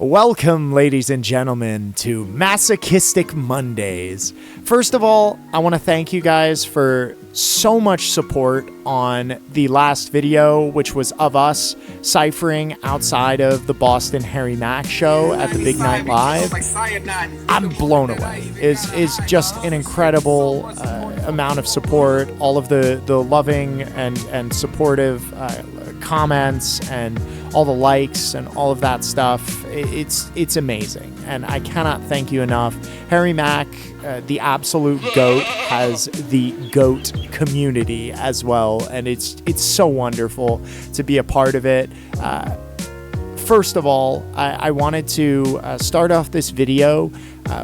Welcome, ladies and gentlemen, to Masochistic Mondays. First of all, I want to thank you guys for so much support on the last video, which was of us ciphering outside of the Boston Harry Mack show at the Big Night Live. I'm blown away. It's just an incredible amount of support, all of the loving and supportive comments and all the likes and all of that stuff. It's amazing, and I cannot thank you enough. Harry Mack, the absolute GOAT, has the GOAT community as well, and it's so wonderful to be a part of it. First of all, I wanted to start off this video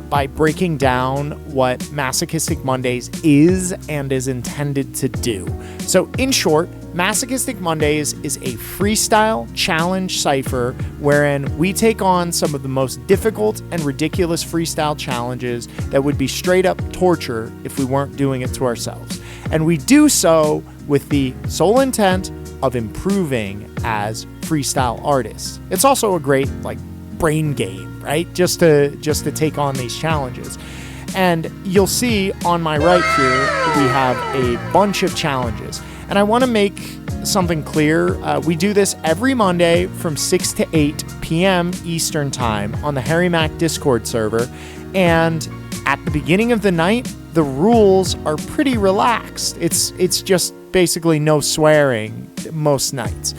by breaking down what Masochistic Mondays is and is intended to do. So in short, Masochistic Mondays is a freestyle challenge cypher wherein we take on some of the most difficult and ridiculous freestyle challenges that would be straight up torture if we weren't doing it to ourselves. And we do so with the sole intent of improving as freestyle artists. It's also a great brain game, right? Just to take on these challenges. And you'll see on my right here, we have a bunch of challenges. And I want to make something clear. We do this every Monday from 6 to 8 p.m. Eastern Time on the Harry Mack Discord server. And at the beginning of the night, the rules are pretty relaxed. It's just basically no swearing most nights.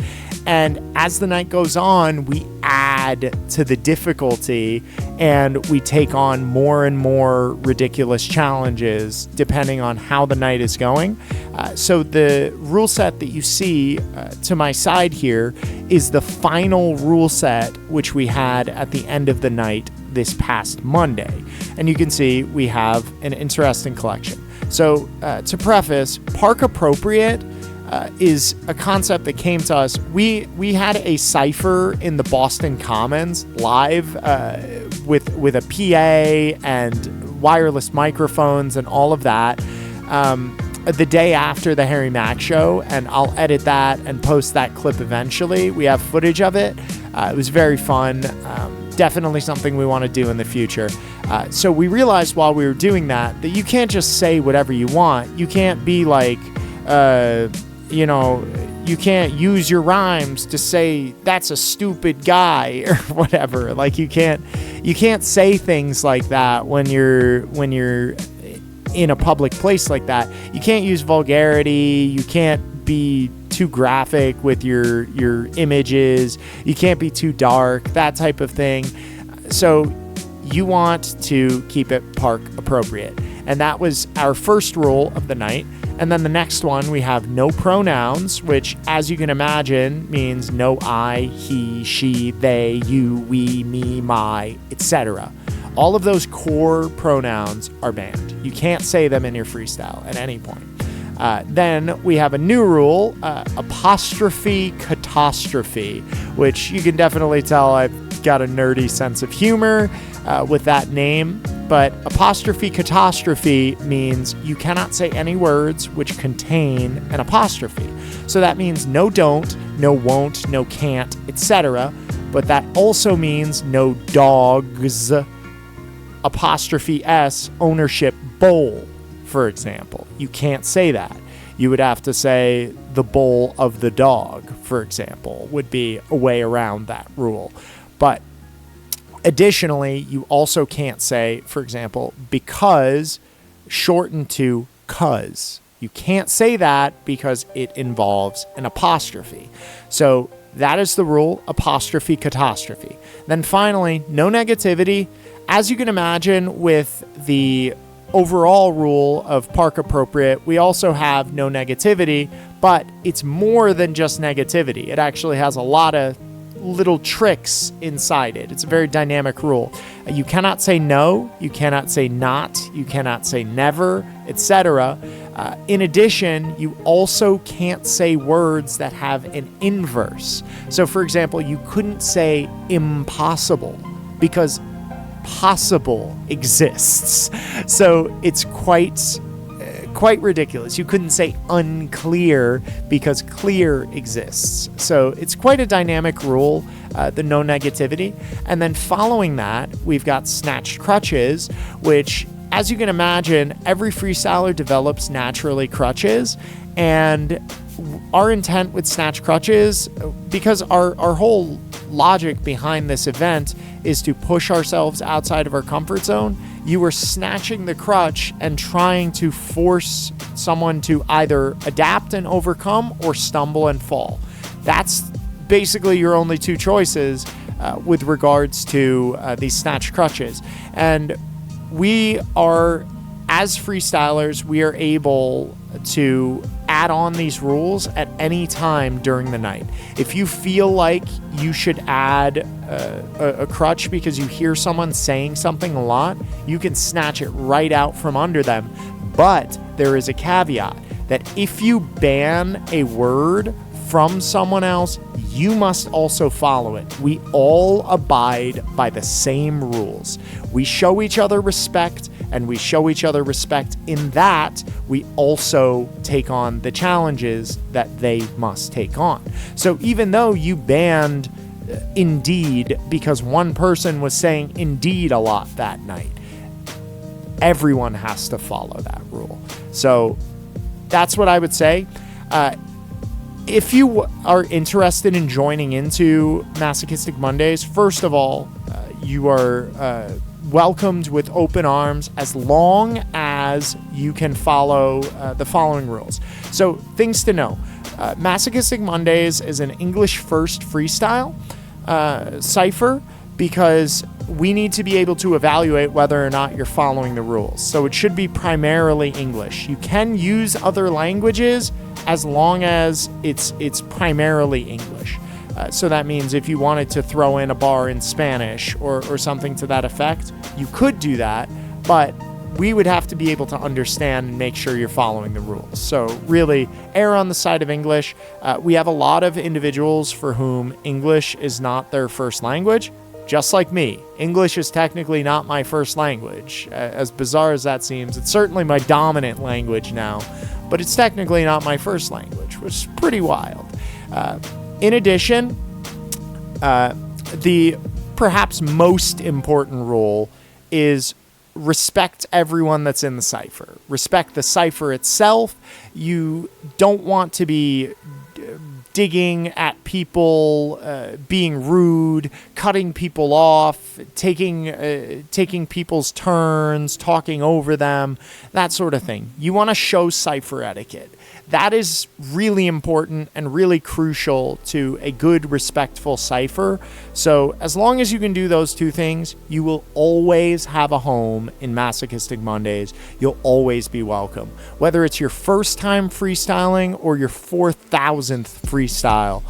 And as the night goes on, we add to the difficulty and we take on more and more ridiculous challenges depending on how the night is going. So the rule set that you see to my side here is the final rule set which we had at the end of the night this past Monday. And you can see we have an interesting collection. So to preface, park appropriate is a concept that came to us. We had a cypher in the Boston Commons live with a PA and wireless microphones and all of that the day after the Harry Mack show, and I'll edit that and post that clip eventually. We have footage of it. It was very fun. Definitely something we want to do in the future. So we realized while we were doing that you can't just say whatever you want. You can't be like you can't use your rhymes to say that's a stupid guy or whatever. Like you can't say things like that when you're in a public place like that. You can't use vulgarity. You can't be too graphic with your images. You can't be too dark, that type of thing. So you want to keep it park appropriate. And that was our first rule of the night. And then the next one, we have no pronouns, which, as you can imagine, means no I, he, she, they, you, we, me, my, etc. All of those core pronouns are banned. You can't say them in your freestyle at any point. Then we have a new rule, Apostrophe Catastrophe, which you can definitely tell I've got a nerdy sense of humor with that name. But Apostrophe Catastrophe means you cannot say any words which contain an apostrophe. So that means no don't, no won't, no can't, etc. But that also means no dogs, apostrophe S, ownership bowl, for example. You can't say that. You would have to say the bowl of the dog, for example, would be a way around that rule. But additionally, you also can't say, for example, because shortened to cuz. You can't say that because it involves an apostrophe. So that is the rule, apostrophe catastrophe. Then finally, no negativity. As you can imagine, with the overall rule of park appropriate, we also have no negativity, but it's more than just negativity. It actually has a lot of little tricks inside it. It's a very dynamic rule. You cannot say no, you cannot say not, you cannot say never, etc. In addition, you also can't say words that have an inverse. So for example, you couldn't say impossible because possible exists. So it's quite quite ridiculous. You couldn't say unclear because clear exists. So it's quite a dynamic rule, the no negativity. And then following that, we've got Snatched Crutches, which, as you can imagine, every freestyler develops naturally crutches. And our intent with Snatched Crutches, because our whole logic behind this event is to push ourselves outside of our comfort zone, you are snatching the crutch and trying to force someone to either adapt and overcome or stumble and fall. That's basically your only two choices with regards to these Snatched Crutches. And we are, as freestylers, we are able to add on these rules at any time during the night. If you feel like you should add a crutch because you hear someone saying something a lot, you can snatch it right out from under them. But there is a caveat that if you ban a word from someone else, you must also follow it. We all abide by the same rules. We show each other respect, and we show each other respect in that we also take on the challenges that they must take on. So even though you banned indeed because one person was saying indeed a lot that night, everyone has to follow that rule. So that's what I would say. If you are interested in joining into Masochistic Mondays, first of all, you are welcomed with open arms as long as you can follow the following rules. So things to know. Masochistic Mondays is an English first freestyle cypher because we need to be able to evaluate whether or not you're following the rules. So it should be primarily English. You can use other languages as long as it's primarily English. So that means if you wanted to throw in a bar in Spanish or something to that effect, you could do that, but we would have to be able to understand and make sure you're following the rules. So really, err on the side of English. We have a lot of individuals for whom English is not their first language, just like me. English is technically not my first language. As bizarre as that seems, it's certainly my dominant language now, but it's technically not my first language, which is pretty wild. In addition, the perhaps most important rule is respect everyone that's in the cypher. Respect the cypher itself. You don't want to be digging at people, being rude, cutting people off, taking people's turns, talking over them, that sort of thing. You want to show cypher etiquette. That is really important and really crucial to a good, respectful cypher. So as long as you can do those two things, you will always have a home in Masochistic Mondays. You'll always be welcome. Whether it's your first time freestyling or your 4,000th freestyle,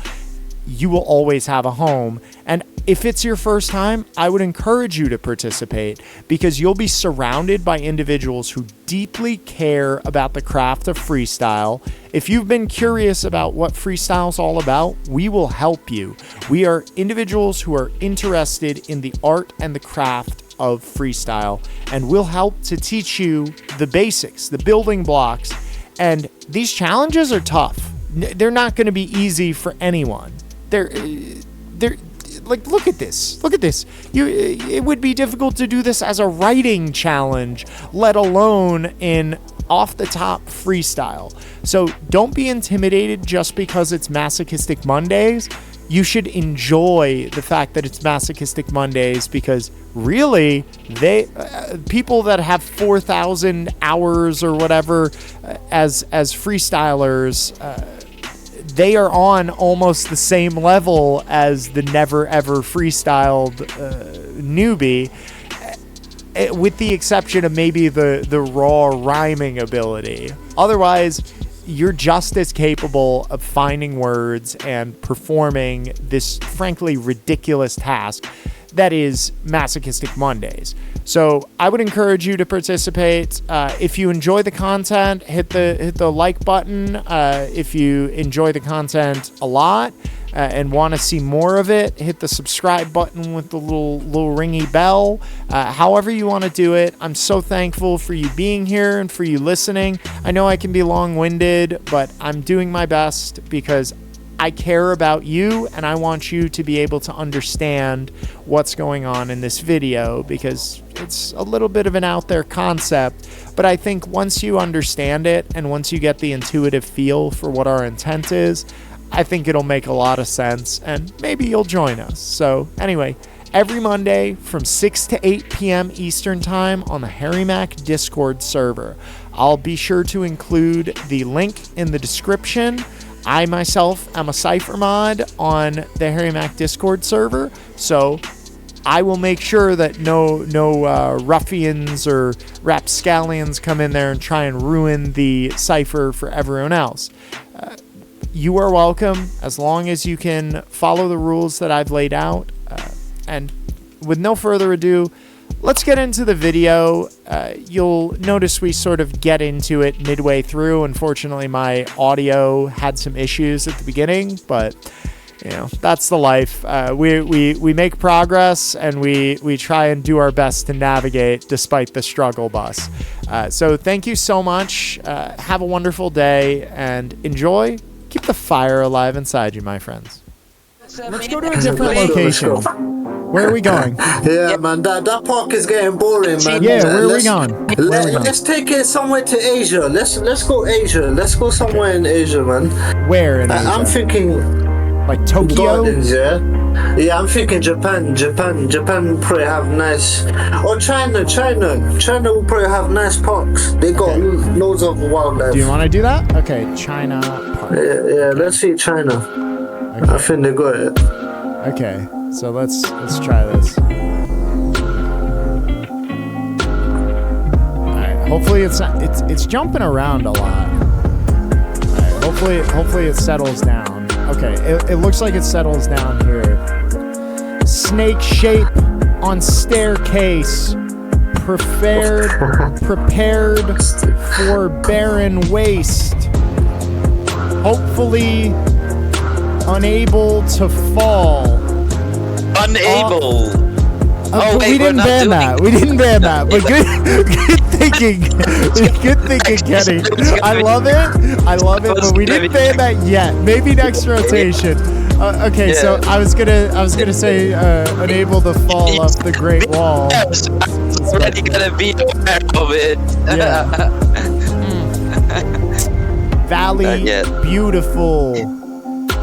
you will always have a home. And if it's your first time, I would encourage you to participate because you'll be surrounded by individuals who deeply care about the craft of freestyle. If you've been curious about what freestyle is all about, we will help you. We are individuals who are interested in the art and the craft of freestyle, and we'll help to teach you the basics, the building blocks. And these challenges are tough. They're not going to be easy for anyone. They're like, look at this. Look at this. It would be difficult to do this as a writing challenge, let alone in off-the-top freestyle. So don't be intimidated just because it's Masochistic Mondays. You should enjoy the fact that it's Masochistic Mondays because really, people that have 4,000 hours or whatever as freestylers, they are on almost the same level as the never ever freestyled newbie, with the exception of maybe the raw rhyming ability. Otherwise, you're just as capable of finding words and performing this frankly ridiculous task that is Masochistic Mondays. So I would encourage you to participate. If you enjoy the content, hit the like button. If you enjoy the content a lot, and want to see more of it, hit the subscribe button with the little ringy bell. However you want to do it, I'm so thankful for you being here and for you listening. I know I can be long-winded, but I'm doing my best because I care about you and I want you to be able to understand what's going on in this video, because it's a little bit of an out there concept, but I think once you understand it and once you get the intuitive feel for what our intent is, I think it'll make a lot of sense and maybe you'll join us. So anyway, every Monday from 6 to 8 p.m. Eastern Time on the Harry Mac Discord server. I'll be sure to include the link in the description. I myself am a cypher mod on the Harry Mac Discord server, so I will make sure that no ruffians or rapscallions come in there and try and ruin the cypher for everyone else. You are welcome as long as you can follow the rules that I've laid out. And with no further ado, let's get into the video. You'll notice we sort of get into it midway through. Unfortunately, my audio had some issues at the beginning, but you know, that's the life. We make progress and we try and do our best to navigate despite the struggle bus. So thank you so much. Have a wonderful day and enjoy. Keep the fire alive inside you, my friends. Let's go to a different location. Where are we going? Yeah, man, that park is getting boring, man. Yeah, where are we going? Let's take it somewhere to Asia. Let's go Asia. Let's go somewhere in Asia, man. Where in Asia? I'm thinking like Tokyo. Gardens, yeah, I'm thinking Japan. Japan will probably have nice. Or China will probably have nice parks. They got loads of wildlife. Do you want to do that? Okay, China park. Yeah, let's see China. Okay. I think they got it. Okay. So let's try this. Alright, hopefully it's jumping around a lot. Alright, hopefully it settles down. Okay, it looks like it settles down here. Snake shape on staircase. Prepared for barren waste. Hopefully unable to fall. Unable. We didn't ban that. We didn't ban that. But good thinking. Good thinking, Kenny. I love it. But we didn't ban that yet. Maybe next rotation. Okay, yeah. So I was gonna say unable to fall off the Great Wall. Yes, I'm already gonna be aware of it. Yeah. Valley, beautiful.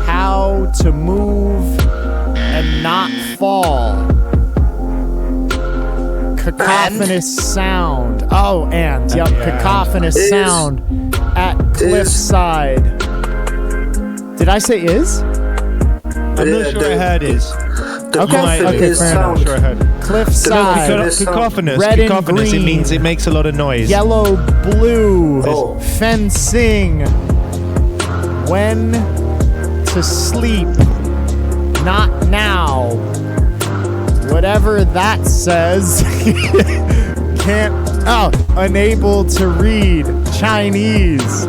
How to move and not fall. Cacophonous sound. Oh, and yep, cacophonous sound at cliffside. Did I say is? I'm not sure I heard is. Okay, fair enough. Sure I heard. Cliffside. Cacophonous. Red and Cacophonous. green. It means it makes a lot of noise. Yellow, blue. Fencing. When to sleep. Not now. Whatever that says. Can't. Oh, unable to read Chinese.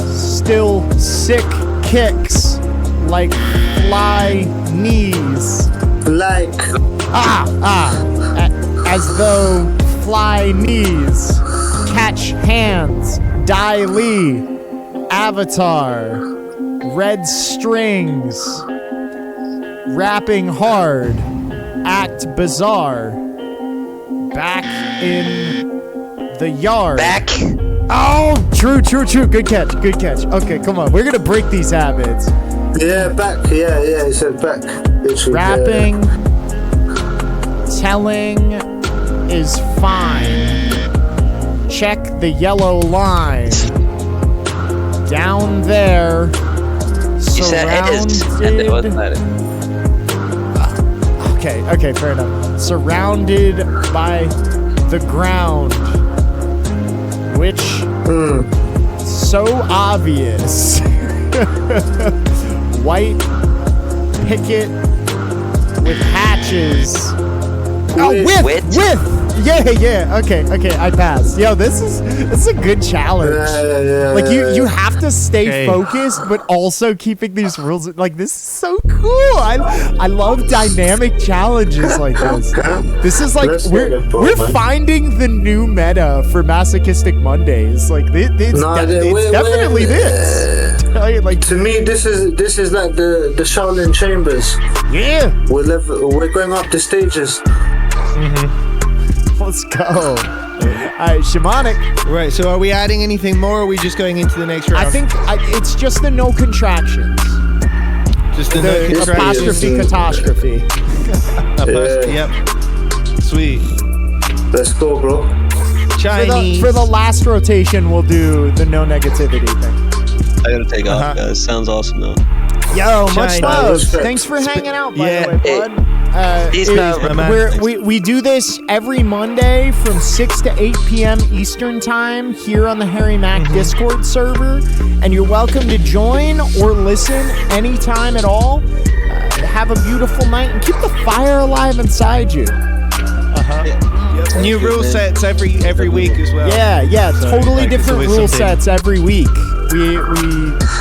Still sick kicks like fly knees. Like. As though fly knees. Catch hands. Dai Li. Avatar. Red strings. Rapping hard. Act bizarre. Back in the yard. Back. Oh, true. Good catch. Okay, come on. We're going to break these habits. Yeah, back. Yeah, he said back. Rapping. Telling is fine. Check the yellow line. Down there. You said it is. And it wasn't that. Okay, fair enough. Surrounded by the ground, which so obvious. White picket with hatches. Oh, with. Yeah. Okay. I passed. Yo, this is a good challenge. Like you have to stay focused, but also keeping these rules. Like this is so cool. I love dynamic challenges like this. This is like we're finding the new meta for Masochistic Mondays. Like it's definitely this. Like to me, this is like the Shaolin Chambers. Yeah. We're going up the stages. Let's go. All right, Shamanic. Right, so are we adding anything more, or are we just going into the next round? I think it's just the no contractions. Just the no contractions. Apostrophe, catastrophe. Yep. Sweet. Let's go, bro. Chinese. For the last rotation, we'll do the no negativity thing. I gotta take off, guys. Sounds awesome, though. Yo, much Chinese. love. Thanks for hanging out, by the way, bud. We do this every Monday from 6 to 8 p.m. Eastern Time here on the Harry Mack Discord server. And you're welcome to join or listen anytime at all. Have a beautiful night and keep the fire alive inside you. New rule sets every week as well. Yeah, So, totally like, different rule sets every week. We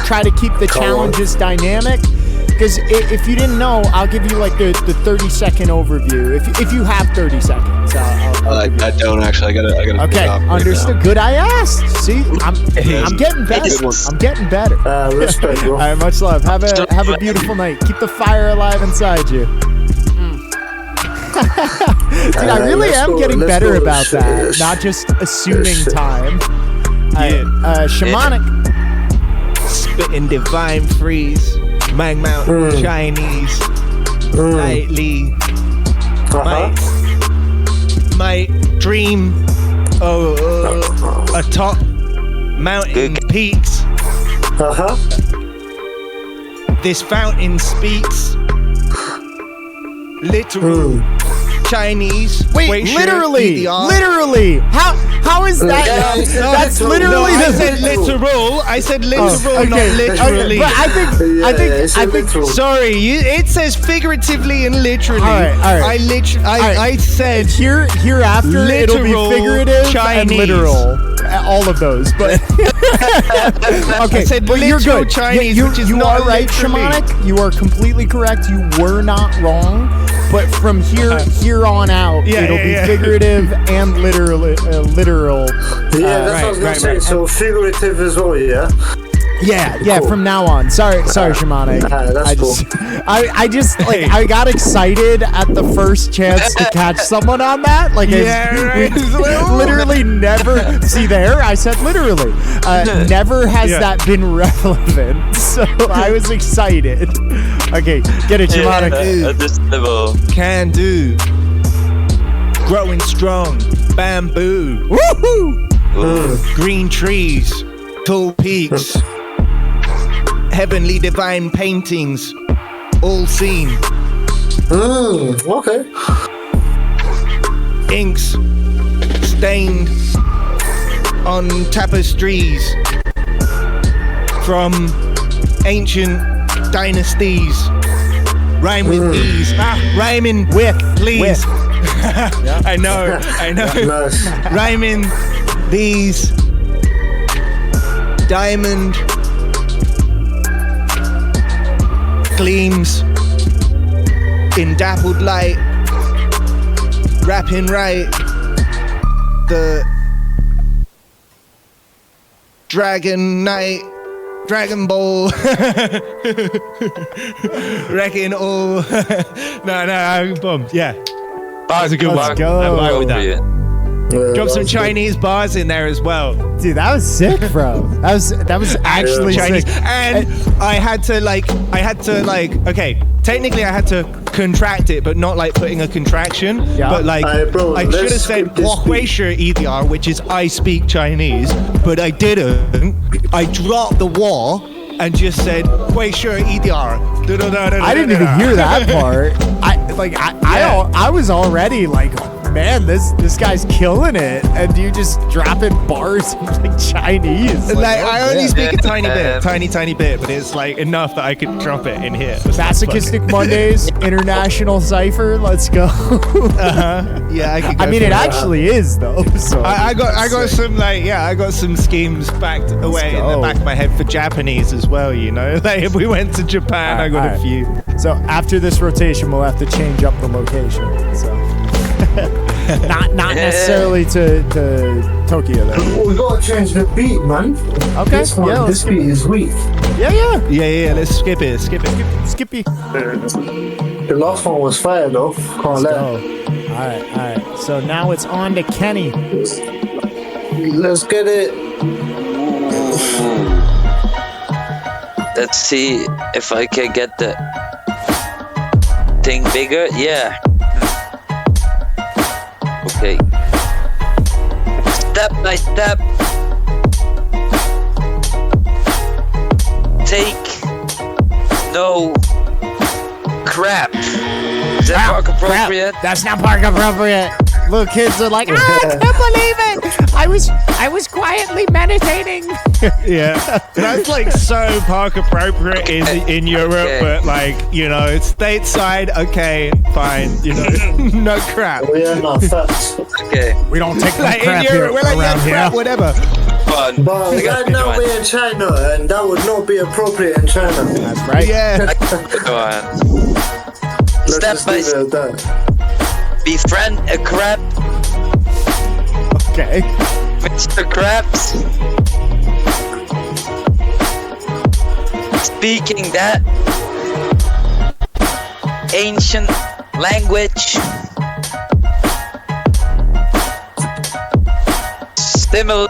try to keep the challenges dynamic. Because if you didn't know, I'll give you like the 30-second overview. If you have 30 seconds, I don't actually. I gotta. Okay, understood. Good. I asked. See, I'm getting better. I'm getting better. Respect, bro. All right, much love. Have a beautiful night. Keep the fire alive inside you. Dude, I really am getting better about that. Not just assuming time. Shamanic. Spitting divine freeze. Mang Mountain Chinese. Nightly. My dream. Atop mountain peaks. This fountain speaks. Literal Chinese. Wait, literally. How is that? That's literally. I said literal. I said literal, not literally. But I think. Sorry, it says figuratively and literally. All right. I said hereafter it'll be figurative Chinese. and literal. All of those, but okay. I said but you're good. Chinese, which is you not are right, literally. Shamanic. You are completely correct. You were not wrong. But from here on out, it'll be figurative and literal. That's what I was gonna say. So figurative as well, yeah. Yeah, Cool. from now on. Sorry, Shamanic. I just I got excited at the first chance to catch someone on that. Like, we literally never see there. I said literally. Never has that been relevant. So I was excited. Okay, get it, Shamanic. At this level. Can do. Growing strong. Bamboo. Woohoo! Green trees. Tall peaks. Heavenly divine paintings. All seen. Okay. Inks stained on tapestries from ancient dynasties. Rhyme with ease. Rhyming with, please. I know. Nice. Rhyming these diamond gleams in dappled light, rapping right the Dragon Knight, Dragon Ball, wrecking all. no, I'm bummed. Yeah, that was a good one. Go. I'm right with that. Yeah, Drop some Chinese bars in there as well. Dude, that was sick, bro. That was actually Chinese. sick. And I had to okay, technically I had to contract it, but not like putting a contraction. Yeah. But like, bro, I should have said "which is I speak Chinese, but I didn't. I dropped the "wa" and just said "Hui shi EDR." I didn't even hear that part. I was already like man, this guy's killing it, and you just dropping bars in like Chinese. Like, oh, I only man. speak a tiny bit, but it's like enough that I could drop it in here. Masochistic Mondays, international cipher. Let's go. Yeah, I could go I mean, for it that. actually is though. So I got some I got some schemes backed away in the go. back of my head for Japanese as well. You know, like if we went to Japan, I got a Alright. few. So after this rotation, we'll have to change up the location. So not necessarily to Tokyo though. We gotta change the beat, man. Okay, This one, yeah, let's this beat is weak. Yeah. Yeah. Let's skip it. Skippy. The last one was fire though. Can't let. Oh, all right. So now it's on to Kenny. Let's get it. Let's see if I can get the thing bigger. Yeah. Okay. Step by step. Take no crap. Is that park appropriate? Crap. That's not park appropriate. Little kids are like, I can't believe it. I was quietly meditating. Yeah, that's like so park appropriate in Europe, Okay. but like it's stateside. Okay, fine. No crap. We are not facts. Okay. We don't take no Like in crap here Europe, we're like around crap, here. whatever. Fun. But I got right a good now one. we're in China, and that would not be appropriate in China. That's right. Yeah. Go on. Let's Step just by leave it at that. Befriend a crab, Okay. Mr. Krabs. Speaking that ancient language, similar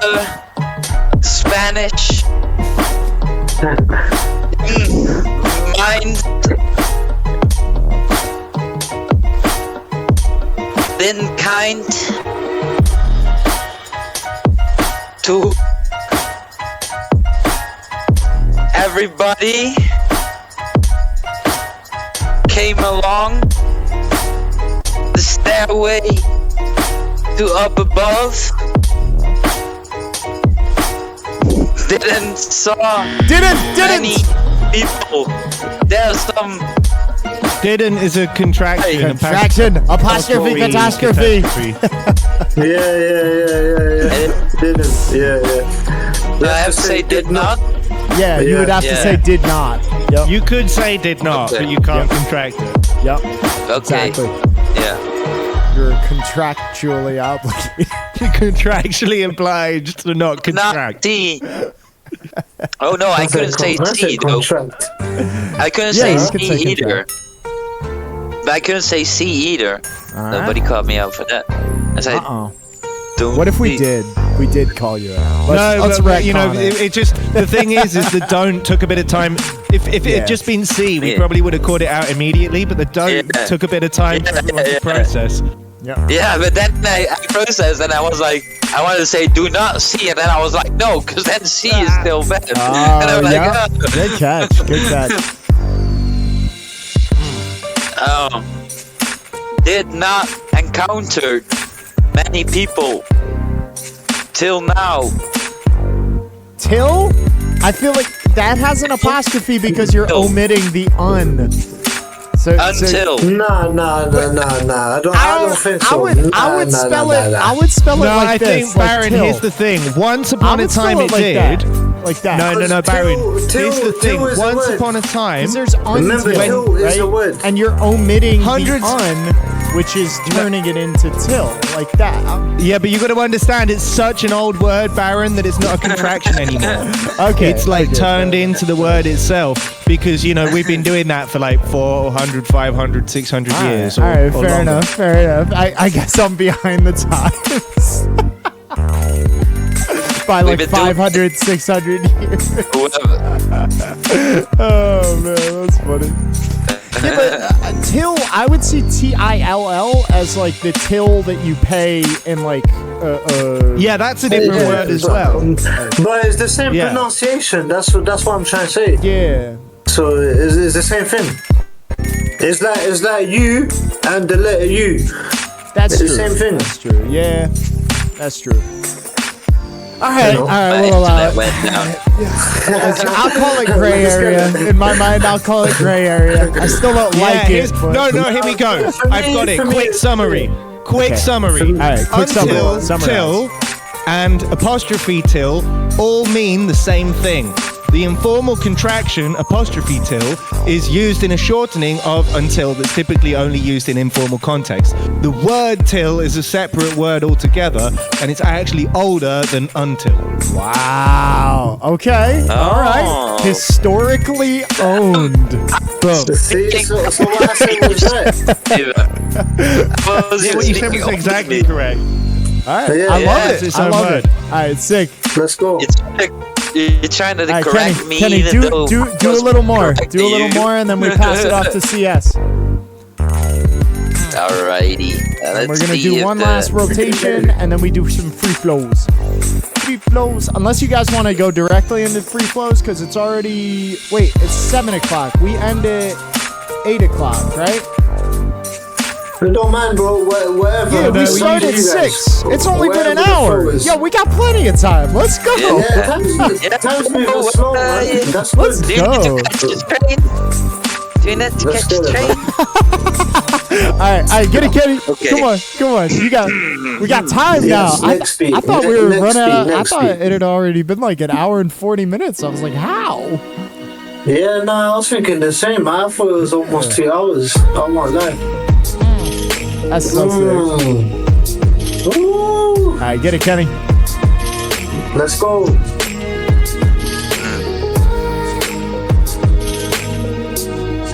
Spanish, mind, been kind to everybody came along the stairway to up above. Didn't saw many people. There's some Didn't is a contraction. Contraction. Apostrophe. Catastrophe. Yeah. Didn't. Yeah. I have to say did not. Yeah, you would have to Yeah. say did not. Yep. You could say did not, Okay. but you can't contract it. Yep. Okay. Exactly. Yeah. You're contractually obligated. You're contractually obliged to not Not contract. C. Oh no, I couldn't say C though. Contract. I couldn't Yeah, say you C could say either. But I couldn't say C either. Alright. Nobody called me out for that. I said, Uh-oh. don't What if we be- did? We did call you out. Let's but you know, retcon it. it just the thing is the don't took a bit of time. If it Yeah. had just been C, we Yeah. probably would have called it out immediately. But the don't Yeah. took a bit of time for everyone to Yeah. process. Yeah. Yeah, but then I processed and I was like, I wanted to say do not C, and then I was like, no, because then C is still bad. and I'm like, yeah. Good catch. Good catch. Did not encounter many people till now. Till? I feel like that has an apostrophe because you're Till. omitting the un. So, Until. Nah. I don't think so. I would spell it. I would spell it No, like I this. think like Baron. till. Here's the thing. Once I upon a would spell time, it like did. that. Like that. No, Baron. till- Here's the thing. till is a Once word. upon a time, Because there's Remember, until, till is right? a word. And you're omitting Hundreds- the un, which is turning it into till, like that. yeah, but you got to understand, it's such an old word, Baron, that it's not a contraction anymore. Okay. It's like I get turned that. into the word itself because, you know, we've been doing that for like 400, 500, 600 years. All right, or fair longer. enough. Fair enough. I guess I'm behind the times. By like We've been doing- 500, 600 years. Whoever. Oh man, that's funny. Yeah, but till, I would see TILL as like the till that you pay in like Yeah, that's a different Yeah, word as well. But it's the same Yeah. pronunciation. That's what I'm trying to say. yeah. So it's the same thing. It's like you and the letter U. That's It's true. the same thing. That's true. Yeah, that's true. All right, know, all right, My we'll allow internet it. went down. I'll call it gray area. In my mind, I'll call it gray area. I still don't like here's- it. But no, here we go. For me- I've got it. for me, Quick it's summary. Quick Okay. summary. All right, quick Until, summary. till, and apostrophe till all mean the same thing. The informal contraction apostrophe till is used in a shortening of until that's typically only used in informal context. The word till is a separate word altogether, and it's actually older than until. Wow. Okay. All right. Oh. Historically owned. Boom. See, so what I said was right. Yeah, what you said was exactly correct. All right. Yeah, I love yeah. it. It's I so love good. it. All right. Sick. Let's go. You're trying to All right, correct me. Kenny, even do though a I little was more. correcting Do a little you. more, and then we pass it off to CS. Alrighty. And we're Let's gonna see do if one the- last rotation, and then we do some free flows. Free flows. Unless you guys want to go directly into free flows, because it's already. Wait, it's 7 o'clock. We end at 8 o'clock, right? It don't mind, bro. Whatever. Yeah, we started you guys. 6. It's only been an Wherever the hour. flow is. Yo, we got plenty of time. Let's go. Yeah. Yeah, time's moving slow, man. That's Let's good. Do you need go. to catch the train? Do you need to Let's catch do the it, train? All right, get it, Kenny. Okay. Come on. We got time now. Yes, next speed. I thought we were Next running speed, out. I next thought speed. it had already been like an hour and 40 minutes. I was like, how? Yeah, no, I was thinking the same. I thought it was almost 2 hours. Oh my god. That's so sick. Ooh. All right, get it, Kenny. Let's go.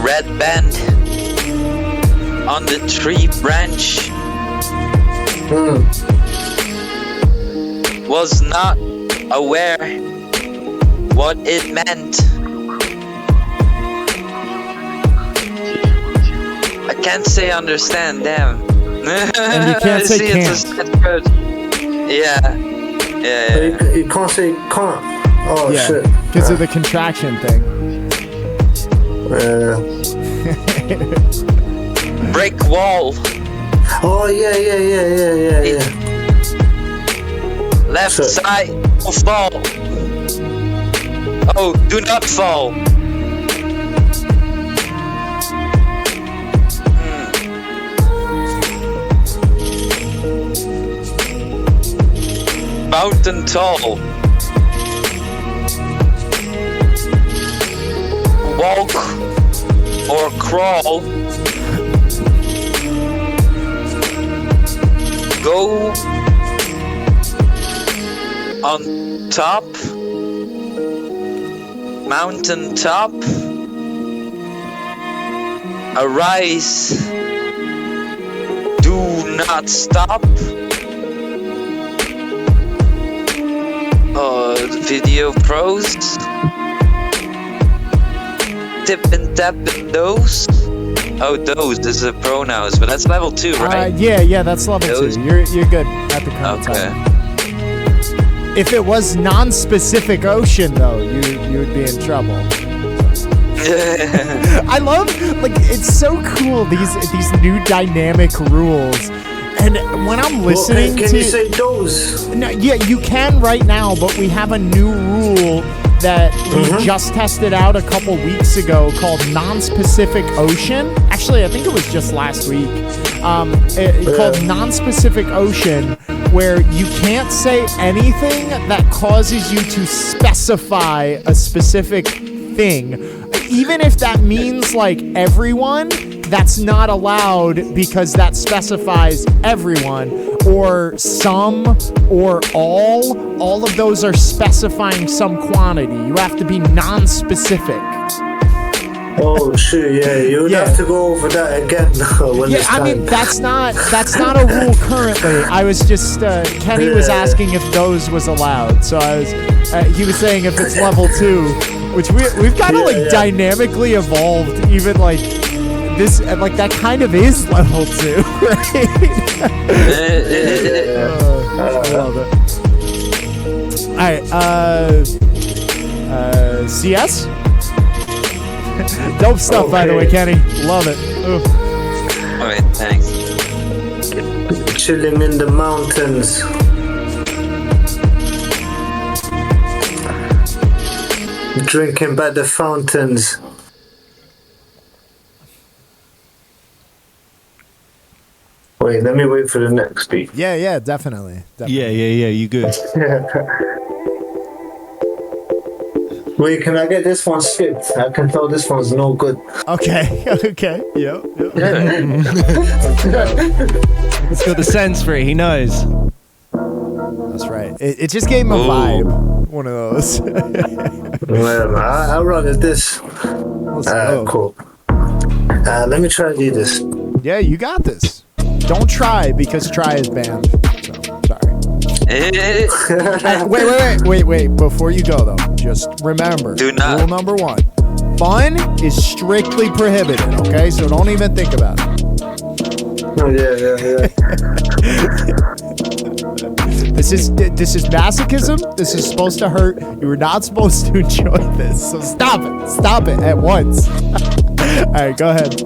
Red band on the tree branch was not aware what it meant. I can't say understand, damn. And you can't say See, can't. it's a sad word. Yeah. You can't say can't. Oh Yeah, shit. because of the contraction thing. Brick wall. Oh yeah. Left Sure. side will fall. Oh, do not fall. Mountain tall. Walk or crawl. Go on top. Mountain top. Arise. Do not stop. Video pros. Tip and tap and those. Oh, those. This is a pronouns, but that's level 2, right? Yeah, that's level Those- 2. You're good at the current Okay. time. If it was non-specific ocean, though, you would be in trouble. I love, like, it's so cool, these new dynamic rules. And when I'm listening can to... you say those? No, yeah, you can right now, but we have a new rule that we just tested out a couple weeks ago called non-specific ocean. Actually, I think it was just last week. Called non-specific ocean, where you can't say anything that causes you to specify a specific thing. Even if that means like everyone, that's not allowed because that specifies everyone or some or all. All of those are specifying some quantity. You have to be non-specific. Oh shoot, yeah, you would Yeah. have to go over that again when Yeah, it's I time. mean that's not a rule currently. I was just Kenny was Yeah. asking if those was allowed, so I was he was saying if it's level 2, which we've kind of Yeah, like yeah. dynamically evolved. Even like this, like that kind of is level 2, right? I love it. All right, CS. Dope stuff, by the way, Okay. Kenny. Love it. Ooh. Alright, thanks. chilling in the mountains. Drinking by the fountains. Wait, let me wait for the next beat. Yeah, definitely. Yeah, you good. Wait, can I get this one skipped? I can tell this one's no good. Okay, yep. He's got the sense for it, he knows. That's right. It just gave him a vibe. One of those. Well, I'll run at this. Let's go. Cool. Let me try to do this. Yeah, you got this. Don't try, because try is banned. So, sorry. Wait. Before you go, though, just remember, Do not. rule number 1. Fun is strictly prohibited, okay? So don't even think about it. Oh, yeah. This is masochism. This is supposed to hurt. You were not supposed to enjoy this. So stop it at once. All right, go ahead.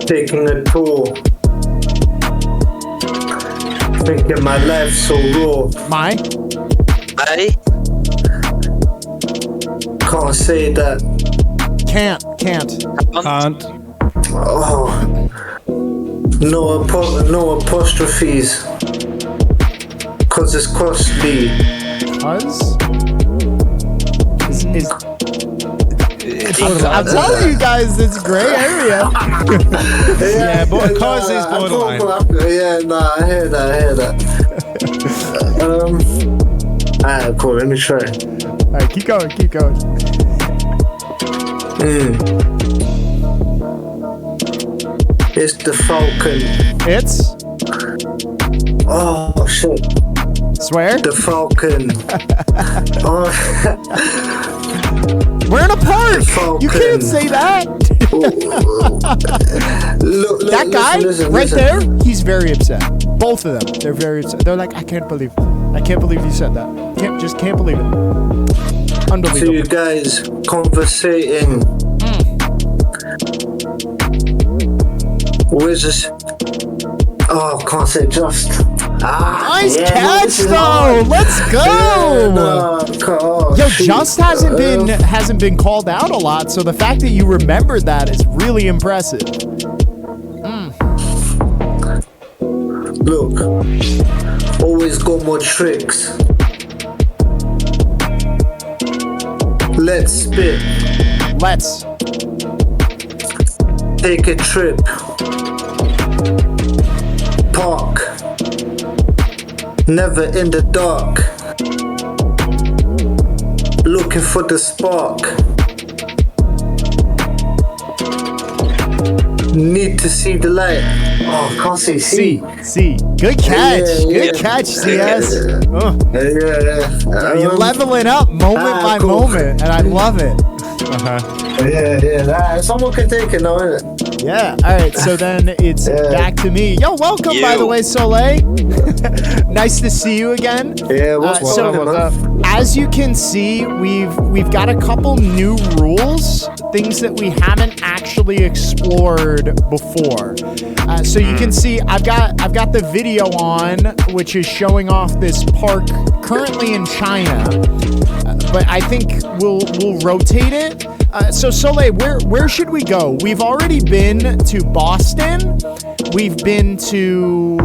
Taking a tour. Thinking my life so raw. My? Hey, Can't say that. Can't. Can't. Oh. No apostrophes. Cause it's costly. Cause? I'm telling you guys, it's gray area. Yeah, but cause is borderline. Yeah, nah, I hear that. Alright, cool, let me try. Alright, keep going. It's the Falcon. It's? Oh, shit. Swear? The Falcon. Oh. We're in a park. Falcon. You can't say that. Look, That guy listen. there, he's very upset. Both of them, they're very upset. They're like, I can't believe you said that. Can't believe it. So Unbelievable. you guys conversating. Where's this? Oh, can't say just. Nice yeah, catch, this is though. hard. Let's go. Yeah, no, Yo, shoot. just hasn't been called out a lot, so the fact that you remembered that is really impressive. Look, always got more tricks. Let's spit. Let's. Take a trip. Park. Never in the dark. Looking for the spark. Need to see the light. Oh, can't say see. C. Good catch. Yeah. Good catch, CS. Oh. Yeah. You're leveling up moment by cool. moment, and I love it. Yeah. Someone can take it now, innit? Yeah. All right. So then it's back to me. Yo, welcome, by the way, Soleil. Nice to see you again. Yeah, what's up? As you can see, we've got a couple new rules, things that we haven't actually explored before. So you can see I've got the video on, which is showing off this park currently in China. But I think we'll rotate it. So Soleil, where should we go? We've already been to Boston. We've been to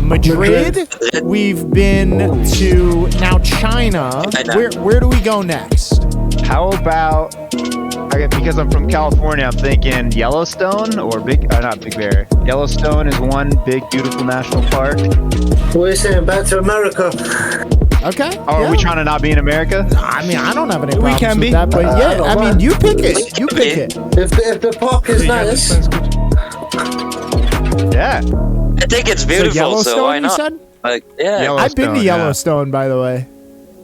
Madrid. We've been to now China. Where do we go next? How about, okay, because I'm from California, I'm thinking Yellowstone or not Big Bear. Yellowstone is one big, beautiful national park. What are you saying? Back to America? Okay. Are we trying to not be in America? I mean, I don't have any problems can with be. that, but yeah, don't I mean, mind. you pick it. You pick it. If the park is nice. Yeah. I think it's So beautiful, Yellowstone, so why you not? said? Like, yeah. Yellow- I've been to Yellowstone, yeah. Yellowstone, by the way.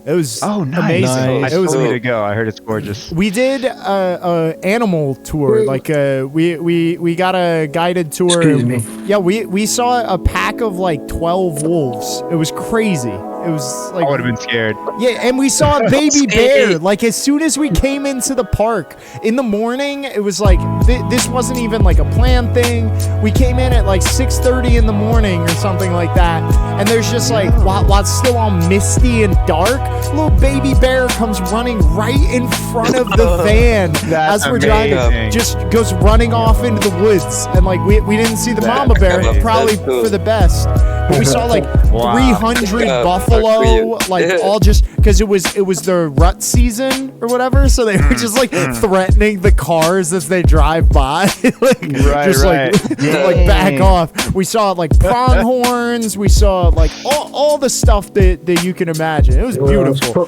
It was amazing. Nice. I It was. still need to go. I heard it's gorgeous. We did a animal tour. Like we got a guided tour. Excuse me. Yeah, we saw a pack of like 12 wolves. It was crazy. It was like I would have been scared. yeah, and we saw a baby bear. Like as soon as we came into the park in the morning, it was like this wasn't even like a planned thing. We came in at like 6:30 in the morning or something like that, and there's just like while it's still all misty and dark, little baby bear comes running right in front of the van as we're driving. Just goes running off into the woods, and like we didn't see the mama bear, probably for the best. But we saw like 300 buffalo, like all just because it was the rut season or whatever, so they were just like threatening the cars as they drive by, like like back off. We saw like pronghorns, we saw like all the stuff that you can imagine. It was beautiful.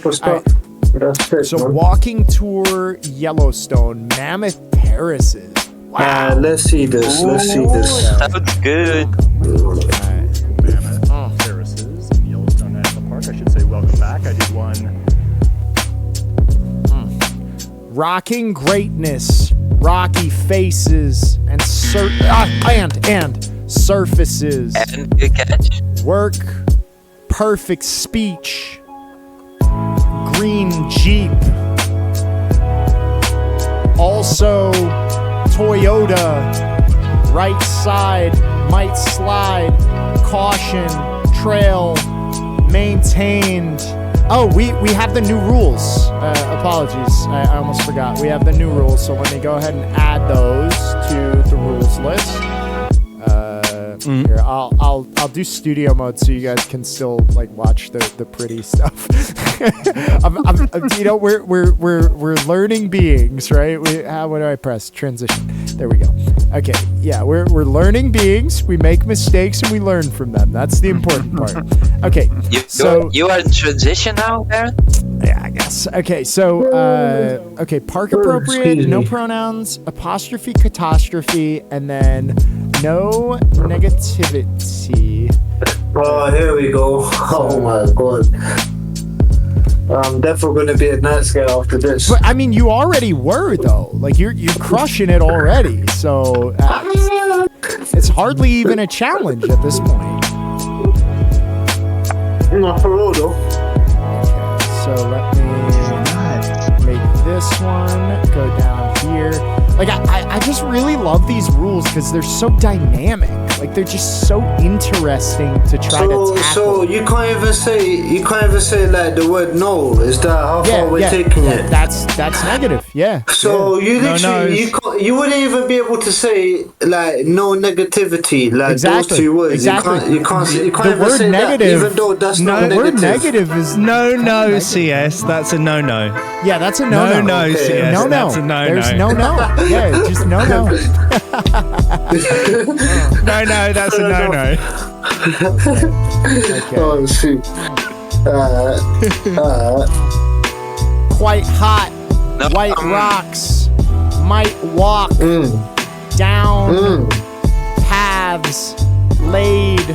So walking tour Yellowstone, Mammoth Terraces. Wow. Let's see this. Sounds good. Terraces in Yellowstone National Park. I should say welcome back. I did one. Rocking greatness, rocky faces, and surfaces. And good catch. Work, perfect speech, green Jeep. Also, Toyota, right side, might slide, caution, trail, maintained. Oh, we have the new rules. Apologies, I almost forgot. We have the new rules, so let me go ahead and add those to the rules list. Here, I'll do studio mode so you guys can still like watch the pretty stuff. We're learning beings, right? What do I press? Transition. There we go. Okay, yeah, we're learning beings. We make mistakes and we learn from them. That's the important part. Okay, You are in transition now, Aaron? yeah, I guess. Okay, so okay, park appropriate, no pronouns, apostrophe, catastrophe, and then no negativity. Oh, here we go. Oh my god. I'm definitely gonna be a nice guy after this. But I mean, you already were though. Like you're crushing it already. So it's hardly even a challenge at this point. Not for real though. Okay, so let me make this one go down here. Like I just really love these rules because they're so dynamic. Like they're just so interesting to try to tackle. So you can't even say like the word no. Is that how far we're taking it? That's negative. Yeah. So you literally you wouldn't even be able to say like no negativity, like those two words. Exactly. You can't the even word say negative, that, even though that's no, not the negative. word negative is No, CS. That's a no. Yeah, that's a no. No, Okay. CS. No. That's a no. There's no. Yeah, just no. No, that's a no. Okay. Oh shoot. Quite hot. No. White rocks. Might walk down paths laid,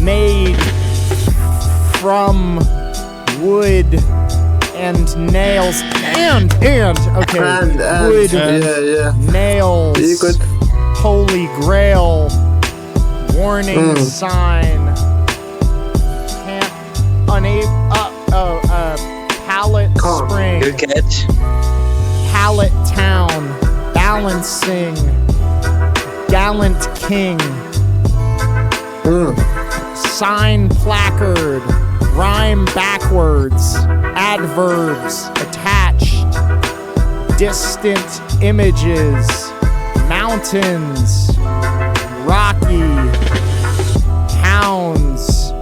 made from wood and nails and okay, wood, nails, You good? holy grail, warning sign, pallet spring, Good catch. pallet town, balancing, gallant king, sign placard, rhyme backwards, adverbs attached, distant images, mountains, rocky, hounds,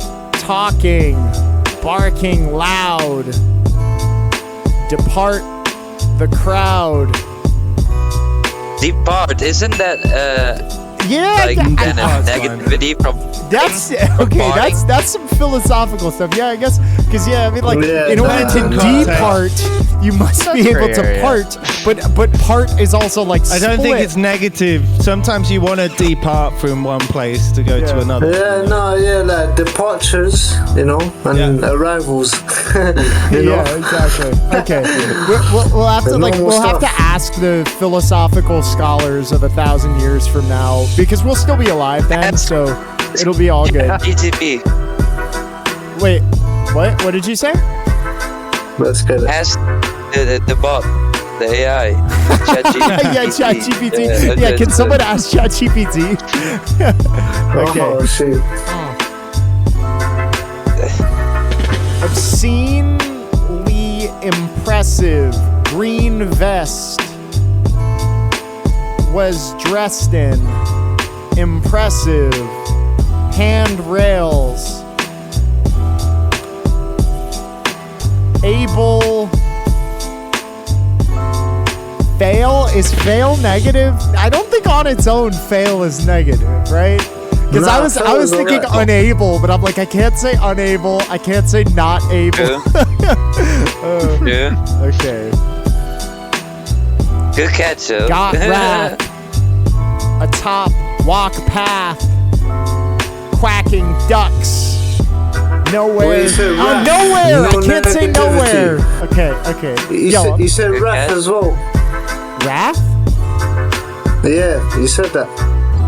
talking, barking loud, depart the crowd. Depart, isn't that Yeah, like that- kind of negativity from That's okay. That's some philosophical stuff. Yeah, I guess because I mean, like in order to context. depart, you must be able to area. part. But part is also like I don't think split. it's negative. Sometimes you want to depart from one place to go to another. Yeah, no, yeah, like departures, and arrivals. Yeah, exactly. Okay, we'll have to The like normal we'll have to stuff. ask the philosophical scholars of 1,000 years from now because we'll still be alive then, so it'll be all good. GTP. Wait, what? What did you say? Let's get it. Ask the bot, the AI. ChatGPT. Yeah, ChatGPT. Yeah, can someone ask ChatGPT? Okay. Oh shit. Obscenely impressive green vest was dressed in impressive handrails. Able. Fail? Is fail negative? I don't think on its own fail is negative, right? Because Nah, I was fail is thinking alright. unable, but I'm like, I can't say unable. I can't say not able. Yeah. Okay. Good catch, though. Got wrath. Atop walk path. Quacking ducks. Nowhere. Wait, you said Oh, wrath. nowhere. No I can't say negativity. nowhere. Okay. Yo, You said wrath as well. wrath? Yeah, you said that.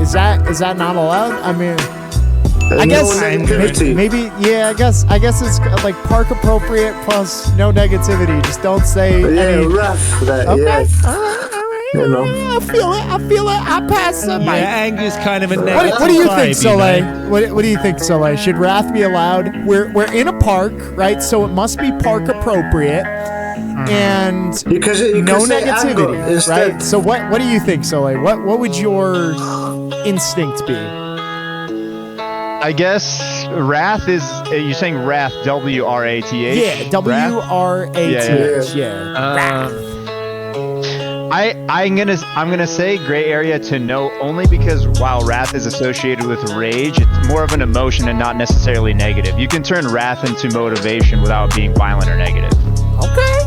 Is that not allowed? I mean, I No guess negativity. maybe yeah. I guess it's like park appropriate plus no negativity. Just don't say Yeah, any. wrath. That, Okay. yeah. All right. You know. I feel it. I pass the Yeah, mic. anger's kind of a negative What do you vibe, think, Soleil? know? What do you think, Soleil? Should wrath be allowed? We're in a park, right? So it must be park appropriate, and You can no say anger negativity, instead. right? So what do you think, Soleil? What would your instinct be? I guess wrath is. You're saying wrath, WRATH? Yeah, WRATH. Yeah. I'm gonna say gray area to no, only because while wrath is associated with rage, it's more of an emotion and not necessarily negative. You can turn wrath into motivation without being violent or negative. Okay.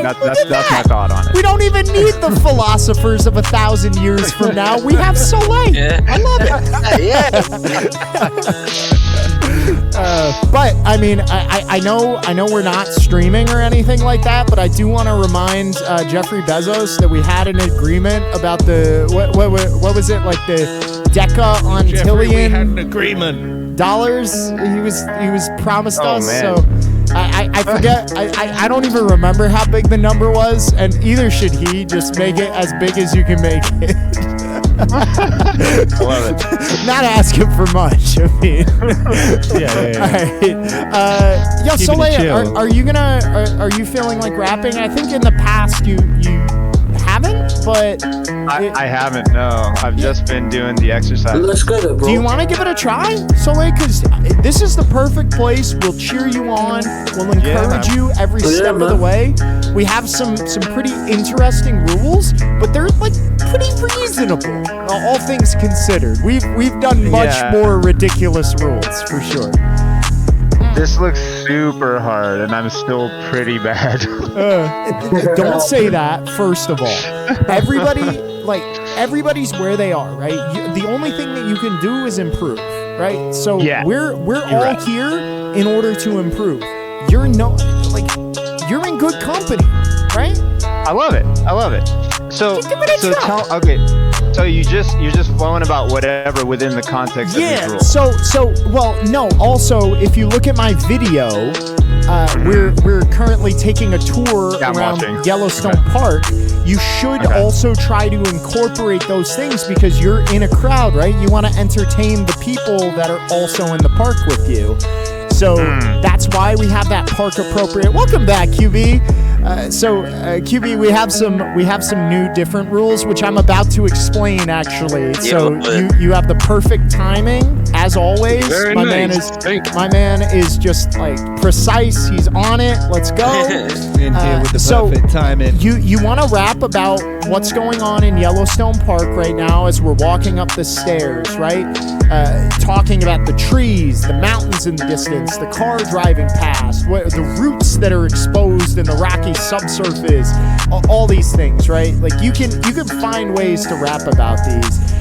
That's Look at my that. thought on it. We don't even need the philosophers of 1,000 years from now. We have Soleil. Yeah. I love it. Yeah. But I mean, I know we're not streaming or anything like that, but I do want to remind Jeffrey Bezos that we had an agreement about the what was it, like the Jeffrey, we had an deca-ontillion agreement. dollars he was promised Oh, us. man. So I forget. I don't even remember how big the number was, and either should he. Just make it as big as you can make it. I love it. Not asking for much. I mean, Yeah. all right. Yeah, Keeping it Soleil, chill. are you gonna? Are you feeling like rapping? I think in the past you haven't, but I haven't. No, I've just been doing the exercise. Let's get it, bro. do you want to give it a try, Soleil? Because this is the perfect place. We'll cheer you on. We'll encourage you every Yeah, step of the man. way. We have some pretty interesting rules, but they're like pretty reasonable, all things considered. We've done much Yeah. more ridiculous rules for sure. This looks super hard, and I'm still pretty bad. Don't say that, first of all. Everybody's where they are, right? The only thing that you can do is improve, right? So Yeah. we're all right. here in order to improve. You're you're in good company, right? I love it. So, Give it a try. So you're just flowing about whatever within the context of Yeah. these rules. No. Also, if you look at my video, we're currently taking a tour Yeah, I'm around watching. Yellowstone Park. You should Okay. also try to incorporate those things because you're in a crowd, right? You want to entertain the people that are also in the park with you. So that's why we have that park appropriate. Welcome back, QB. QB, we have some new different rules, which I'm about to explain actually. So you have the perfect timing as always. Very my nice. my man is just like precise. He's on it. Let's go. In here with the so perfect timing. You want to rap about what's going on in Yellowstone Park right now as we're walking up the stairs, right? talking about the trees, the mountains in the distance, the car driving past, the roots that are exposed in the rocky subsurface, all these things, right? Like you can find ways to rap about these.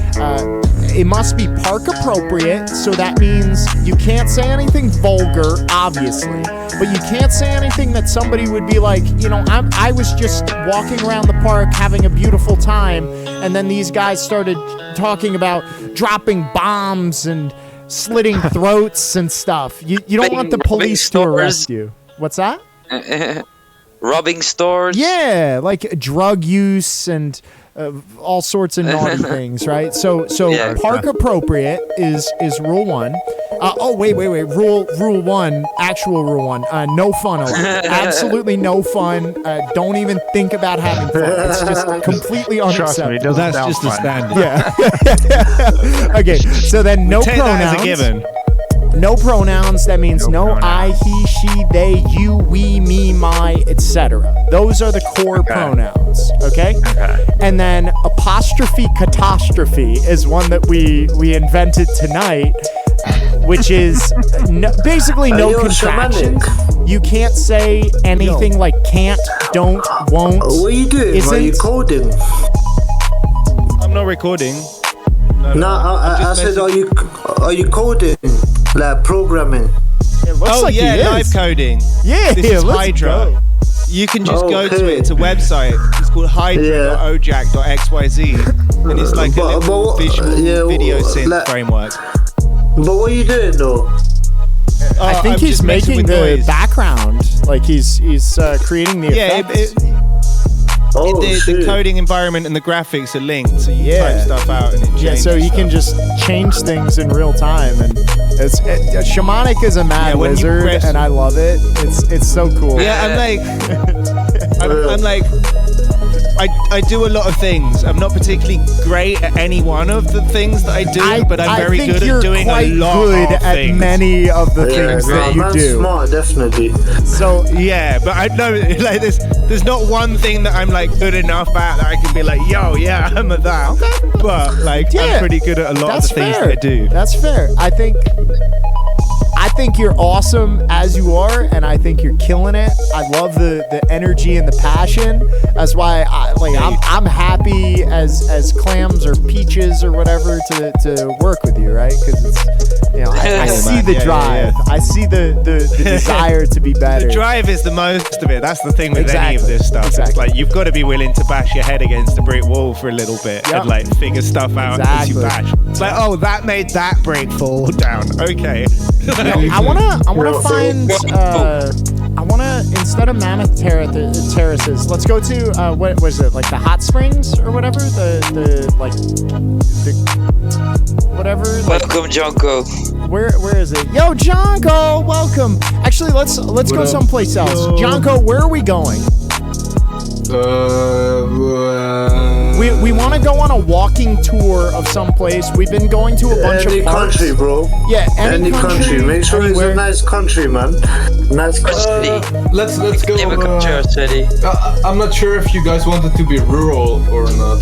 It must be park appropriate, so that means you can't say anything vulgar, obviously, but you can't say anything that somebody would be like, you know, I was just walking around the park having a beautiful time, and then these guys started talking about dropping bombs and slitting throats and stuff. You don't want the police to arrest you. What's that? Robbing stores. Yeah, like drug use and all sorts of naughty things, right? So Yeah. park appropriate is rule one. Wait. Rule one, actual rule one. No fun allowed. Absolutely no fun. Don't even think about having fun. It's just completely Trust me, it unacceptable. doesn't That's sound just the fun. standard. Yeah. Okay, so then no Take pronouns. that as a given. No pronouns. That means no I, he, she, they, you, we, me, my, etc. Those are the core pronouns. Okay? And then apostrophe catastrophe is one that we invented tonight, which is basically Are no you contractions. shamanic? You can't say anything like can't, don't, won't. What are you doing? Are you Isn't. coding? I'm not recording. No, I said, are you coding? Like programming? It looks Oh like yeah, he is. live coding. Yeah, This is let's Hydra. go. You can just go to Okay. it. It's a website. It's called hydra.ojak.xyz, and it's like a But- little but- visual yeah, video synth like- framework. But what are you doing though? I think I'm he's just messing making with the noise. background, like he's creating the Yeah, effects. Oh, the shit. coding environment and the graphics are linked, so you Yeah. type stuff out and it changes. Yeah, so you can stuff. just change things in real time, and Shamanic is a mad Yeah, when you wizard, press- and I love it. It's so cool. Yeah, I'm like, I do a lot of things. I'm not particularly great at any one of the things that I do, but I'm very think good you're at doing quite a lot good of at things. many of the things no, that you man's do. smart, definitely. So Yeah, but I know like there's not one thing that I'm like good enough at that I can be like, yo, yeah, I'm at that. But like Yeah, I'm pretty good at a lot of that's the things fair. that I do. That's fair. I think you're awesome as you are, and I think you're killing it. I love the energy and the passion. That's why I'm happy as clams or peaches or whatever to work with you, right? Because it's I see man. the Yeah, drive. yeah. I see the desire to be better. The drive is the most of it. That's the thing with any of Exactly. this stuff. Exactly. It's like you've got to be willing to bash your head against a brick wall for a little bit Yep. and like figure stuff out as you Exactly. bash. It's like, oh, that made that brick fall down. Okay. I wanna find I wanna, instead of mammoth terraces, let's go to what was it, like the hot springs or whatever, the whatever, like, Welcome, Jonko. where is it? Yo, Jonko, welcome. Actually, let's go someplace else. Jonko, where are we going? We want to go on a walking tour of someplace. We've been going to a bunch Any of parks. country, bro. Yeah, any country. Make sure anywhere. it's a nice country, man. Nice country. City. Let's go. Name a country or city. I'm not sure if you guys want it to be rural or not.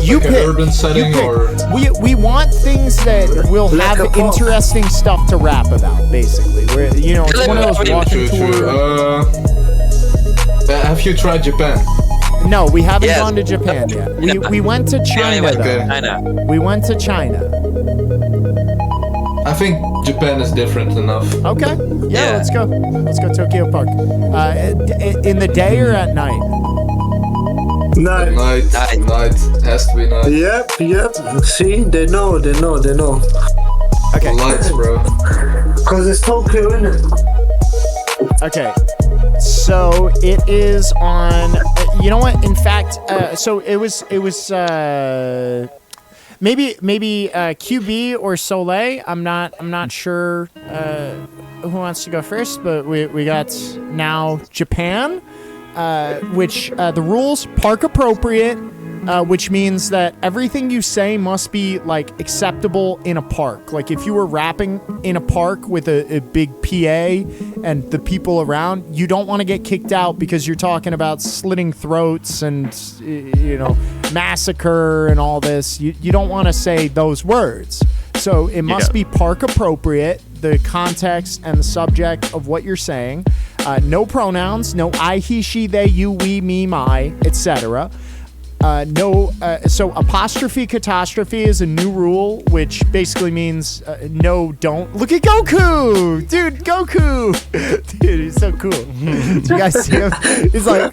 You Like an pick. urban setting you pick. or- We want things that will Like have a pop. interesting stuff to rap about. Basically, where it's one of those walking True. tours. Have you tried Japan? No, we haven't Yes. gone to Japan yet. We went to China went to though. China. We went to China. I think Japan is different enough. Okay. Yeah, Yeah. let's go. Let's go Tokyo Park. In the day or at night? Nice. Night has to be night. Yep. See, they know. Okay. Lights, bro. Cause it's Tokyo, innit? Okay. So it is on. You know what? In fact, so it was. Maybe QB or Soleil. I'm not sure who wants to go first, but we got now Japan, which the rules park appropriate, which means that everything you say must be like acceptable in a park. Like if you were rapping in a park with a big PA and the people around, you don't want to get kicked out because you're talking about slitting throats and massacre and all this. You don't want to say those words. So it must be park appropriate, the context and the subject of what you're saying. No pronouns, no I, he, she, they, you, we, me, my, etc. So apostrophe catastrophe is a new rule, which basically means no, don't. Look at Goku! Dude, Goku! Dude, he's so cool. Do you guys see him? He's like...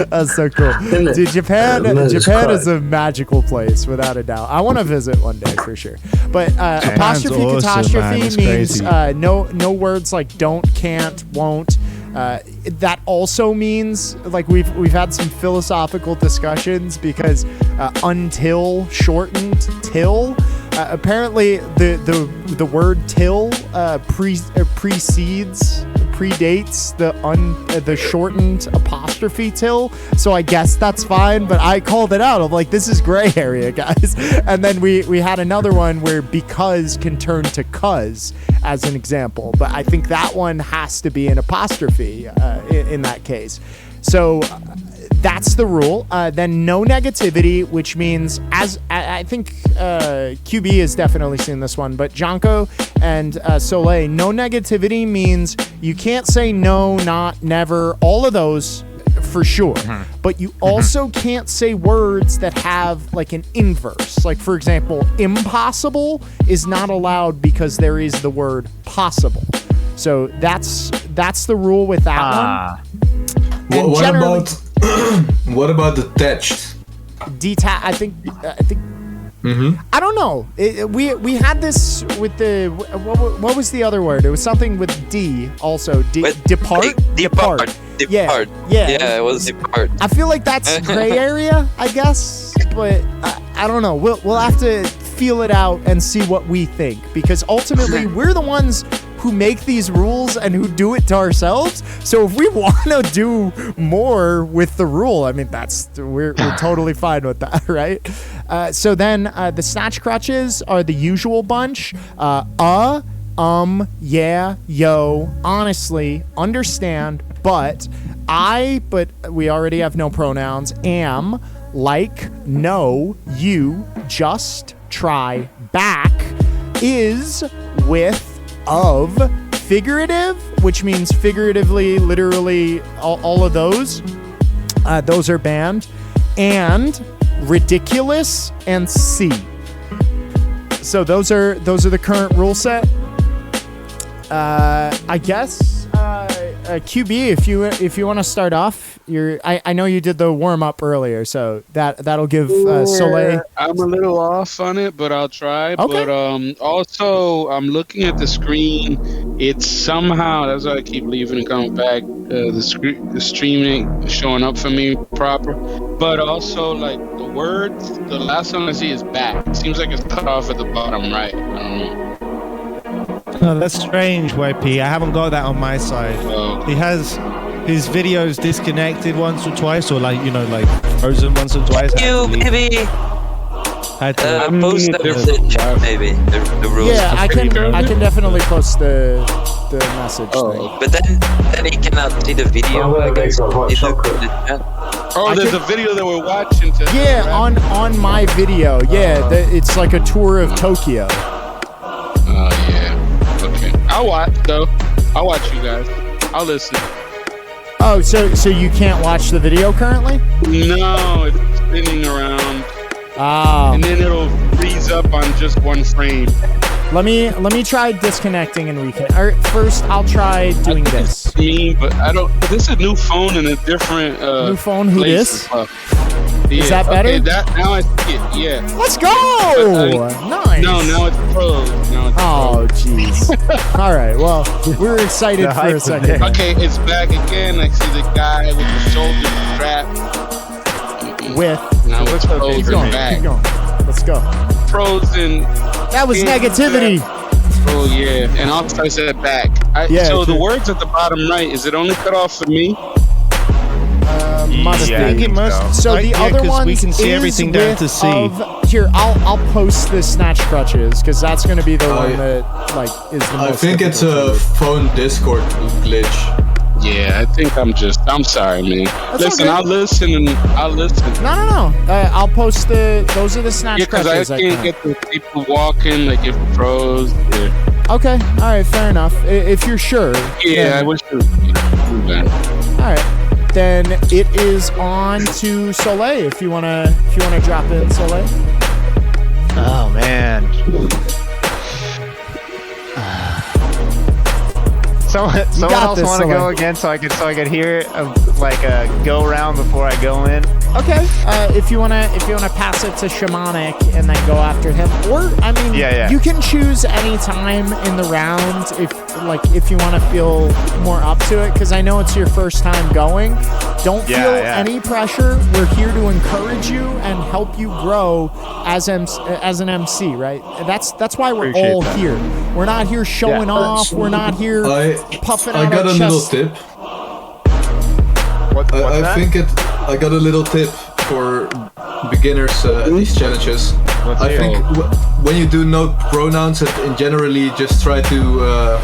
That's so cool. Dude, Japan is a magical place, without a doubt. I want to visit one day for sure. But apostrophe catastrophe means no words like don't, can't, won't. That also means, like, we've had some philosophical discussions because until shortened till. Apparently the word till predates the shortened apostrophe till, so I guess that's fine, but I called it out. I'm like, this is gray area, guys. And then we had another one where because can turn to cuz as an example, but I think that one has to be an apostrophe in that case. So that's the rule. Then no negativity, which means, as I think QB has definitely seen this one, but Jonko and Soleil, no negativity means you can't say no, not, never, all of those for sure. But you also can't say words that have like an inverse. Like, for example, impossible is not allowed because there is the word possible. So that's the rule with that one. And what about detached? I think. I don't know. We had this with the what was the other word? It was something with D also. Depart. Yeah, it was depart. I feel like that's gray area, I guess, but I don't know. We'll have to feel it out and see what we think, because ultimately we're the ones who make these rules and who do it to ourselves. So if we want to do more with the rule, I mean, we're totally fine with that, right? So then the Snatched Crutches are the usual bunch. Yeah, yo, honestly, understand, but we already have no pronouns. Am, like, no, you, just, try, back, is, with, of, figurative, which means figuratively, literally, all of those. Those are banned. And ridiculous and C. So those are the current rule set. I guess QB, if you want to start off, I know you did the warm up earlier, so that'll give Soleil. I'm a little off on it, but I'll try. Okay. But also, I'm looking at the screen. It's somehow, that's why I keep leaving and coming back. The streaming showing up for me proper, but also like the words. The last one I see is back. It seems like it's cut off at the bottom right. I don't know. No, that's strange, YP. I haven't got that on my side. Oh. He has his videos disconnected once or twice, or like frozen once or twice. You maybe post them in the chat, maybe the rules. Yeah, I can definitely post the message thing. But then he cannot see the video. There's a video that we're watching today. Yeah, right? on my video. Yeah, it's like a tour of Tokyo. Oh yeah. Okay. I'll watch though. I'll watch you guys. I'll listen. Oh, so you can't watch the video currently? No, it's spinning around. Ah. And then it'll freeze up on just one frame. Let me try disconnecting and reconnect. First, I'll try doing this. It's me, but I don't. This is a new phone and a different. New phone. Who this? Yeah. Is that better? Okay, now I see it. Yeah. Let's go! Nice. No, now it's froze. Oh, jeez. All right. Well, we're excited for a second. Okay, it's back again. I see the guy with the shoulder strap. Now it's frozen. Keep going. Let's go. Frozen. That was negativity. Oh yeah, and also I said back. So the words at the bottom right, is it only cut off for me? Must be. It must. So the other ones we can see everything down to C. Here, I'll post the Snatched Crutches because that's going to be the one that is the most. I think it's a phone Discord glitch. Yeah, I think I'm sorry, man. That's Listen, all I'll good. listen. No. I'll post those are the Snatched Yeah, because crutches. I can't get the people walking, like if it froze. Yeah, Okay, all right, fair enough. If you're sure. yeah, I wish it was done. All right, then it is on to Soleil. If you wanna drop in, Soleil. Oh man. Someone got else this, want to go Soleil. again so I could hear like a go round before I go in. Okay, if you wanna pass it to Shamanic and then go after him, or I mean, Yeah. you can choose any time in the round if you want to feel more up to it, because I know it's your first time going. Don't feel any pressure. We're here to encourage you and help you grow as an MC, right? That's why we're Appreciate all that. here. We're not here showing off. We're not here puffing I out got our a little chest. tip. What's I that? think I got a little tip for beginners at these challenges. Let's I hear think when you do note pronouns, and generally just try to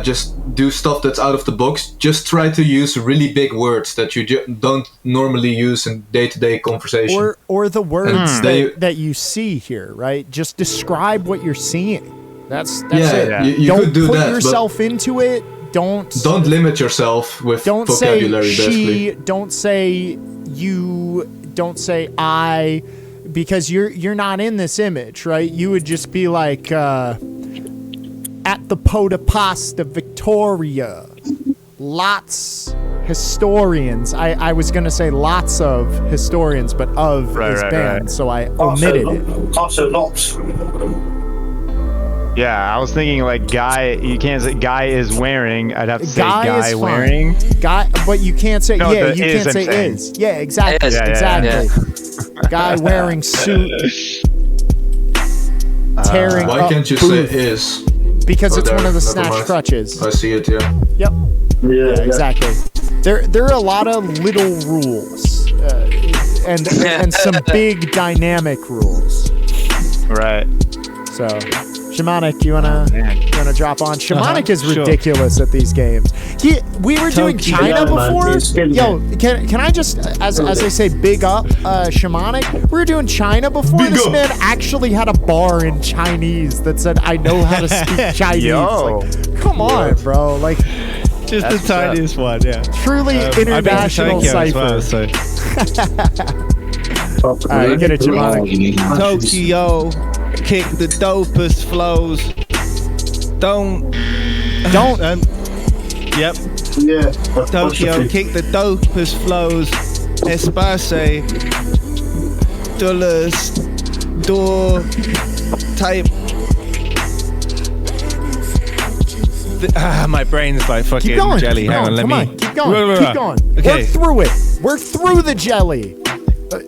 just do stuff that's out of the box. Just try to use really big words that you don't normally use in day-to-day conversation. Or the words Then you- that you see here, right? Just describe what you're seeing. That's Yeah, it. you don't could do put that, but yourself into it. Don't limit yourself with don't say vocabulary. she. Basically, Don't say you. Don't say I, because you're not in this image, right? You would just be like at the pot of pasta Victoria. Lots historians. I was gonna say lots of historians, but of is banned, so I omitted it. Also not. Yeah, I was thinking like guy. You can't say guy is wearing. I'd have to say Guy guy is fine. wearing. Guy, but you can't say No, yeah. the You is can't I'm say saying. is. Yeah, exactly. Is, exactly. Guy wearing suit, tearing why up can't you booth, say is? because Oh, it's there, one of the never Snatched mind. crutches. I see it. Yeah. Yep. Yeah, Exactly. There are a lot of little rules, and some big dynamic rules. Right. So, Shamanic, you wanna drop on? Shamanic is sure. ridiculous at these games. We were doing Tokyo, China man, before. he's killing Yo, can I just, as I say, big up Shamanic? We were doing China before. Big This up. man actually had a bar in Chinese that said, "I know how to speak Chinese." Yo. Like, come on, bro. Like, Just That's the tiniest one, yeah. truly I've been to international Tokyo as cipher. well, so. All right, get it, Shamanic. Tokyo, kick the dopest flows. Don't. Yep. Yeah. Tokyo, kick the dopest flows. Espace. Dollars. Door. Type. My brain's like fucking Keep going. jelly. Keep Hang going. on, let Come me. on. Keep going. Keep going. Okay. Work through it. Work through the jelly.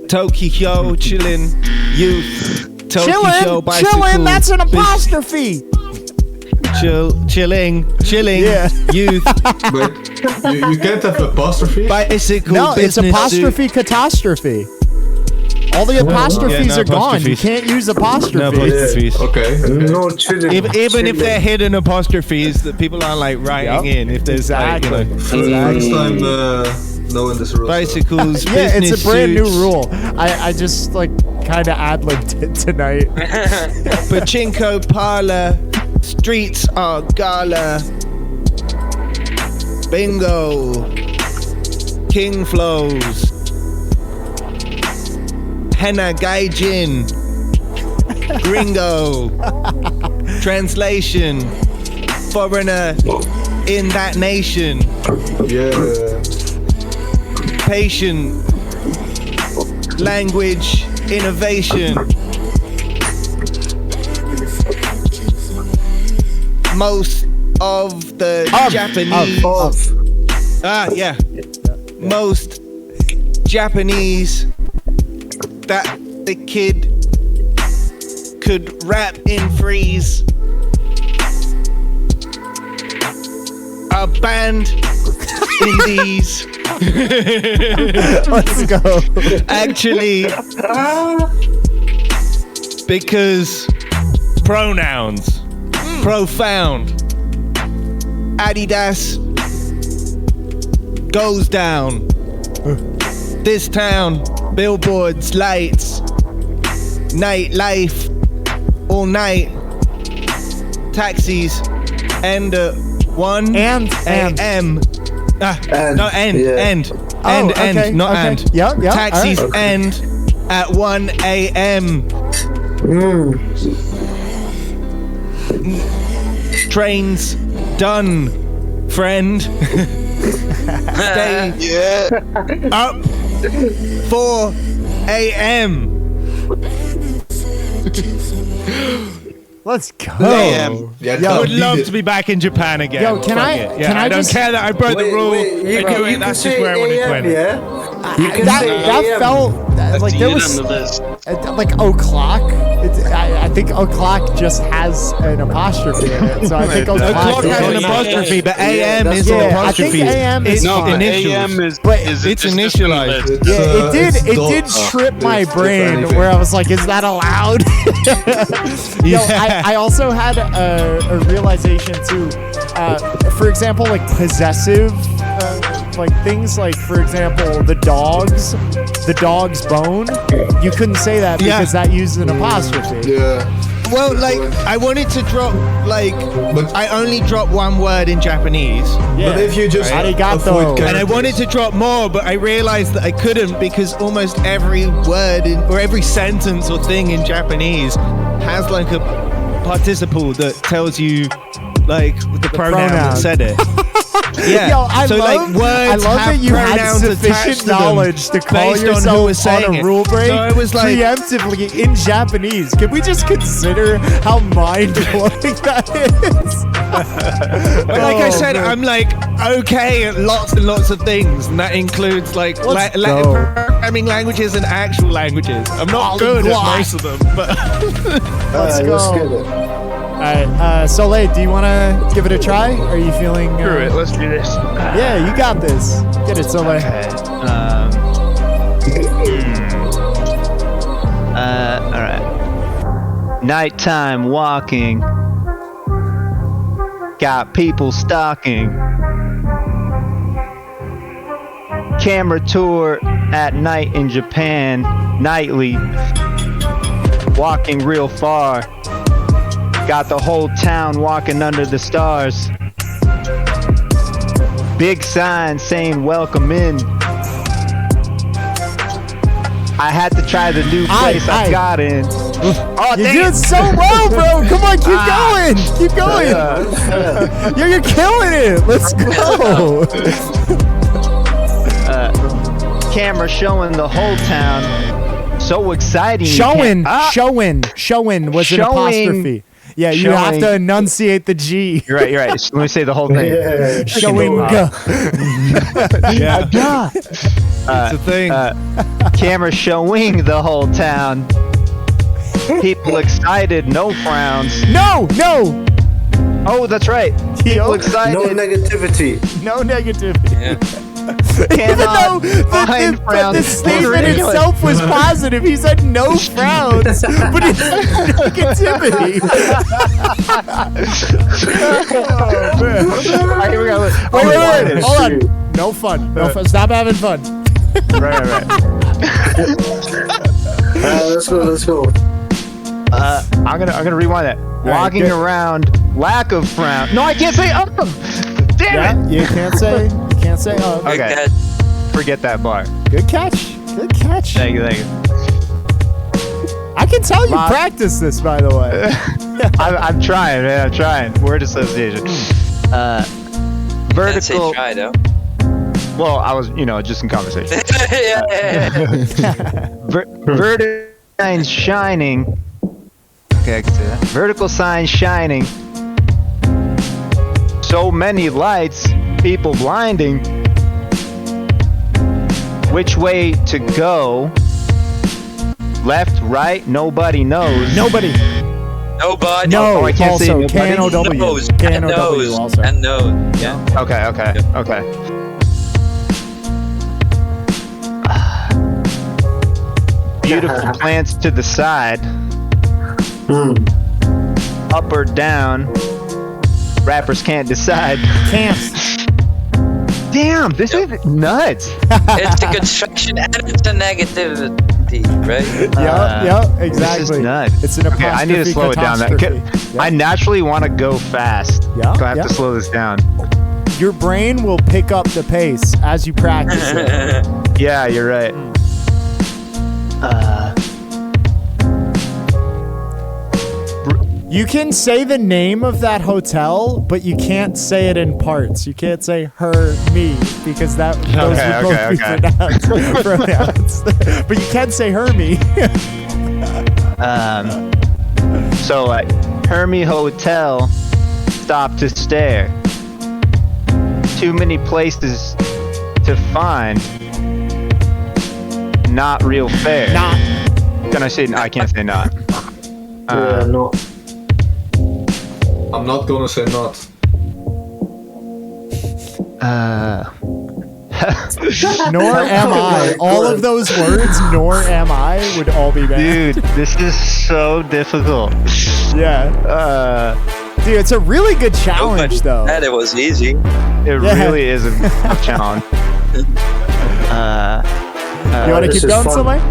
Tokyo, chillin', youth. Tokyo, Chillin'. bicycle. That's an bis- apostrophe. Chilling, Yeah. youth, But you can't have apostrophe. bicycle. No, it's business apostrophe catastrophe. All the apostrophes Yeah, no are gone. You apostrophes. can't use No apostrophes. apostrophes. Okay. No chilling. Even if they're hidden apostrophes, that people aren't like writing Yep. in. If there's Exactly. like, Next time, knowing this rule. bicycles, Yeah, it's business a brand new suits, rule. I just like kind of ad-libbed it tonight. Pachinko parlor, streets are gala, bingo, king flows, henna gaijin, gringo, translation, foreigner in that nation, Yeah. patient, language, innovation. Most of the Japanese. Yeah. Most Japanese that the kid could rap in freeze are banned in these. Let's go. Actually, because pronouns, profound, Adidas, goes down. This town, billboards, lights, nightlife, all night. Taxis end at 1 And. a.m. And, No, end, yeah. end, Oh, end, okay, not okay. and. Yep, yep, Taxis all right. end at 1 a.m. Trains done, friend. Stay up 4 a.m. Let's go. Yeah, Yo, I would lead love it. to be back in Japan again. Yo, can Fuck I- it. Yeah, can I don't just- care that I broke the rule. you I can, do it. you That's can just say where I want to AM, win. yeah? You can that say that AM. felt like there on was the list. like o'clock. I think o'clock just has an apostrophe in it, so I think o'clock O'clock is has an like- apostrophe, but AM that's- is an yeah, I apostrophe. think AM is It's No, initials. AM is But is it's just initialized. list. Yeah, It's it did dots. trip my If brain anything. where I was like, is that allowed? Yo, I also had a realization too. For example, like possessive, like things like, for example, the dog's bone. You couldn't say that Yeah. because that used an apostrophe. Yeah. Well, like, I wanted to drop, like, But- I only dropped one word in Japanese. Yeah. But if you just Arigato. avoid And And I wanted to drop more, but I realized that I couldn't because almost every word or every sentence or thing in Japanese has like a participle that tells you like the pronoun that pronoun. said it. Yeah. Yo, I so love, like words I love have that you had pronouns attached sufficient to them knowledge to call based on who yourself was on saying a it. rule break So I was like- preemptively in Japanese. Can we just consider how mind-blowing that is? But like I Oh, said, man. I'm like okay at lots and lots of things, and that includes like Let's go. programming languages and actual languages. I'm not good at Polyglot. most of them, but Let's Let's go. get it. All right, Soleil, do you want to give it a try? Are you feeling? Screw it. Let's do this. Yeah, you got this. Get it, Soleil. Okay. All right. Nighttime walking. Got people stalking. Camera tour at night in Japan. Nightly. Walking real far. Got the whole town walking under the stars. Big sign saying welcome in. I had to try the new place I got in. Oh, You dang did it. so well, bro. Come on, keep going. Keep going. Yo, you're killing it. Let's go. Camera showing the whole town. So exciting. you Showing can't- was an Showing. apostrophe. Yeah, you have to Showing. enunciate the G. You're right. You're right. Let me say the whole thing. Yeah. Showing. yeah, it's a thing. Camera showing the whole town. People excited, no frowns. No. Oh, that's right. People Yo, excited. No negativity. no negativity. Even though Cannot find the frowns. statement Ridiculous. itself was positive, he said no frowns, but it's negativity. All right, here we go. Wait, hold on. No fun. No fun. Stop having fun. Right. Let's go. I'm gonna rewind that. Walking good. around, lack of frown. No, I can't say Damn Yeah, it. you can't say. Oh, Like Okay. that. Forget that bar. good catch. Thank you. I can tell you Lot- practice this, by the way. I'm trying, man. I'm trying. Word association. Didn't say Vertical. try though. Well, I was, just in conversation. Yeah. Vertical sign shining. Okay, I can say that. Vertical sign shining. So many lights, people blinding. Which way to go? Left, right, nobody knows. Nobody. Nobody. No. I can't say also, nobody. K-N-O-W. Knows. K-N-O-W also. And knows. Yeah. Okay. Beautiful plants to the side. Up or down. Rappers can't decide. Can't. Damn, this is nuts. It's a construction and it's a negativity, right? Yeah, exactly. This is nuts. It's an Okay, I need to slow it down. catastrophe. I naturally want to go fast. Yeah, So I have yeah. to slow this down. Your brain will pick up the pace as you practice it. Yeah, you're right. You can say the name of that hotel, but you can't say it in parts. You can't say her, me, because those would both be pronounced. But you can say her, me. So Hermie Hotel, stop to stare. Too many places to find. Not real fair. Not. Can I say? I can't say not. Yeah, no. I'm not gonna say not. Nor am I. All of those words, nor am I, would all be bad. Dude, this is so difficult. Yeah. Dude, it's a really good challenge, though. And it was easy. It really is a challenge. You want to this keep is going, fun. somebody?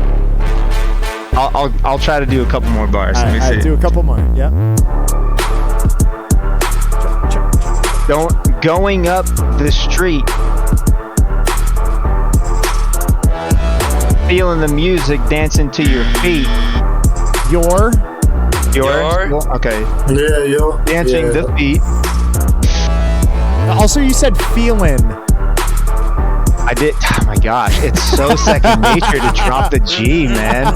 I'll try to do a couple more bars. Let me see. Do a couple more. Yeah. Going up the street, feeling the music, dancing to your feet. Your. Okay. Yeah, yo. Dancing yeah. the feet. Also, you said feeling. I did. Oh my gosh, it's so second nature to drop the G, man.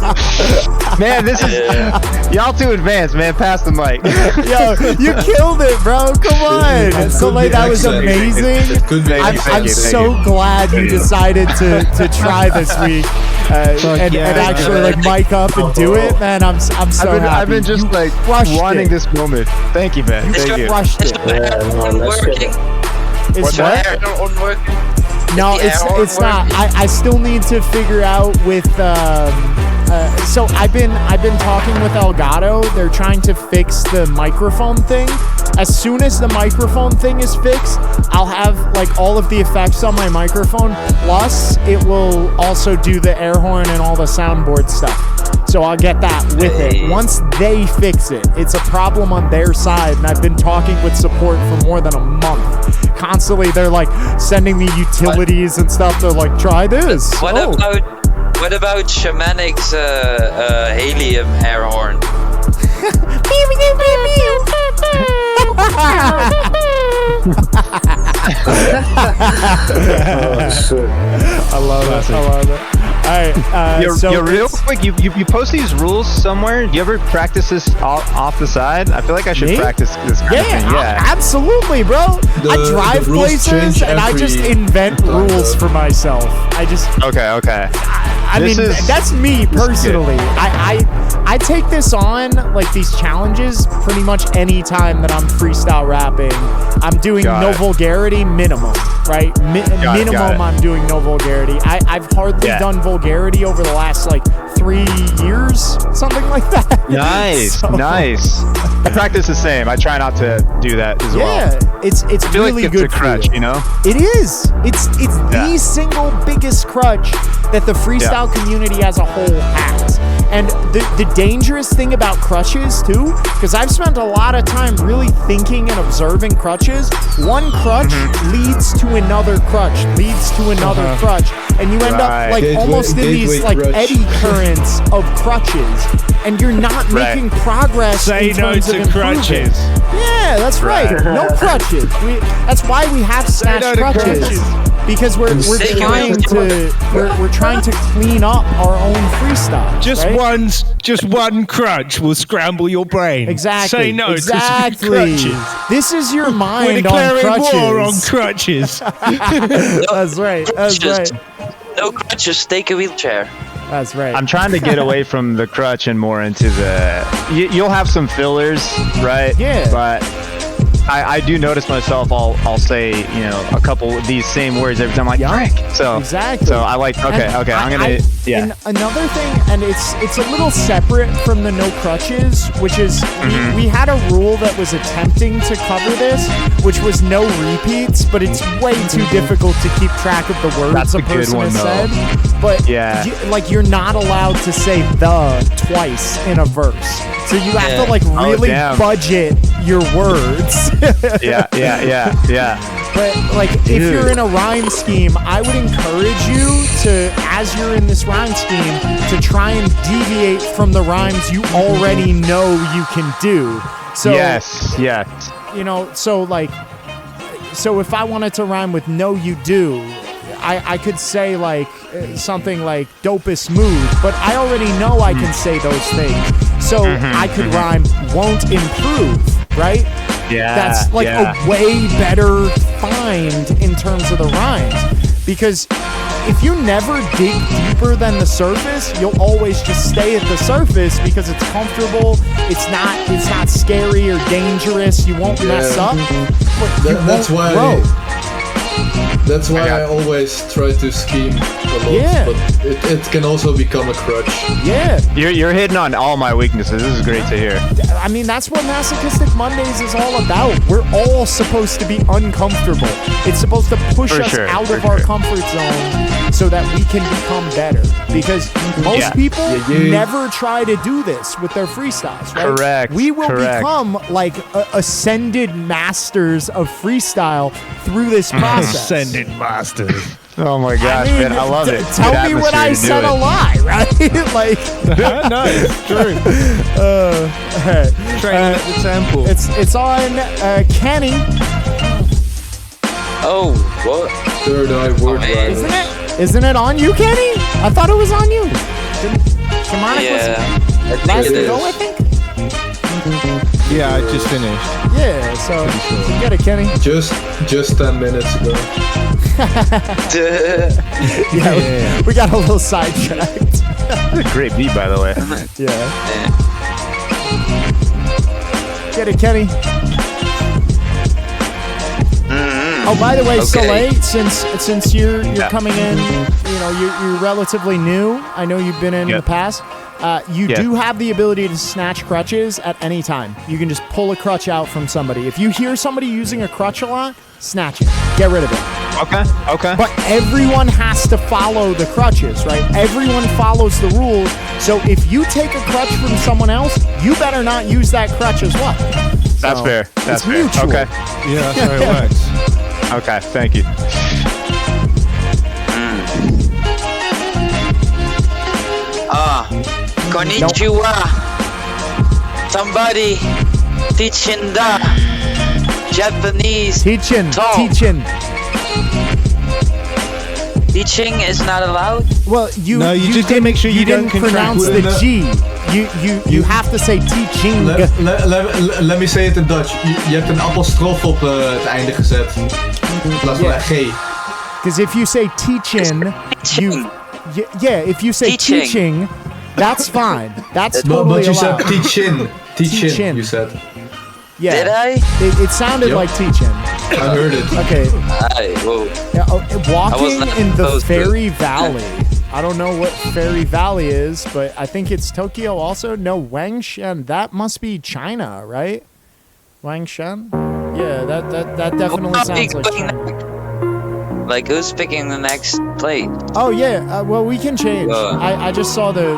Man, this is y'all too advanced, man. Pass the mic. Yo, you killed it, bro. Come on. Somebody, that was amazing. I'm so glad you decided to try this week and actually like mic up and do it, man. I'm so happy. I've been just like wanting this moment. Thank you, man. Thank you. Crushed it. Yeah, no, let's get it. It's Your what? hair unworking? No, it's not. I still need to figure out with. So I've been talking with Elgato. They're trying to fix the microphone thing. As soon as the microphone thing is fixed, I'll have like all of the effects on my microphone. Plus, it will also do the air horn and all the soundboard stuff. So I'll get that with it. Once they fix it, it's a problem on their side, and I've been talking with support for more than a month. Constantly, they're like sending me utilities and stuff. They're like, try this. What about Shamanic's helium air horn? Oh, shit. I love it. All right. You're real quick. You post these rules somewhere. Do you ever practice this off the side? I feel like I should Me? practice this kind of thing. Yeah. Absolutely, bro. I drive the rules places change and I just every invent rules for myself. Okay. I mean, that's me personally. I take this on, like these challenges, pretty much any time that I'm freestyle rapping. I'm doing no vulgarity minimum, right? Minimum, I'm doing no vulgarity. I've hardly done vulgarity over the last like 3 years, something like that. Nice. I practice the same. I try not to do that as well. Yeah, it's I feel really like good it's a crutch, for you know? It is. It's the single biggest crutch that the freestyle community as a whole has. And the dangerous thing about crutches too, because I've spent a lot of time really thinking and observing crutches. One crutch leads to another crutch, leads to another crutch, and you end up like almost in these like eddy currents of crutches, and you're not making progress. Say in no terms to of improving. crutches. Yeah, that's right. No crutches. That's why we have Snatched crutches. Because we're trying to clean up our own freestyle. Just one crutch will scramble your brain. Exactly. Say no to crutches. This is your We're mind declaring on crutches. war on crutches. That's right. That's right. No crutches, take a wheelchair. That's right. I'm trying to get away from the crutch and more into the. You'll have some fillers, right? Yeah. But I do notice myself. I'll say, you know, a couple of these same words every time. I'm like, frick. So exactly. So I like. Okay. I'm gonna. Yeah. And another thing, and it's a little separate from the no crutches, which is we had a rule that was attempting to cover this, which was no repeats, but it's way too difficult to keep track of the words That's a a good person one, has though. said. But Yeah. you're not allowed to say the twice in a verse, so you have to like really damn. budget your words. Yeah. But like, if you're in a rhyme scheme, I would encourage you to, as you're in this rhyme scheme, to try and deviate from the rhymes you already know you can do. So Yes. you know, so if I wanted to rhyme with no you do, I could say like something like dope is smooth, but I already know I can say those things. So I could rhyme won't improve, right? Yeah. That's like a way better find in terms of the rhymes. Because if you never dig deeper than the surface, you'll always just stay at the surface because it's comfortable, it's not scary or dangerous, you won't mess up, but you That's won't why. grow. That's why I always try to scheme a lot, Yeah. but it can also become a crutch. Yeah. You're hitting on all my weaknesses. This is great to hear. I mean, that's what Masochistic Mondays is all about. We're all supposed to be uncomfortable. It's supposed to push For us sure, out for of our sure. comfort zone so that we can become better. Because most people never try to do this with their freestyles, right? Correct, We will correct. become like ascended masters of freestyle through this process. Ascended masters. Oh my gosh, man, I love it. Tell Good me when atmosphere I to do said it. a lie, right? Like, No, it's true. Training at the temple. it's on Kenny. Oh, what? Third eye word man. rhyme. Isn't it on you, Kenny? I thought it was on you. Shamanic Yeah, I was think last it to go, I is. think. Yeah, I just finished. Yeah, so get it, Kenny. Just 10 minutes ago. Yeah, we got a little sidetracked. That's a great beat, by the way. Yeah. Get it, Kenny. Oh, by the way, Okay. Soleil, since you're coming in, you know, you're relatively new. I know you've been in the past. You do have the ability to snatch crutches at any time. You can just pull a crutch out from somebody. If you hear somebody using a crutch a lot, snatch it. Get rid of it. Okay. But everyone has to follow the crutches, right? Everyone follows the rules. So if you take a crutch from someone else, you better not use that crutch as well. That's So, fair. That's it's fair. mutual. Okay. Yeah, that's how it works. Okay. Thank you. Konnichiwa. Somebody teaching the Japanese. Teaching. Teaching is not allowed. Well, you just gotta make sure you didn't don't pronounce the contract- G. You have to say teaching. Let me say it in Dutch. Je hebt een apostrof op het einde gezet. In plaats van een G. Because if you say teaching, if you say Teaching. teaching, that's fine. That's But totally you said allowed. teachin. Teachin. Teachin, you said. Yeah. Did I? It sounded Yep. like teaching. I heard it. Okay. Whoa. Walking not in the supposed to. Fairy Valley. I don't know what Fairy Valley is, but I think it's Tokyo also. No, Wangshan. That must be China, right? Wangshan? Yeah, that definitely sounds like China. Like, who's picking the next plate? Oh yeah, well we can change. Uh. I just saw the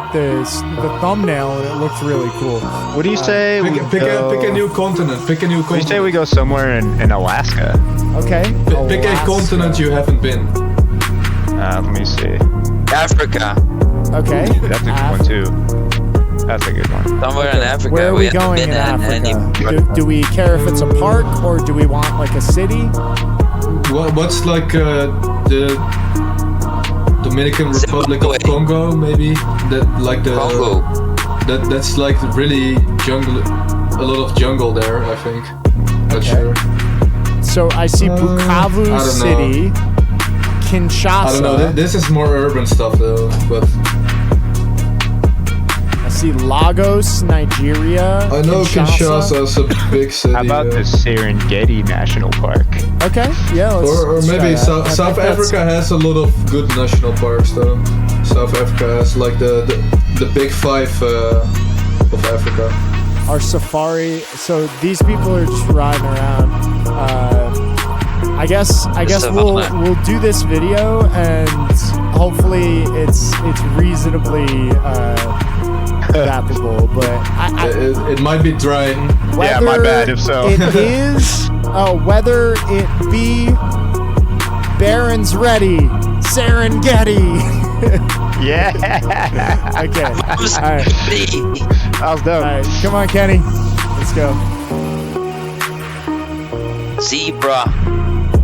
thumbnail and it looked really cool. What do you say? Pick a new continent. Pick a new What do you say continent. we go somewhere in Alaska? Okay. Pick a continent you haven't been. Let me see. Africa. Okay. That's a good one too. That's a good one. Somewhere in Africa. Where are we haven't going been in at Africa? Do we care if it's a park or do we want like a city? What's like the Dominican Republic of Congo, maybe? Congo. That's like really jungle. A lot of jungle there, I think. Not sure. So I see Bukavu I don't City, Kinshasa. I don't know. This is more urban stuff though, but A see Lagos, Nigeria. I know Kinshasa is a big city. How about the Serengeti National Park? Okay, yeah. Or maybe South Africa has a lot of good national parks though. South Africa has like the big five of Africa. Our safari. So these people are just riding around. I guess we'll do this video and hopefully it's reasonably adaptable. But it might be dry. Yeah, my bad if so. It is whether it be Baron's ready, Serengeti. Yeah. Okay. All right. That was dope. All right. Come on, Kenny. Let's go. Zebra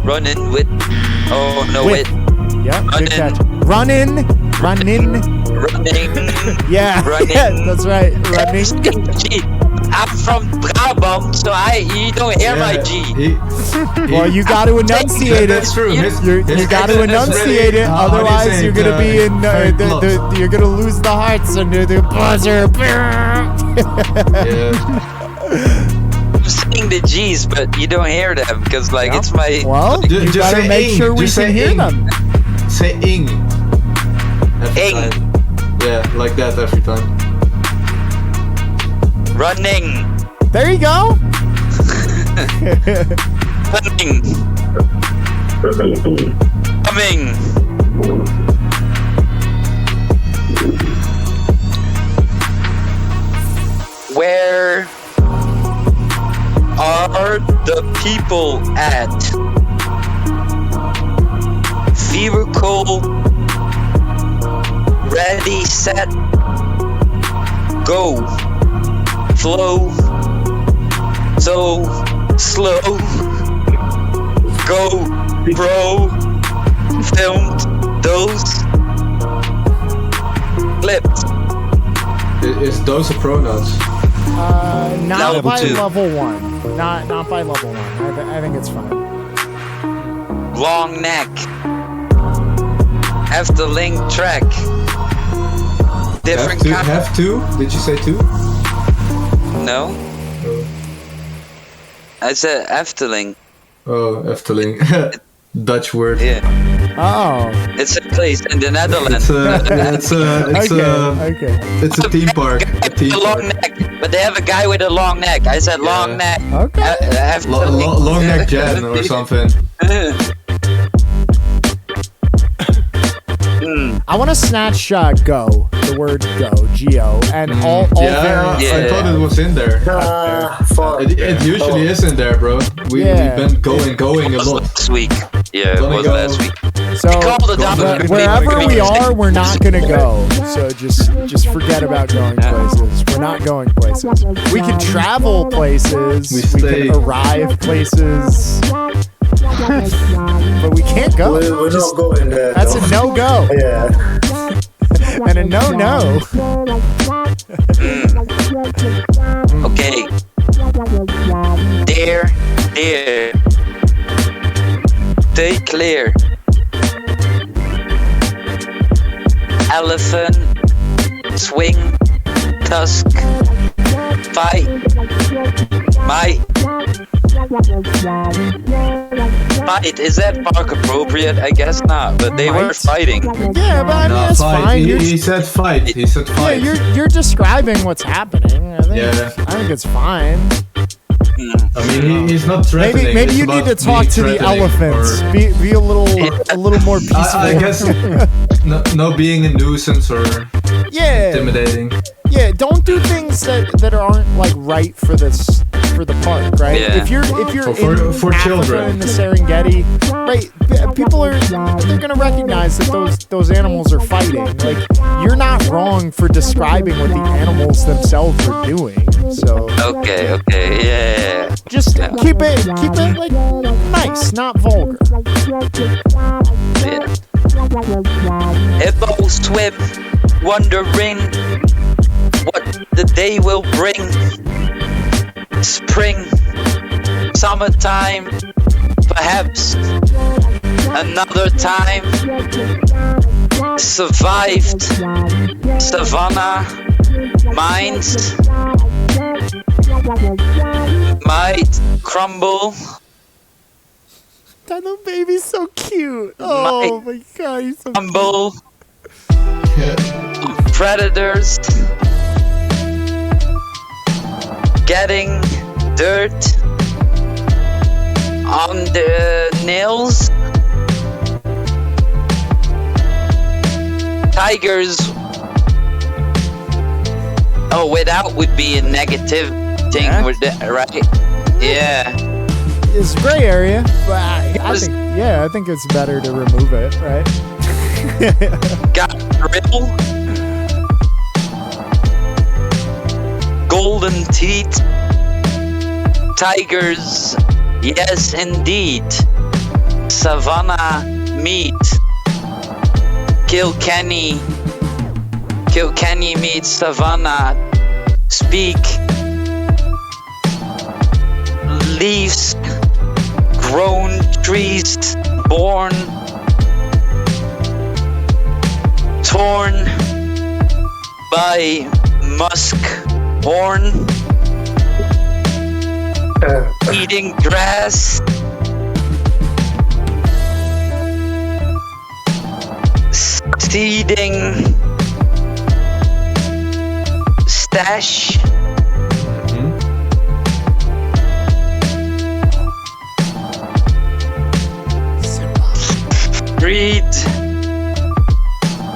running with. Oh no, With. wait. Yeah. Running. Good catch. Running. Running. Yeah. Running. Yeah, that's right. Running. G. I'm from Brabant, so you don't hear my G. Well, you got to enunciate it. That's true. You got to enunciate it, otherwise you're gonna be in. You're gonna lose the hearts under the buzzer. Yeah. I'm saying the G's, but you don't hear them because, like, it's my. Well, you Just gotta say make ing. sure we Just can say hear ing. them. Say ing. Every Ing. time. Yeah, like that every time. Running. There you go. Running. Coming. Where are the people at? Vehicle ready, set, go. Flow so slow. Go, bro. Filmed those clips. Is those a pronouns? Not Level by 2. level 1. Not by level 1. I think it's fine. Long neck. After link track. Different kind. Have to? Did you say two? No. I said Efteling. Oh, Efteling. Dutch word. Yeah. Oh. It's a place in the Netherlands. It's a theme park. A theme A long park. neck, but they have a guy with a long neck. I said long neck. Okay. Efteling. Long neck Jan or something. I want to snatch go. The word go. G-O. And all Yeah, variants. I thought it was in there. Fuck. It usually is in there, bro. We've been going a lot. Last week. Yeah, it Gonna was go. last week. So Call the doctor. wherever we are, we're not gonna go. So just forget about going places. We're not going places. We can travel places. We stay. can arrive places. But we can't go. We're Just- not going there. that's though. a no-go Yeah. and a no-no. Okay. There. Stay clear. Elephant. Swing. Tusk. Fight. Might. Fight. Is that park appropriate? I guess not, but they were Might. fighting. Yeah, but I mean that's fight. fine. He said fight. He said Yeah, fight. you're describing what's happening. I think it's fine. I mean, he's not threatening. Maybe it's you need about to talk me to the threatening, elephants. or- Be a little more peaceful. I guess no being a nuisance or Yeah. intimidating. Yeah, don't do things that aren't like right for the park, right? Yeah. If you're For in Africa, children. in the Serengeti, right? People they're gonna recognize that those animals are fighting. Like you're not wrong for describing what the animals themselves are doing. So Okay, yeah. just keep it like nice, not vulgar. Yeah. Hippo swim, wondering what the day will bring. Spring, summertime, perhaps another time. Survived, savannah, minds might crumble. That little baby's so cute. Oh my god, he's so Crumble. Predators getting dirt on the nails. Tigers. Oh, without would be a negative thing, right? Yeah. It's a gray area, but I think it's better to remove it, right? Got grill. Golden teeth. Tigers. Yes, indeed. Savannah meat. Kilkenny meets Savannah. Speak. Leaves. Grown trees. Born. Torn by musk horn. Eating grass. Seeding. Stash. Read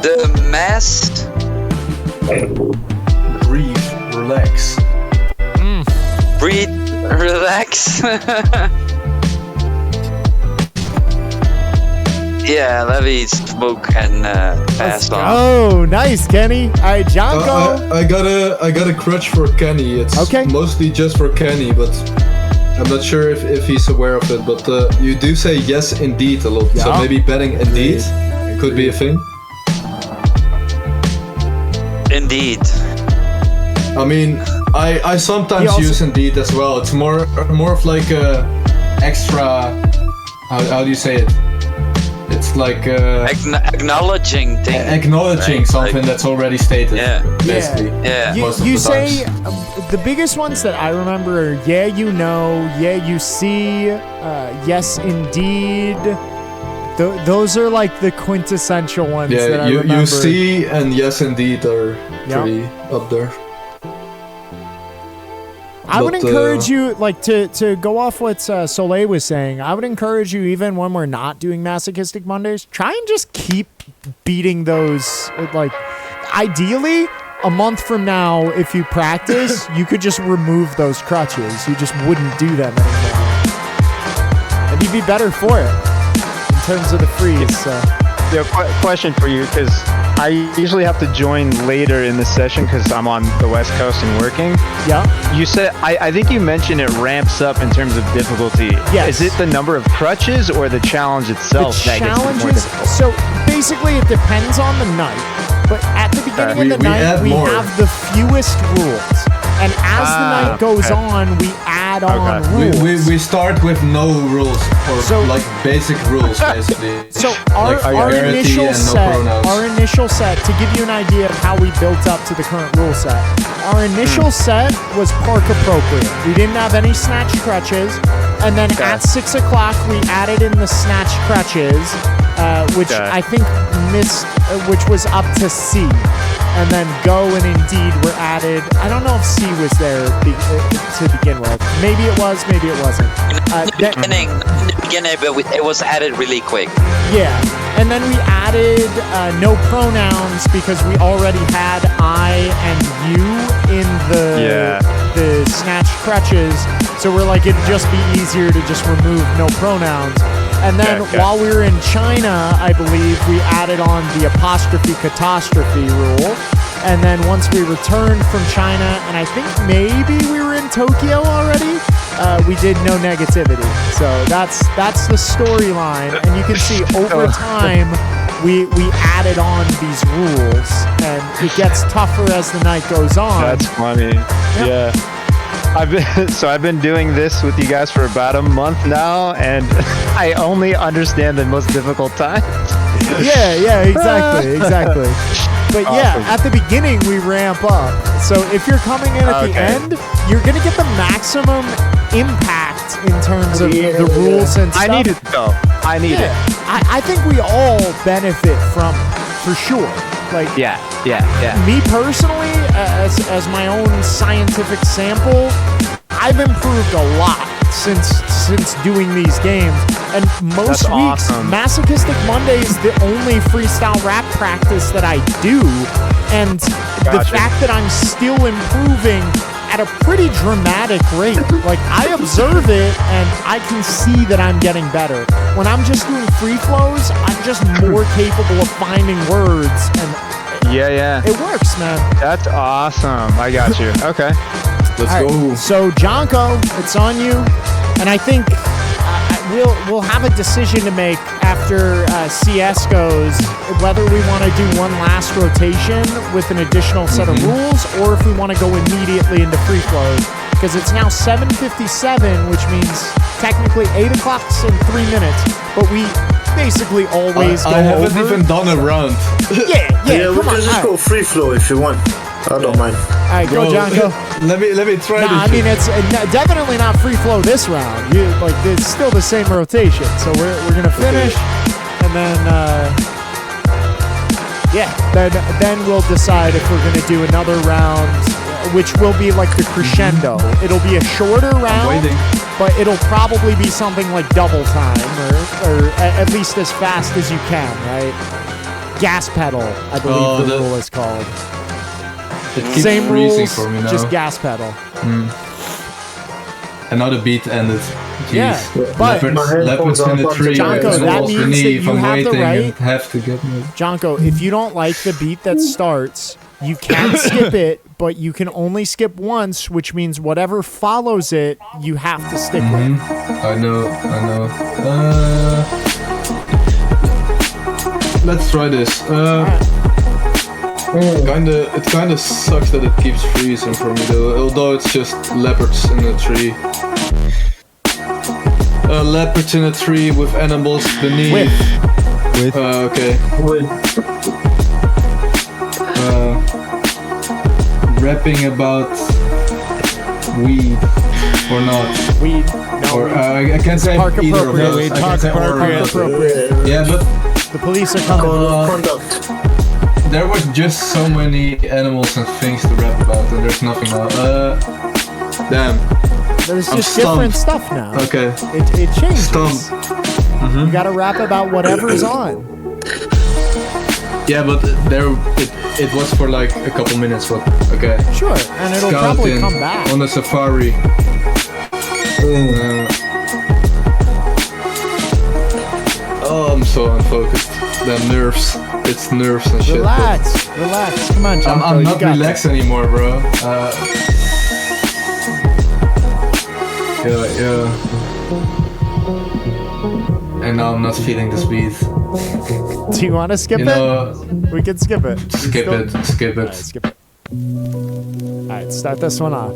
the mast. Breathe, relax. Breathe, relax. Yeah, let me smoke and pass on. Oh, nice, Kenny. All right, Jonko. I got a crutch for Kenny. It's mostly just for Kenny, but I'm not sure if he's aware of it. But you do say yes indeed a lot, so maybe betting indeed could be a thing. Indeed. I mean, I sometimes use indeed as well. It's more of like a extra. How do you say it? It's like acknowledging thing. Acknowledging something that's already stated. Yeah. Basically. Yeah. You say the biggest ones that I remember are yeah, you know, yeah, you see, yes, indeed. Those are like the quintessential ones that I remember. You see and yes, indeed are pretty up there. I would encourage you, like, to go off what Soleil was saying. I would encourage you, even when we're not doing Masochistic Mondays, try and just keep beating those. Like, ideally, a month from now, if you practice, you could just remove those crutches. You just wouldn't do them anymore. And you'd be better for it in terms of the freeze. So. Yeah, question for you, because I usually have to join later in the session because I'm on the West Coast and working. Yeah. You said, I think you mentioned it ramps up in terms of difficulty. Yes. Is it the number of crutches or the challenge itself that gets more difficult? So basically it depends on the night. But at the beginning of the night, we have the fewest rules. And as the night goes on, we add on rules. We start with no rules, or like basic rules, basically. So our initial set, to give you an idea of how we built up to the current rule set, our initial set was park appropriate. We didn't have any snatched crutches. And then at 6 o'clock, we added in the snatched crutches, which I think missed, which was up to C. And then go and indeed were added. I don't know if C was there to begin with. Maybe it was, maybe it wasn't. In the beginning, but it was added really quick. Yeah. And then we added no pronouns because we already had I and you in the snatched crutches. So we're like, it'd just be easier to just remove no pronouns. And then while we were in China, I believe we added on the apostrophe catastrophe rule. And then once we returned from China, and I think maybe we were in Tokyo already, we did no negativity. So that's the storyline. And you can see over time, we added on these rules, and it gets tougher as the night goes on. That's funny. Yeah. I've been doing this with you guys for about a month now, and I only understand the most difficult times. Yeah, exactly. But yeah, Awesome. at the beginning we ramp up. So if you're coming in at the Okay. end, you're gonna get the maximum impact in terms of Yeah. the rules and stuff. I need it though. I need it. I think we all benefit from it, for sure. Like, Yeah. me personally, as my own scientific sample, I've improved a lot since doing these games. And most That's weeks, awesome. Masochistic Monday is the only freestyle rap practice that I do. And the Gotcha. fact that I'm still improving at a pretty dramatic rate. Like, I observe it and I can see that I'm getting better. When I'm just doing free flows, I'm just more capable of finding words, and Yeah. it works, man. That's awesome. I got you. Okay. Let's All right, go. so Jonko, it's on you, and I think we'll have a decision to make after CS goes whether we want to do one last rotation with an additional set of rules, or if we want to go immediately into free flows, because it's now 7:57, which means technically 8 o'clock's in 3 minutes, but we basically always go I haven't over. even done a round. Yeah, Yeah, we come can on. just All go right, free flow if you want. I don't mind. all right, go, Bro, Jonko. let me try Nah, I this. mean it's definitely not free flow this round. It's still the same rotation. So we're gonna finish, and then then we'll decide if we're gonna do another round, which will be like the crescendo. It'll be a shorter round, waiting. but it'll probably be something like double time, or at least as fast as you can, right? Gas pedal, I believe Oh, the that- rule is called. It keeps Same freezing rules, for me now. just gas pedal. And now the beat ended. Jeez. Yeah, but My headphones leopards in are the about to tree. die. Jonko, and that also means me that if you I'm have the waiting right- and have to get me. Jonko, if you don't like the beat that starts, you can skip it, but you can only skip once, which means whatever follows it, you have to stick with. I know. Let's try this. It kinda sucks that it keeps freezing for me though, although it's just leopards in a tree. Leopards in a tree with animals beneath. With. Okay. Rapping about weed or not. We Or I can't say park either of appropriate. those. I can't say or or not. appropriate. Yeah, but The police are coming. Code of conduct. there was just so many animals and things to rap about, and there's nothing now. Damn. There's I'm just different stumped. stuff now. Okay. It changes. Stumped. You gotta rap about whatever's on. Yeah, but it was for like a couple minutes, but okay. Sure, and it'll probably Scouting come back. on a safari. Oh, I'm so unfocused. The nerves. It's nerves and shit. but Relax. Come on, Jonko. I'm you not got relaxed anymore, bro. Yeah. And now I'm not feeling this beat. this. Do you want to skip You it? know, We can skip it. skip it. Alright, skip it. Alright, start this one off.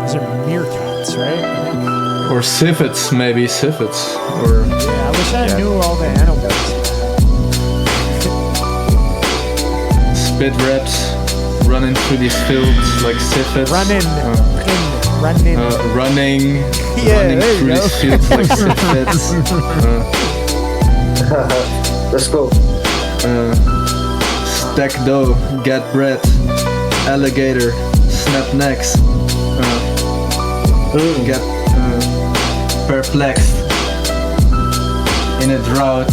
Those are meerkats, right? Or civets, maybe civets. Or Yeah, I wish I knew all the animals. spit raps, running through these fields like civets. Running. Running Yeah, running there you through go. these fields like civets. Let's go. Stack dough, get bread, alligator, snap necks, get perplexed in a drought.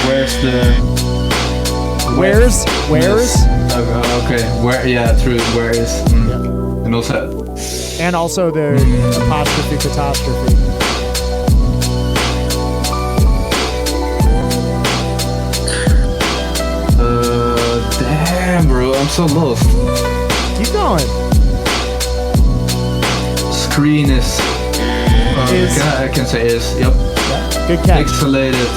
Where's the Where's? okay, where? Yeah, true. Where is? And also, And also the apostrophe catastrophe. damn, bro, I'm so lost. Keep going. Screen is. Is. I can say is. Yep. Good catch. Pixelated,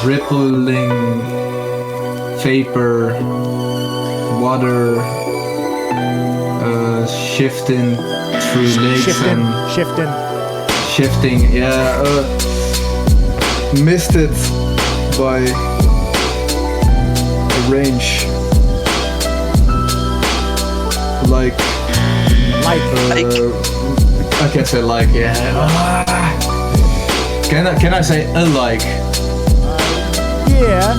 rippling paper, water, shifting through lakes and shifting. Yeah, missed it by a range. Like. I can say like, yeah. Can I say alike? Yeah.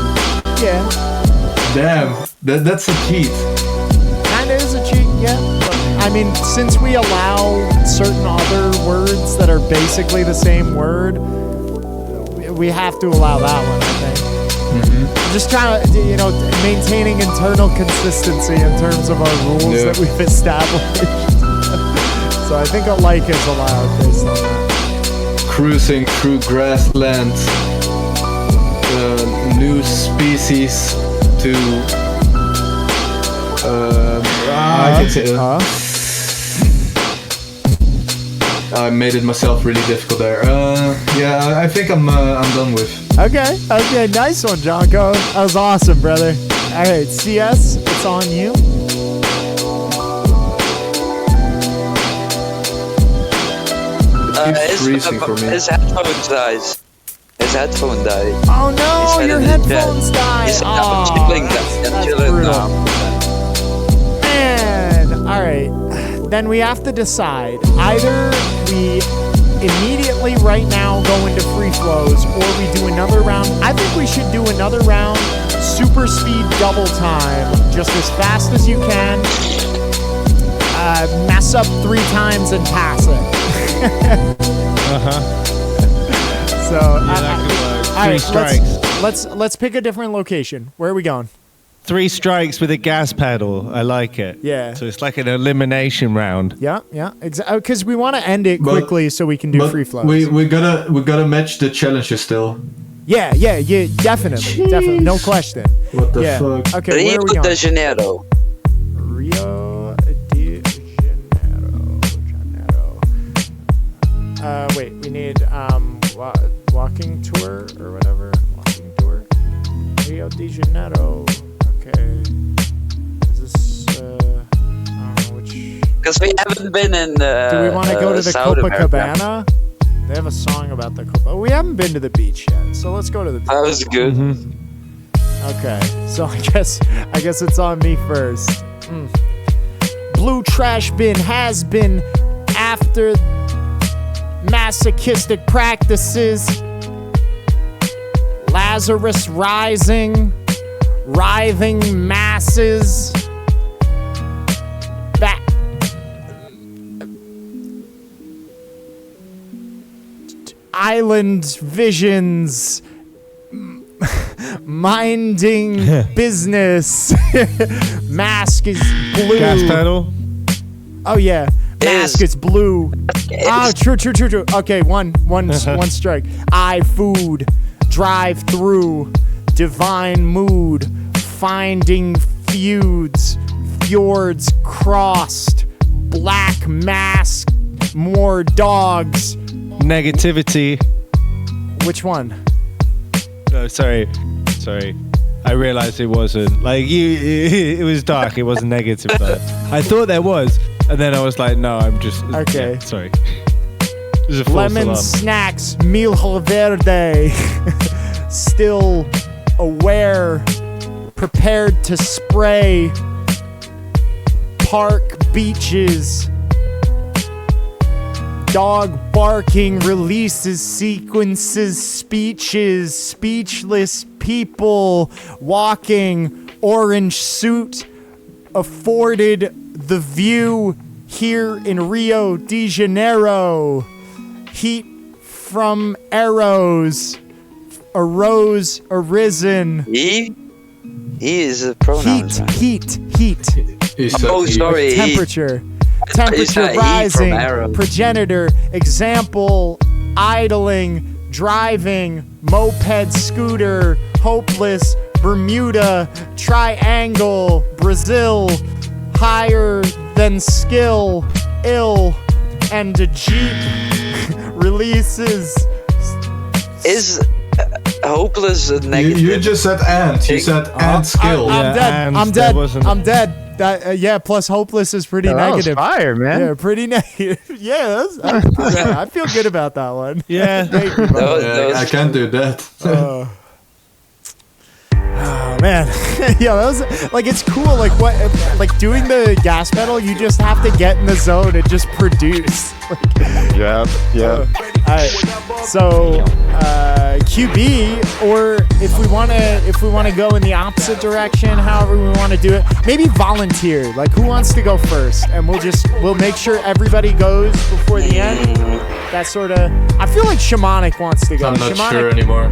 Damn, that's a cheat. Kinda is a cheat, yeah. But, I mean, since we allow certain other words that are basically the same word, we have to allow that one, I think. I'm just trying to, maintaining internal consistency in terms of our rules that we've established. So I think a like is allowed based on that. Cruising through grassland, new species to. I can say. I made it myself really difficult there. Yeah, I think I'm done with. Okay, nice one, Jonko. That was awesome, brother. All right, CS, it's on you. His headphones dies. His headphone died. Oh no, your headphones died. I'm chilling now. Man, all right. Then we have to decide. Either we immediately right now go into free flows, or we do another round. I think we should do another round, super speed double time, just as fast as you can. Mess up 3 times and pass it. So, all right, strikes. Let's pick a different location. Where are we going? 3 strikes with a gas pedal. I like it. Yeah. So it's like an elimination round. Yeah, exactly. Because we want to end it quickly so we can do free flows. We gotta match the challenges still. Yeah, definitely, no question. What the fuck? Okay, Rio where are we going? de Janeiro. Rio de Janeiro. Wait, we need walking tour or whatever. Walking tour. Rio de Janeiro. Okay. Is this I don't know which. Because we haven't been in. Do we want to go to the South Copacabana? They have a song about the Copa. We haven't been to the beach yet, so let's go to the beach. That was good. Okay, so I guess it's on me first. Blue trash bin has been after masochistic practices. Lazarus rising, writhing masses. Back. Island visions. Minding business. Mask is blue. Gas pedal. Oh yeah. Mask is blue. True. Okay, one strike. Food. Drive through. Divine mood. Finding feuds. Fjords crossed. Black mask. More dogs. Negativity. Which one? No, sorry. I realized it wasn't. Like, it was dark. It wasn't negative. But I thought there was. And then I was like, no, I'm just... Okay. Yeah, sorry. This is a false Lemon alarm. snacks. Milho verde. Still aware. Prepared to spray. Park beaches. Dog barking releases sequences, speeches, speechless people walking, orange suit afforded the view here in Rio de Janeiro. Heat from arrows, arisen. He is a pronouns. Heat. Oh, sorry. Temperature rising, progenitor, example, idling, driving, moped, scooter, hopeless, Bermuda, triangle, Brazil, higher than skill, ill, and a Jeep releases. hopeless and negative. You just said and. You said and skill. I'm dead. and I'm there dead. wasn't- I'm dead. That, yeah, plus hopeless is pretty That was negative. fire, man. Yeah, pretty negative. Yeah, I feel good about that one. Yeah. Thank you, bro. I can't do that. Oh man, yeah, that was like it's cool. Like what, like doing the gas pedal, you just have to get in the zone and just produce. Yeah. Alright, so QB, or if we wanna go in the opposite direction, however we want to do it, maybe volunteer. Like who wants to go first, and we'll make sure everybody goes before the end. That sort of. I feel like Shamanic wants to go. I'm not Shamanic, sure anymore.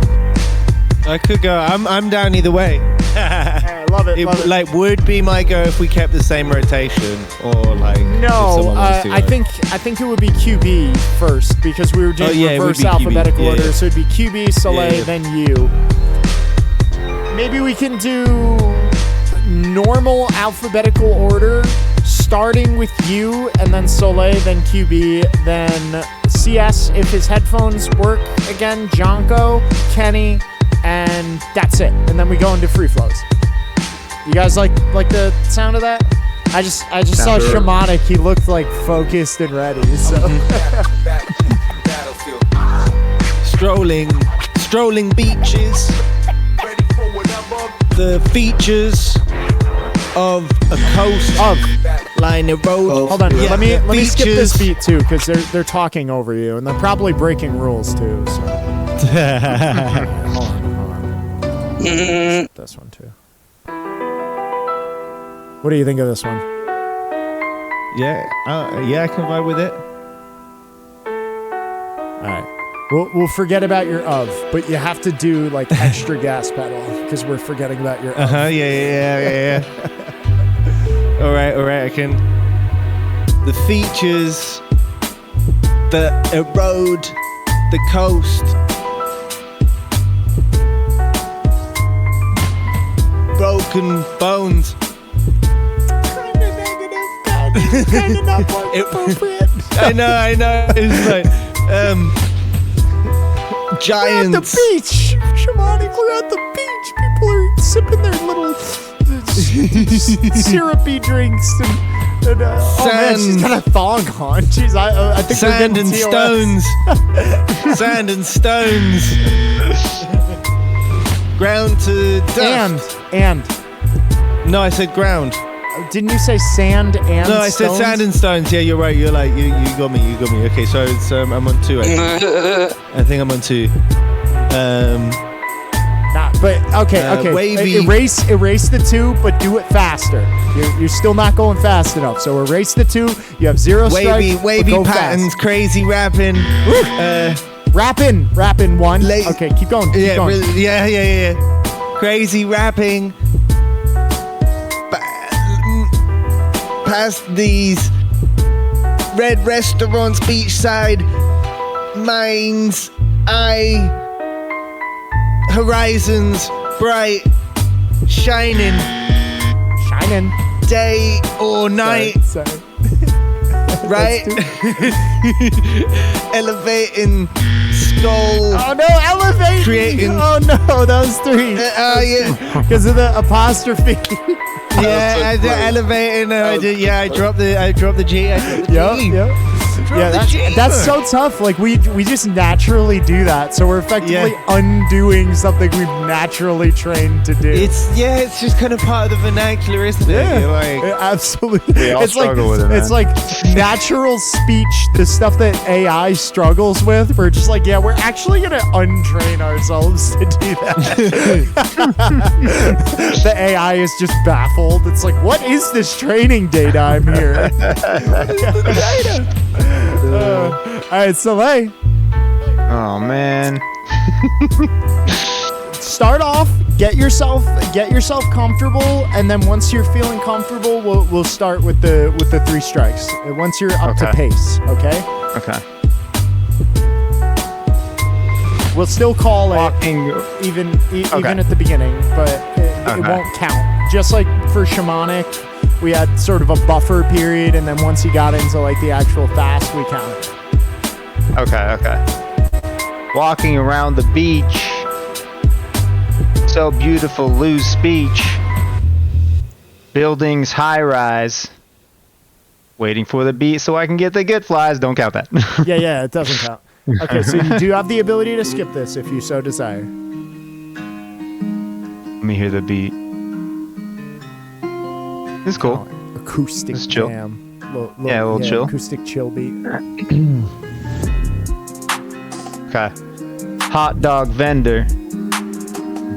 I could go. I'm down either way. I love it. Love it. Like would be my go if we kept the same rotation, or like if No, someone wants to I go. think it would be QB first because we were doing yeah, it would reverse be QB. alphabetical Yeah, order, yeah. so it'd be QB, Soleil, Yeah. then you. Maybe we can do normal alphabetical order, starting with you, and then Soleil, then QB, then CS if his headphones work again, Jonko, Kenny, and that's it. And then we go into free flows. You guys like the sound of that? I just saw Sure. Shamanic. He looked like focused and ready. So strolling beaches. The features of a coast line of road. hold on, Yeah, let me the skip this features- beat too because they're talking over you and they're probably breaking rules too. So hold on. Skip this one too. What do you think of this one? Yeah, I can vibe with it. All right. We'll forget about your of, but you have to do like extra gas pedal because we're forgetting about your of. Yeah. All right, I can. The features that erode the coast. Broken bones. Kind of not more appropriate. I know. It's like, We're at giants. the beach, Shamanic. We're at the beach. People are sipping their little syrupy drinks and oh man, she's Sand. got a thong on. Jeez, I think we're Sand getting and TOS. stones. Sand and stones. Ground to dust. And No, I said ground. didn't you say sand and? No, I said stones? sand and stones. Yeah, you're right. You're like you got me. Okay, so it's I'm on 2. I think I'm on 2. Nah, but okay. wavy. Erase the 2, but do it faster. You're still not going fast enough. So erase the 2. You have 0 strikes. but Wavy go patterns, fast. crazy rapping. Rapping 1. Late- Okay, keep going. Keep going. Really, yeah. Crazy rapping. Past these red restaurants, beachside, mind's eye, horizons, bright, shining, day or night, Sorry. right? Elevating skull. Oh no, elevate! Creating- Oh no, that was 3. Yeah. Because of the apostrophe. Yeah, I did elevating. I dropped the G. I dropped the G. Yep. Yeah, the G. that's so tough. Like we just naturally do that, so we're effectively undoing something we've naturally trained to do. It's just kind of part of the vernacular, isn't it? Yeah. You're like, Absolutely. We all It's like struggle with it, it's man. like natural speech, the stuff that AI struggles with. We're just like, yeah, we're actually gonna untrain ourselves to do that. The AI is just baffled. It's like, what is this training data I'm hearing? All right, Soleil, Oh man. start off. Get yourself comfortable, and then once you're feeling comfortable, we'll start with the 3 strikes. Once you're up to Okay. pace, okay? Okay. We'll still call it Walking. even Okay. at the beginning, but it Okay. won't count. Just like for Shamanic, we had sort of a buffer period, and then once he got into like the actual fast, we counted. Okay. Walking around the beach. So beautiful, lose speech. Buildings high rise. Waiting for the beat so I can get the good flies. Don't count that. Yeah, it doesn't count. Okay, so you do have the ability to skip this if you so desire. Let me hear the beat. It's cool. Acoustic It's chill. jam. Yeah, a little chill. Acoustic chill beat. Okay. Hot dog vendor.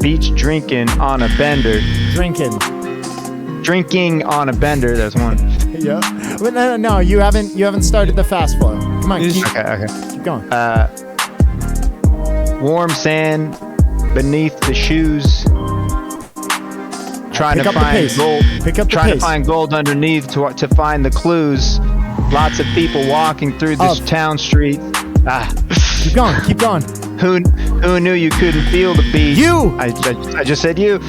Beach drinking on a bender. Drinking. Drinking on a bender. That's one. Yeah. But no, you haven't started the fast flow. Come on, keep Okay. going. Warm sand beneath the shoes. Trying Pick to up the find pace. gold. Pick up the Trying to pace. find gold underneath to find the clues. Lots of people walking through this town street. Keep going. Who knew you couldn't feel the beat? You. I just said you.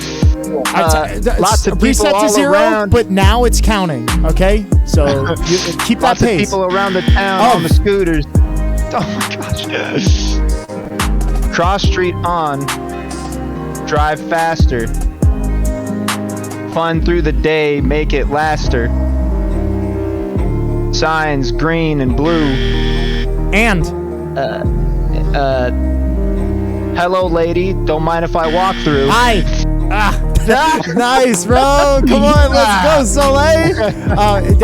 Lots of people reset to all 0, around. but now it's counting. Okay, so you, keep that Lots of pace. people around the town on the scooters. Oh my gosh. Cross street on. Drive faster. Fun through the day, make it laster. Signs green and blue. And Hello lady, don't mind if I walk through. hi. Nice, bro. Come on, let's go, Soleil. Alright.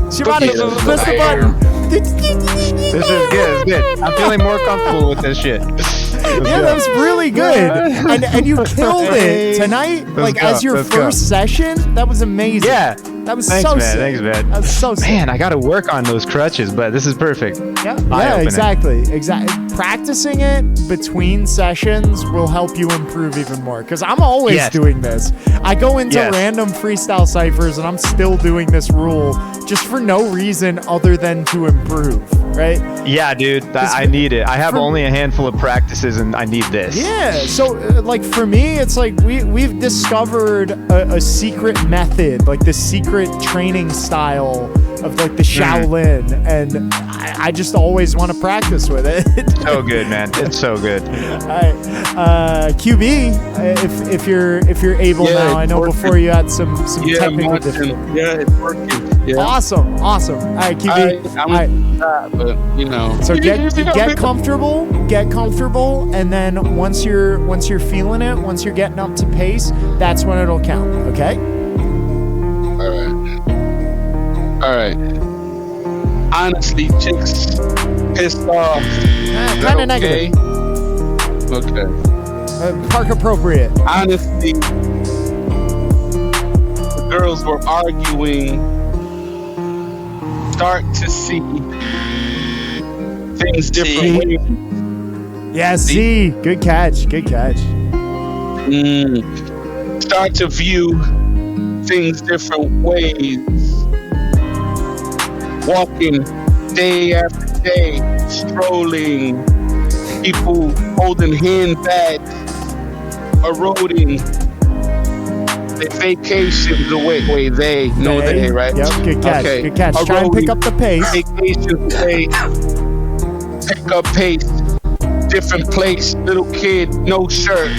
Shamanic, press the button. This is good, it's good. I'm feeling more comfortable with this shit. Yeah, that was really good, and you killed it tonight. Like as your first session, that was amazing. Yeah, that was thanks, so man. sick. Thanks, man. That was so sick. Man, I gotta work on those crutches, but this is perfect. Yeah, Eye-opening. exactly. Practicing it between sessions will help you improve even more. Because I'm always doing this. I go into random freestyle ciphers and I'm still doing this rule just for no reason other than to improve, right? Yeah, dude, I need it. I have only a handful of practices and I need this. Yeah, so like for me, it's like we've discovered a secret method, like the secret training style of like the Shaolin, and I just always want to practice with it. So good, man. It's so good. All right, QB, if you're able now. I know before you had some technical difficulties. Yeah, it's working. Yeah. Awesome. All right, QB. I'm all right. but you know. So get comfortable, and then once you're feeling it, once you're getting up to pace, that's when it'll count. Okay. All right. Honestly, chicks pissed off. Kind of negative. Okay. Park appropriate. Honestly, the girls were arguing. Start to see things different ways. Yeah, see. Good catch. Start to view things different ways. Walking day after day, strolling, people holding handbags, eroding. They vacations away. Wait, they, right? Yep, good catch. Okay. Good catch. Try and pick up the pace. Vacations away. Pick up pace. Different place. Little kid, no shirt.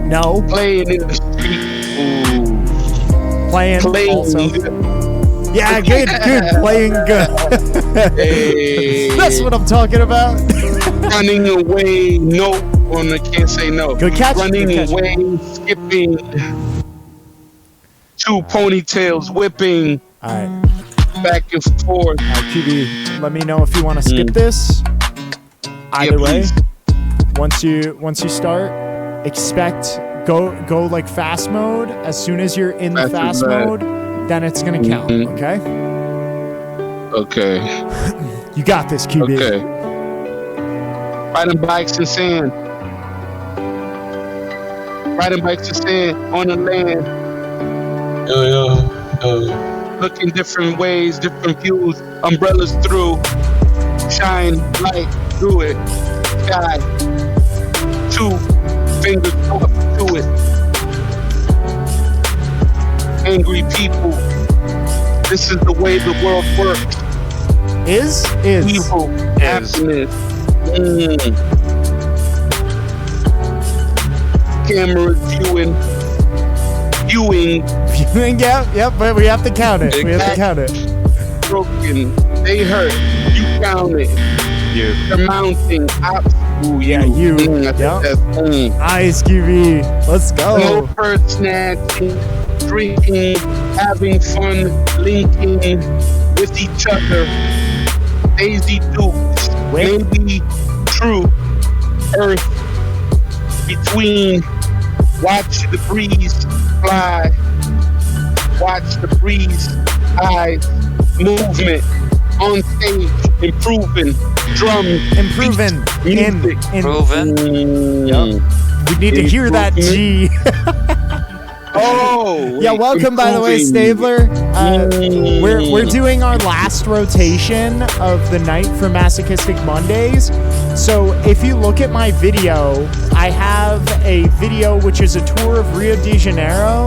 No. Playing in the street. Ooh. Playing also. Yeah, good. Playing good. Hey. That's what I'm talking about. Running away. No. I can't say no. Good catch. Running away. Skipping. 2 ponytails whipping. All right. Back and forth. All right, QB, let me know if you want to skip this. Either way, once you start, expect go like fast mode. As soon as you're in the fast mode, then it's gonna count. Okay. Okay. You got this, QB. Okay. Riding bikes in sand. Riding bikes in sand on the land. Looking different ways, different views. Umbrellas through. Shine light through it. Sky. 2 fingers up to it. Angry people. This is the way the world works. Is Evil. Happiness. camera viewing. Yep, but we have to count it. Broken. They hurt. You count it. You. The mounting. Ooh, Yeah, you. Yep. Ice QB. Let's go. No purse snatching, drinking, having fun, linking with each other. Daisy Dukes. Maybe true. Earth between. Watch the breeze fly. Watch the breeze eyes. Movement on stage. Improving. Drum. Improving. Music. Proven. Yep. We need to hear that G. Oh, Yeah, welcome by the way, Stabler. We're doing our last rotation of the night for Masochistic Mondays. So if you look at my video, I have a video which is a tour of Rio de Janeiro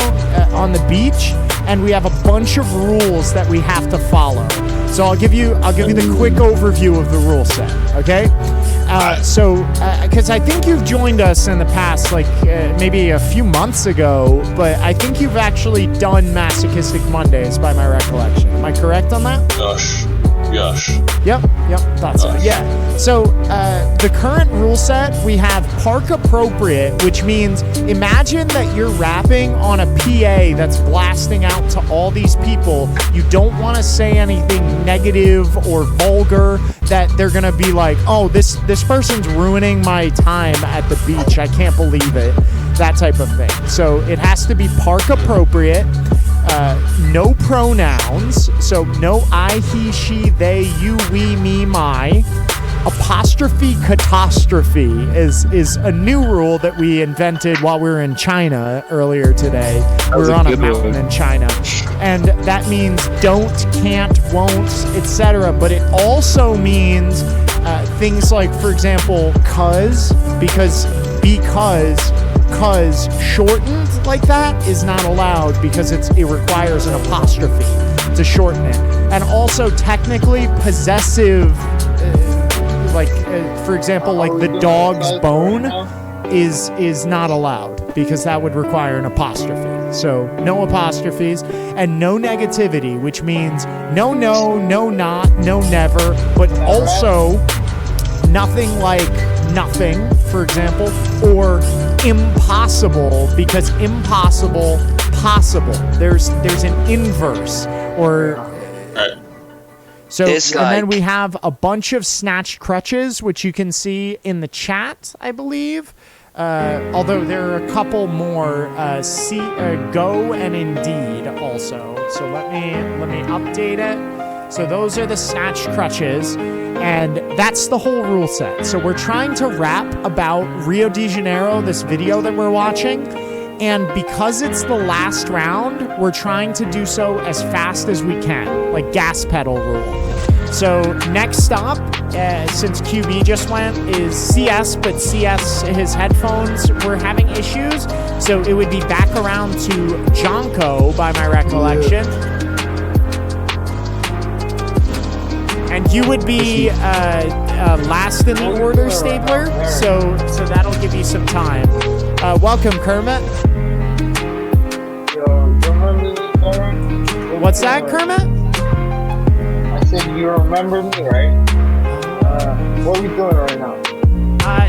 on the beach, and we have a bunch of rules that we have to follow. So I'll give you the quick overview of the rule set, okay? Because I think you've joined us in the past, like maybe a few months ago, but I think you've actually done Masochistic Mondays by my recollection. Am I correct on that? Gosh. Yep, thought so. Yeah. So the current rule set, we have park appropriate, which means imagine that you're rapping on a PA that's blasting out to all these people. You don't want to say anything negative or vulgar that they're gonna be like, oh, this person's ruining my time at the beach. I can't believe it. That type of thing. So it has to be park appropriate. No pronouns, so no I, he, she, they, you, we, me, my. Apostrophe catastrophe is a new rule that we invented while we were in China earlier today. We were on a mountain in China. And that means don't, can't, won't, etc. But it also means things like, for example, cuz shortened like that is not allowed because it requires an apostrophe to shorten it. And also technically possessive, for example, like the dog's bone is not allowed because that would require an apostrophe. So no apostrophes and no negativity, which means no, not, no, never, but also nothing like nothing, for example, or impossible, because impossible, possible. There's an inverse, or so. It's and then like- we have a bunch of snatched crutches, which you can see in the chat, I believe. Although there are a couple more, go and indeed also. So let me update it. So those are the snatched crutches. And that's the whole rule set. So we're trying to rap about Rio de Janeiro, this video that we're watching. And because it's the last round, we're trying to do so as fast as we can, like gas pedal rule. So next stop, since QB just went, is CS, but CS, his headphones were having issues. So it would be back around to Jonko by my recollection. And you would be last in the order, Stabler, so that'll give you some time. Welcome, Kermit. What's that, Kermit? I said you remember me, right? What are we doing right now?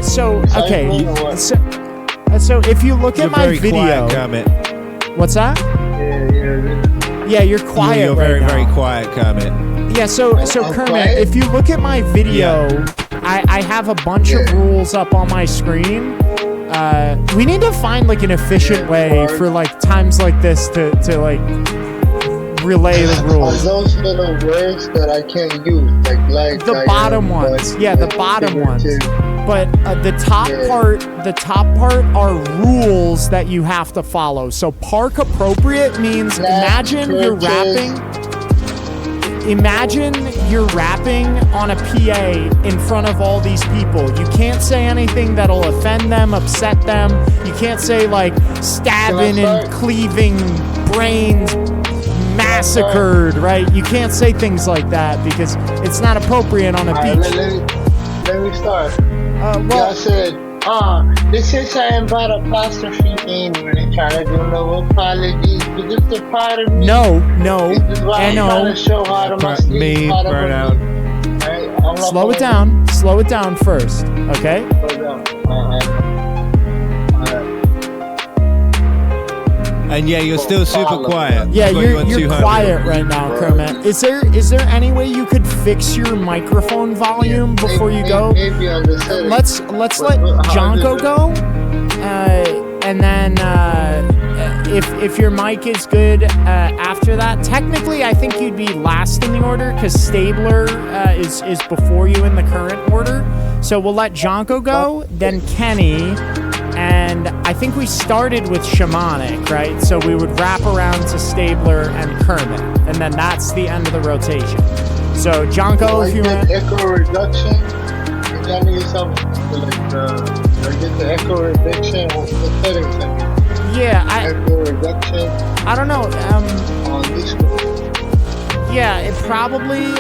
So if you look at my video, Kermit. what's that? Yeah, you're quiet. You're right very, now. very quiet, Kermit. Yeah, so Kermit, if you look at my video, I have a bunch of rules up on my screen. We need to find like an efficient way for like times like this to like relay the rules. Are those little words that I can't use, like The bottom ones, the bottom ones. But the top part are rules that you have to follow. So park appropriate means imagine you're rapping on a PA in front of all these people. You can't say anything that'll offend them, upset them. You can't say like stabbing and cleaving, brains massacred, right? You can't say things like that because it's not appropriate on a beach. Let me start. Well, I said This is something about apostrophe thing when they're trying to do no apologies, but just a part of me. No. This is why I'm trying to show how to my Me, pronoun. Slow it down. Slow it down first, okay? And yeah, you're still super quiet. Yeah, I've got you on you're 200. quiet right now, Kermit. Is there any way you could fix your microphone volume before you go? Let's let Jonko go, and then if your mic is good after that, technically I think you'd be last in the order because Stabler is before you in the current order. So we'll let Jonko go, then Kenny. And I think we started with Shamanic, right? So we would wrap around to Stabler and Kermit, and then that's the end of the rotation. So Jonko, if you want echo reduction, you gotta yourself like get the echo reduction. What's the settings? Echo reduction. I don't know. On Discord. Yeah, it probably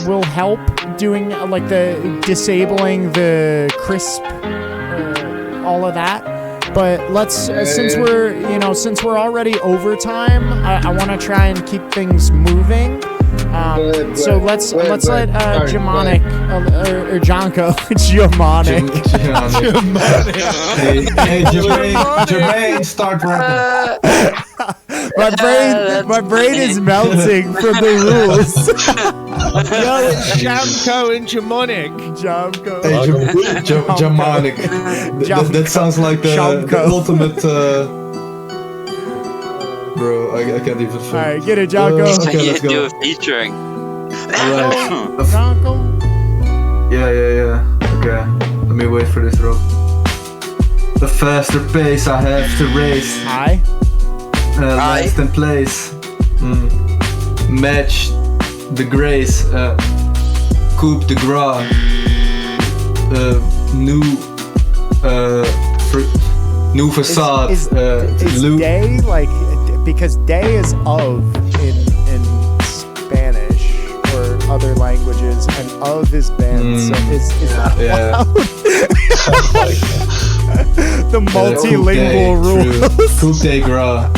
will help doing like the disabling the crisp. All of that, but let's since we're already over time, I want to try and keep things moving. So let's let Shamanic or Jonko Shamanic. Hey, Jermaine, start rapping. My brain is melting from the rules. Yo, it's Jonko and Shamanic. Jonko. Hey, Shamanic. That sounds like the ultimate. Bro, I can't even think. Alright, get it, Jonko. Okay, let's go. do a featuring. Jonko. Yeah. Okay, let me wait for this rope. A faster pace I have to race. Hi. Last in place. Match the grace. Coupe de gras. New facade. Is day like because day is of in Spanish or other languages, and of is been. So is that allowed? The multilingual rules. Coupe de gras.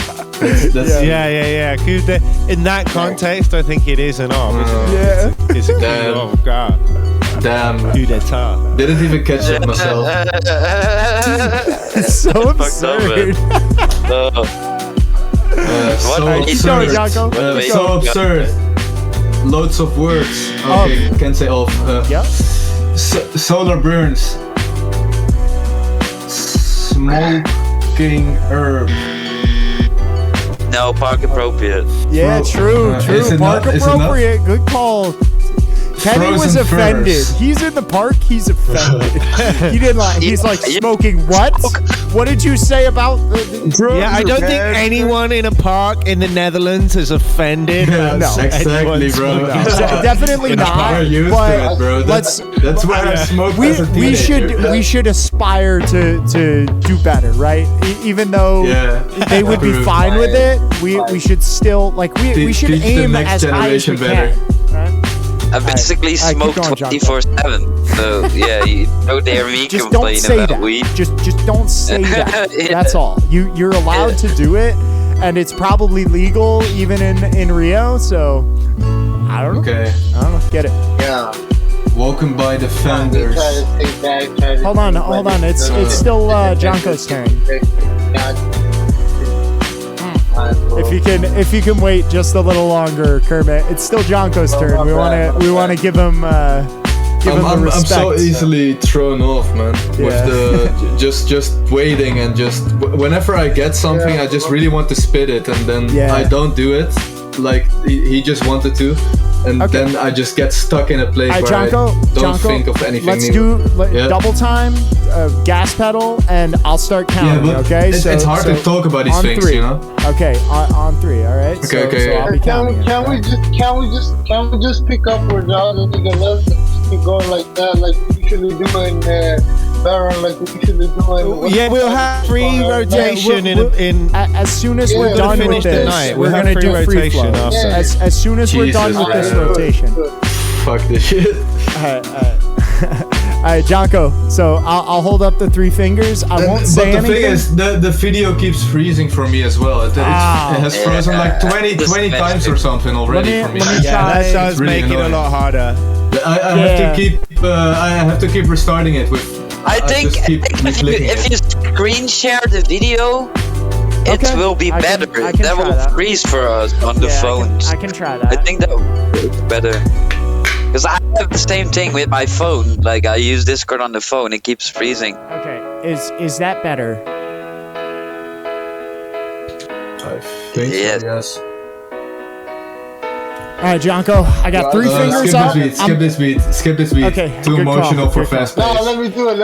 Yeah. In that context, I think it is an arm, isn't it? Yeah. It's a oh god. Damn. Coup d'etat. Didn't even catch it myself. It's so absurd. So absurd. Loads of words. Okay, can't say off. Solar burns. Smoking herb. No, park appropriate. Yeah, true. Park appropriate. Good call. Kenny was offended. Furs. He's in the park. He's offended. He didn't like. He's like smoking what? What did you say about? Yeah, I don't think anyone in a park in the Netherlands is offended. No, exactly, bro. Definitely not. But let's. That's why I smoked as a teenager. We should aspire to do better, right? Even though they would be fine with it, we should still we should aim as high as we can. Right? I basically smoke 24/7. So yeah, you don't dare me just don't complain say about that. weed. Just don't say that. That's all. You're allowed to do it, and it's probably legal even in Rio. So I don't know. Okay. I don't know. Get it. Yeah. Walking by the fenders. Hold on. It's still Jonko's turn. If you can wait just a little longer, Kermit. It's still Jonko's turn. We want to give him the respect. I'm so easily thrown off, man. With the just waiting and just whenever I get something, I just really want to spit it, and then I don't do it. Like he just wanted to, and then I just get stuck in a place where Jonko, I don't think of anything let's new. do double time, gas pedal, and I'll start counting. Okay, it's hard to talk about these things, 3. you know. Okay, on 3. All right. Okay. So I'll be counting. Can we just pick up where the other nigga left and just keep going like that, like we usually do in Baron, like we usually do in. Yeah, we'll have free rotation in. As soon as we're done with this, we're gonna do free flow. As soon as we're done with this rotation. Fuck this shit. right, Jonko. So I'll hold up the 3 fingers. I won't say anything. But the thing is, the video keeps freezing for me as well. It has frozen like 20 times or something already for me. That does really make it a lot harder. I have to keep restarting it with. I think if you screen share the video, it will be better. That will freeze for us on the phones. I can try that. I think that will be better. Because I have the same thing with my phone. Like I use Discord on the phone, it keeps freezing. Okay, is that better? I think so, yes. All right, Jonko, I got 3 fingers up. Skip this beat. Okay, too emotional for fast pace. No, let me do it.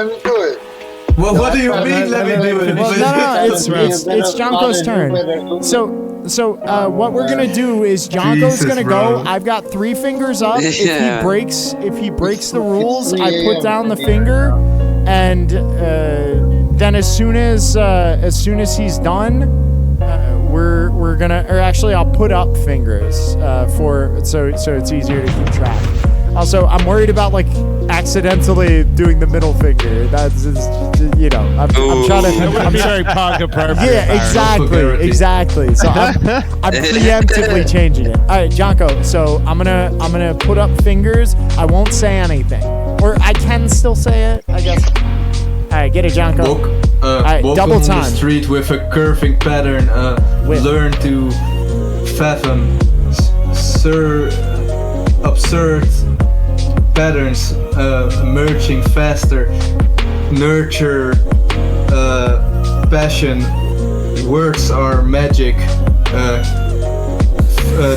Well, what do you mean? Let me do it. Well, no, it's Jonko's turn. So what we're gonna do is Jonko's gonna go. I've got 3 fingers up. If he breaks the rules, I put down the finger, and then as soon as he's done, we're gonna, or actually I'll put up fingers so it's easier to keep track. Also, I'm worried about like accidentally doing the middle finger. That's just, I'm trying to. I'm very park appropriate. Yeah, exactly. So I'm preemptively changing it. All right, Jonko. So I'm gonna put up fingers. I won't say anything, or I can still say it, I guess. All right, get it, Jonko. All right, double time. On the street with a curving pattern. Learn to fathom absurd patterns, emerging faster, nurture, passion, words are magic,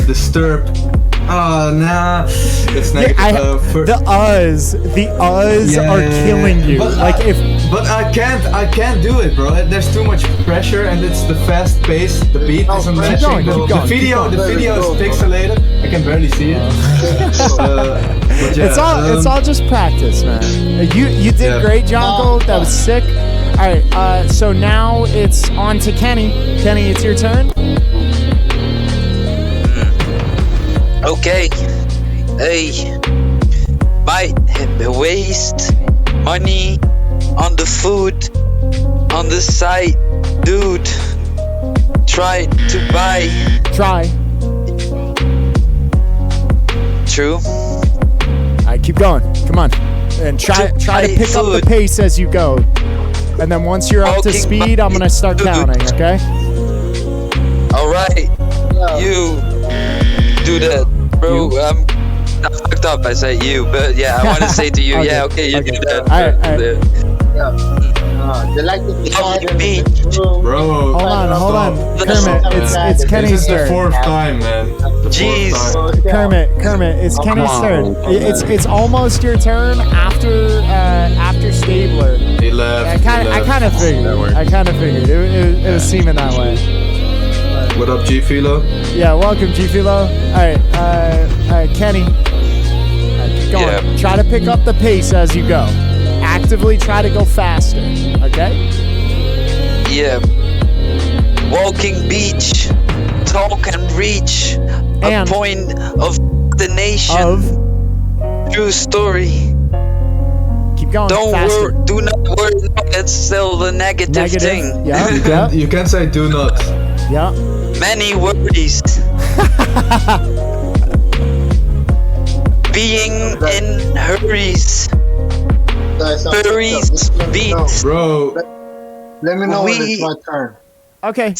disturb. Oh, nah, it's negative. The uhs are killing you. But I can't do it, bro. There's too much pressure, and it's the fast pace. The beat isn't matching. The video is pixelated. I can barely see it. But yeah, it's all just practice, man. You did great, Jonko. That was sick. All right, so now it's on to Kenny. Kenny, it's your turn. Okay. Hey. Might waste money on the food on the site, dude. Try to buy. Try. True. Alright, keep going. Come on. And try to pick up the pace as you go. And then once you're up to speed, I'm gonna start counting, okay? Alright. You do that, bro. I fucked up. I say you, but yeah, I want to say to you, okay. Yeah, okay, you do that. Alright. They like to beat, bro. Hold on. Kermit, it's Kenny's turn. This is the 4th time, man. Jeez. Kermit, it's Kenny's turn. It's almost your turn after Stabler. He left. I kind of figured. It was seeming that way. What up, G Philo? Yeah, welcome, G Philo. All right, Kenny. Keep going. Yeah. Try to pick up the pace as you go. Actively try to go faster. Okay? Yeah. Walking beach, talk and reach a point of destination. True story. Keep going. Do not worry. That's still the negative thing. Yeah. You can say do not. Yeah. Many worries. Being in hurries. Beats. Bro. Let me know when it's my turn. Okay,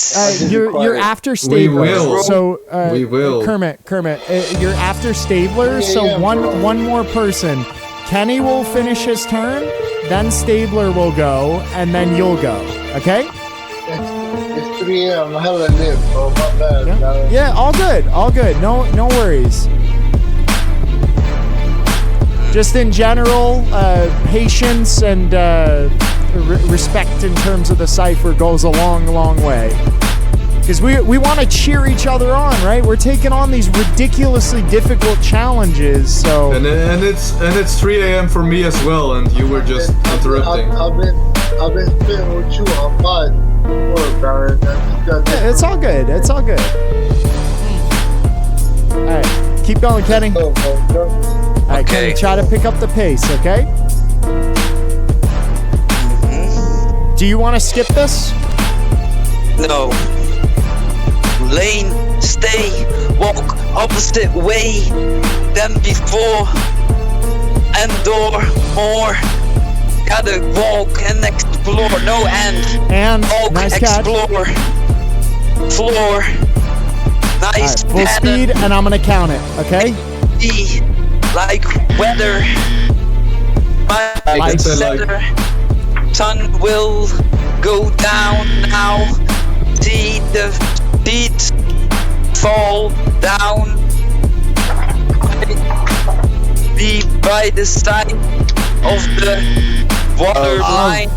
you're after Stabler. We will. So we will. Kermit, you're after Stabler. So one more person. Kenny will finish his turn, then Stabler will go, and then you'll go. Okay? It's 3 a.m. Hella live, bro. My bad. Yeah, all good. No worries. Just in general, patience and respect in terms of the cypher goes a long way. Because we want to cheer each other on, right? We're taking on these ridiculously difficult challenges, so... And it's 3 a.m. for me as well, and you were just interrupting. I've been spitting with you on my work, Barry. Yeah, it's all good. Alright, keep going, Kenny. Alright, Kenny, try to pick up the pace, okay? Do you want to skip this? No. Lane, stay, walk opposite way than before. Endure more. Gotta walk and explore. No end. And walk, nice explore. Catch. Floor. Nice. Right, full speed, and I'm gonna count it. Okay. Be like weather. My Like center. Sun will go down now. See the feet fall down. Be by the side of the water line.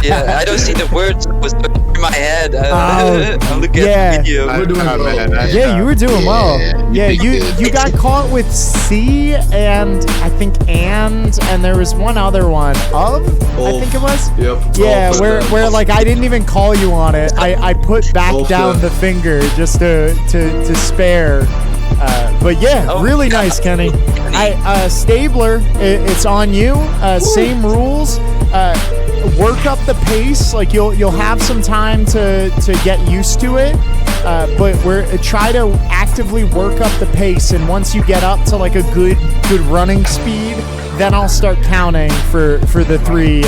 Yeah, I don't see the words. It was in my head. I'm looking at the video. We're doing well. Yeah, you were doing well. Yeah, you got caught with C and I think and there was one other one I think it was. Yep. Yeah, where like I didn't even call you on it. I put back down the finger just to spare. But yeah, really nice, Kenny. Stabler, it's on you. Same rules. Work up the pace. Like you'll have some time to get used to it. But try to actively work up the pace. And once you get up to like a good running speed, then I'll start counting for the three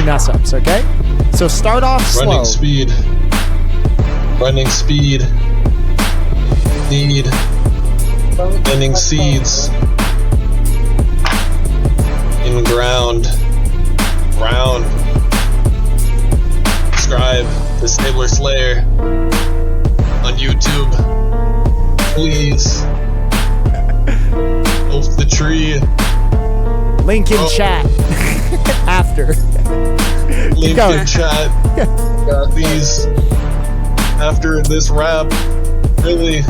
mess ups. Okay. So start off slow. Running speed. Need. Ending seeds. In ground. Round. Subscribe to Stabler Slayer on YouTube. Please. Off the tree. Link in chat. After. Link in chat. Please. After this rap. Really.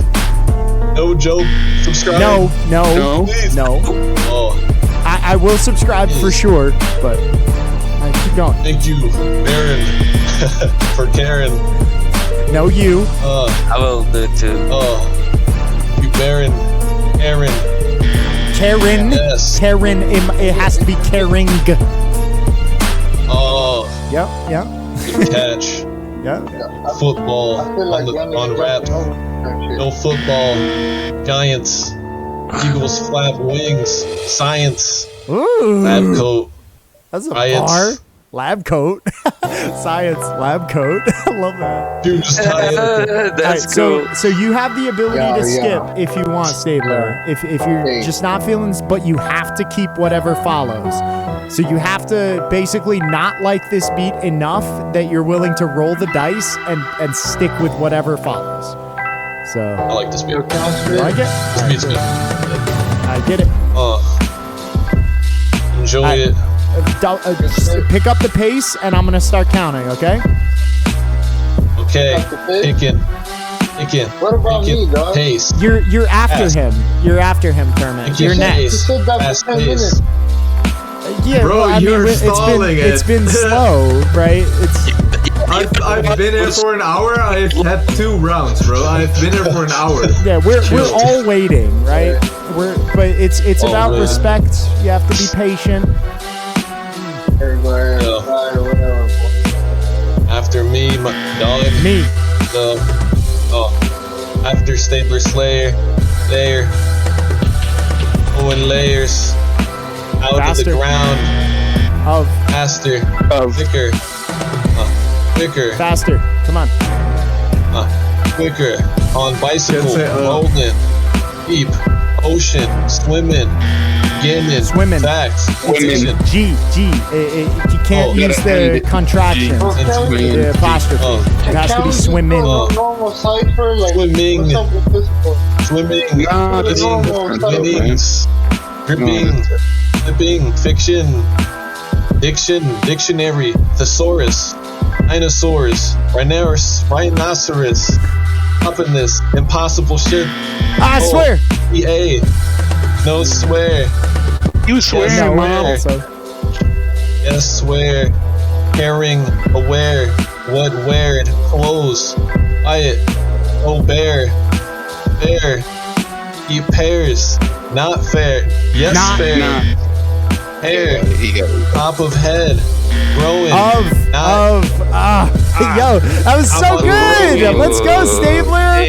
No joke. Subscribe. No. Please. No. Oh. I will subscribe for sure, but keep going. Thank you, Baron, for Karen. No, you. I will do it too. You Baron, Karen. Yes. Karen. It has to be caring. Yep. Good catch. Yep. Football on rap. No football. Giants. Eagles flap wings. Science. Ooh. Lab coat. That's a Science. bar. Lab coat. Science. Lab coat. I love that. Dude, just That's cool. So you have the ability to skip if you want, Stabler. If you're just not feeling, but you have to keep whatever follows. So you have to basically not like this beat enough that you're willing to roll the dice and stick with whatever follows. So I like this beat. you like it? This beat's good. I get it. Enjoy it. Just pick up the pace, and I'm gonna start counting. Okay? Okay. Picking. What about me, dog? Pace. You're after Fast. him. You're after him, Kermit. You're next. You said that Fast for 10 pace. minutes. Yeah, Bro, well, I you're mean, stalling it's been it. slow, right? I've been here for an hour. I've had 2 rounds, bro. I've been here for an hour. Yeah, we're all waiting, right? But it's about man. respect. You have to be patient. After me, my dog. Me. After Stabler Slayer, layer. Going layers. Out Faster. of the ground. Faster. Quicker. Quicker. Faster. Come on. Quicker. On bicycle. Can't say, Rolling. Deep. Ocean. Swimming. Beginning. Swimming. Facts. Swimming. G. You can't use the contraction. The apostrophe. It has to be swimming. Normal cypher, like, Swimming. what's up with this one? Swimming. Nah, this is- Winnings. Dripping. Flipping. Fiction. Diction. Dictionary. Thesaurus. Dinosaurs. Rhinoceros. Happiness. Impossible shit. I swear. EA. No swear. You swear, Yes, No, Mom. also. Yes, swear. Caring. Aware. What wear? Clothes. Quiet. Oh, bear. Bear. Eat pears. Not fair. Yes, Not- fair. Nah. Hair. Top of head. Growing. Yo, that was so good. Let's go, Stabler.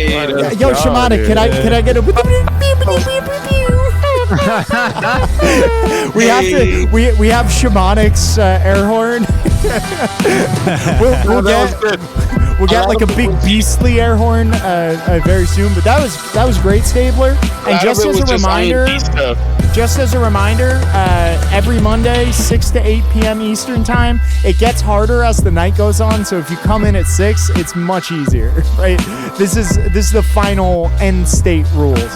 Yo, Shamanic, can I get a? We have Shamanic's air horn. We'll get like a big beastly air horn very soon. But that was great, Stabler. And just as a reminder, every Monday, 6 to 8 p.m. Eastern time, it gets harder as the night goes on. So if you come in at 6, it's much easier, right? This is the final end state rules.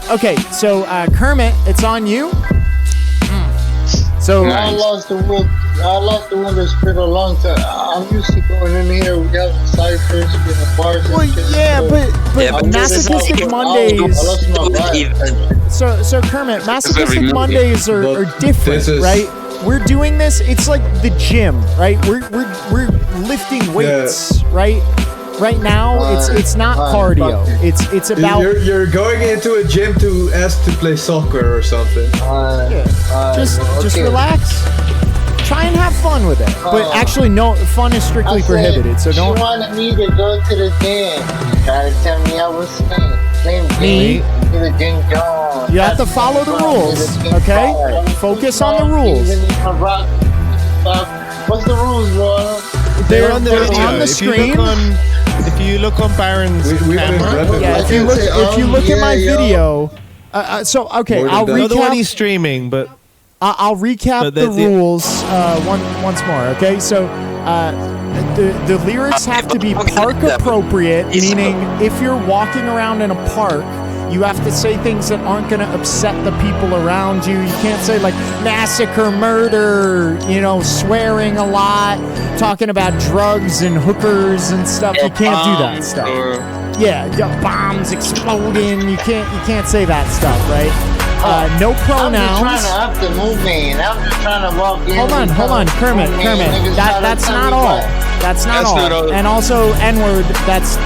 Okay, so Kermit, it's on you. So I lost the Windows pedal a long time. I'm used to going in here. We got ciphers, we have bars. Well, yeah, but Masochistic Mondays. So Kermit, Masochistic Mondays are different, right? We're doing this. It's like the gym, right? We're lifting weights, right? Right now, it's not cardio. It's about you're going into a gym to ask to play soccer or something. Just relax. Try and have fun with it. But actually, no, fun is strictly prohibited. So don't. She wanted me to go to the gym. Try to tell me I was same me. To the gym. You have to follow the rules, okay? Focus on the rules. What's the rules, bro? They're on the screen. If you look on Baron's camera, if you look at my video, I'll recap. The one he's streaming, but I'll recap the rules once more. Okay, so the lyrics have to be park appropriate, meaning if you're walking around in a park, you have to say things that aren't going to upset the people around you. You can't say like massacre, murder, swearing a lot, talking about drugs and hookers and stuff. You can't do that stuff. Yeah, bombs exploding. You can't say that stuff, right? No pronouns. I'm just trying to up the movement. I'm just trying to walk in. Hold on, Kermit. That's not all. That's not all. And also N-word, that's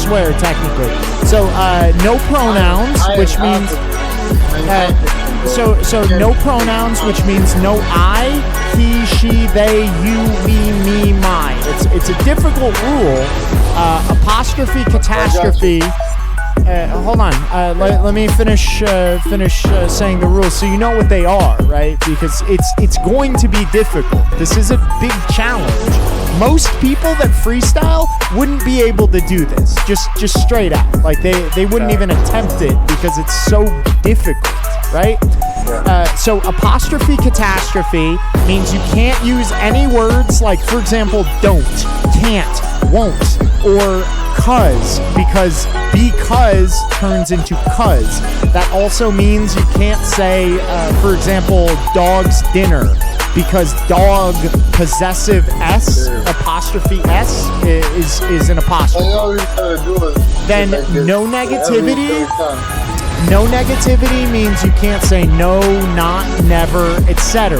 swear technically. So no pronouns, which means no pronouns, which means no I, he, she, they, you, we, me, my. It's a difficult rule. Apostrophe, catastrophe. Hold on. Let me finish saying the rules so you know what they are, right? Because it's going to be difficult. This is a big challenge. Most people that freestyle wouldn't be able to do this. Just straight out. Like they wouldn't even attempt it because it's so difficult, right? So apostrophe catastrophe means you can't use any words like, for example, don't, can't, won't, or cuz, because turns into cuz. That also means you can't say, for example, dog's dinner, because dog possessive S, apostrophe S, is an apostrophe. Then no negativity. No negativity means you can't say no, not, never, etc.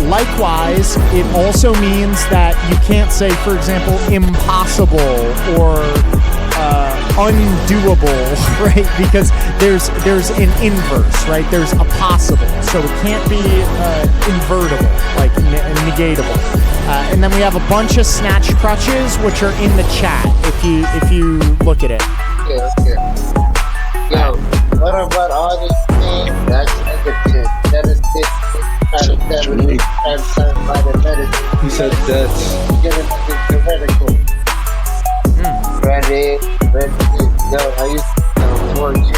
Likewise, it also means that you can't say, for example, impossible or undoable, right? Because there's an inverse, right? There's a possible, so it can't be invertible, like negatable. And then we have a bunch of snatched crutches, which are in the chat if you look at it. Okay. Yo, what about all these things? That's negative. That is this. He said that. Get it theoretical. Ready. Yo, I used to 4G.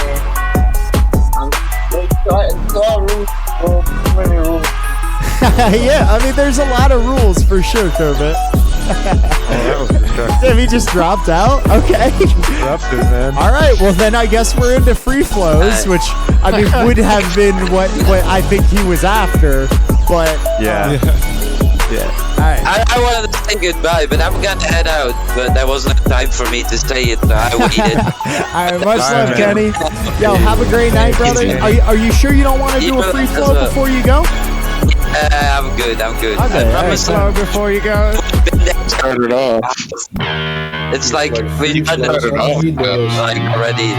It's all rules, bro. Too many rules. Yeah, I mean, there's a lot of rules for sure, Kermit. Damn, he just dropped out? Okay. Dropped it, man. All right, well then I guess we're into free flows, which I mean would have been what I think he was after, but yeah. All right. I wanted to say goodbye, but I'm gonna head out. But there wasn't time for me to say it, so I waited. All right, much love, Kenny. Yo, have a great night, brother. Are you sure you don't want to do a free flow before you go? I'm good. Okay, slow before you go. Start it off. It's like we kind of like already.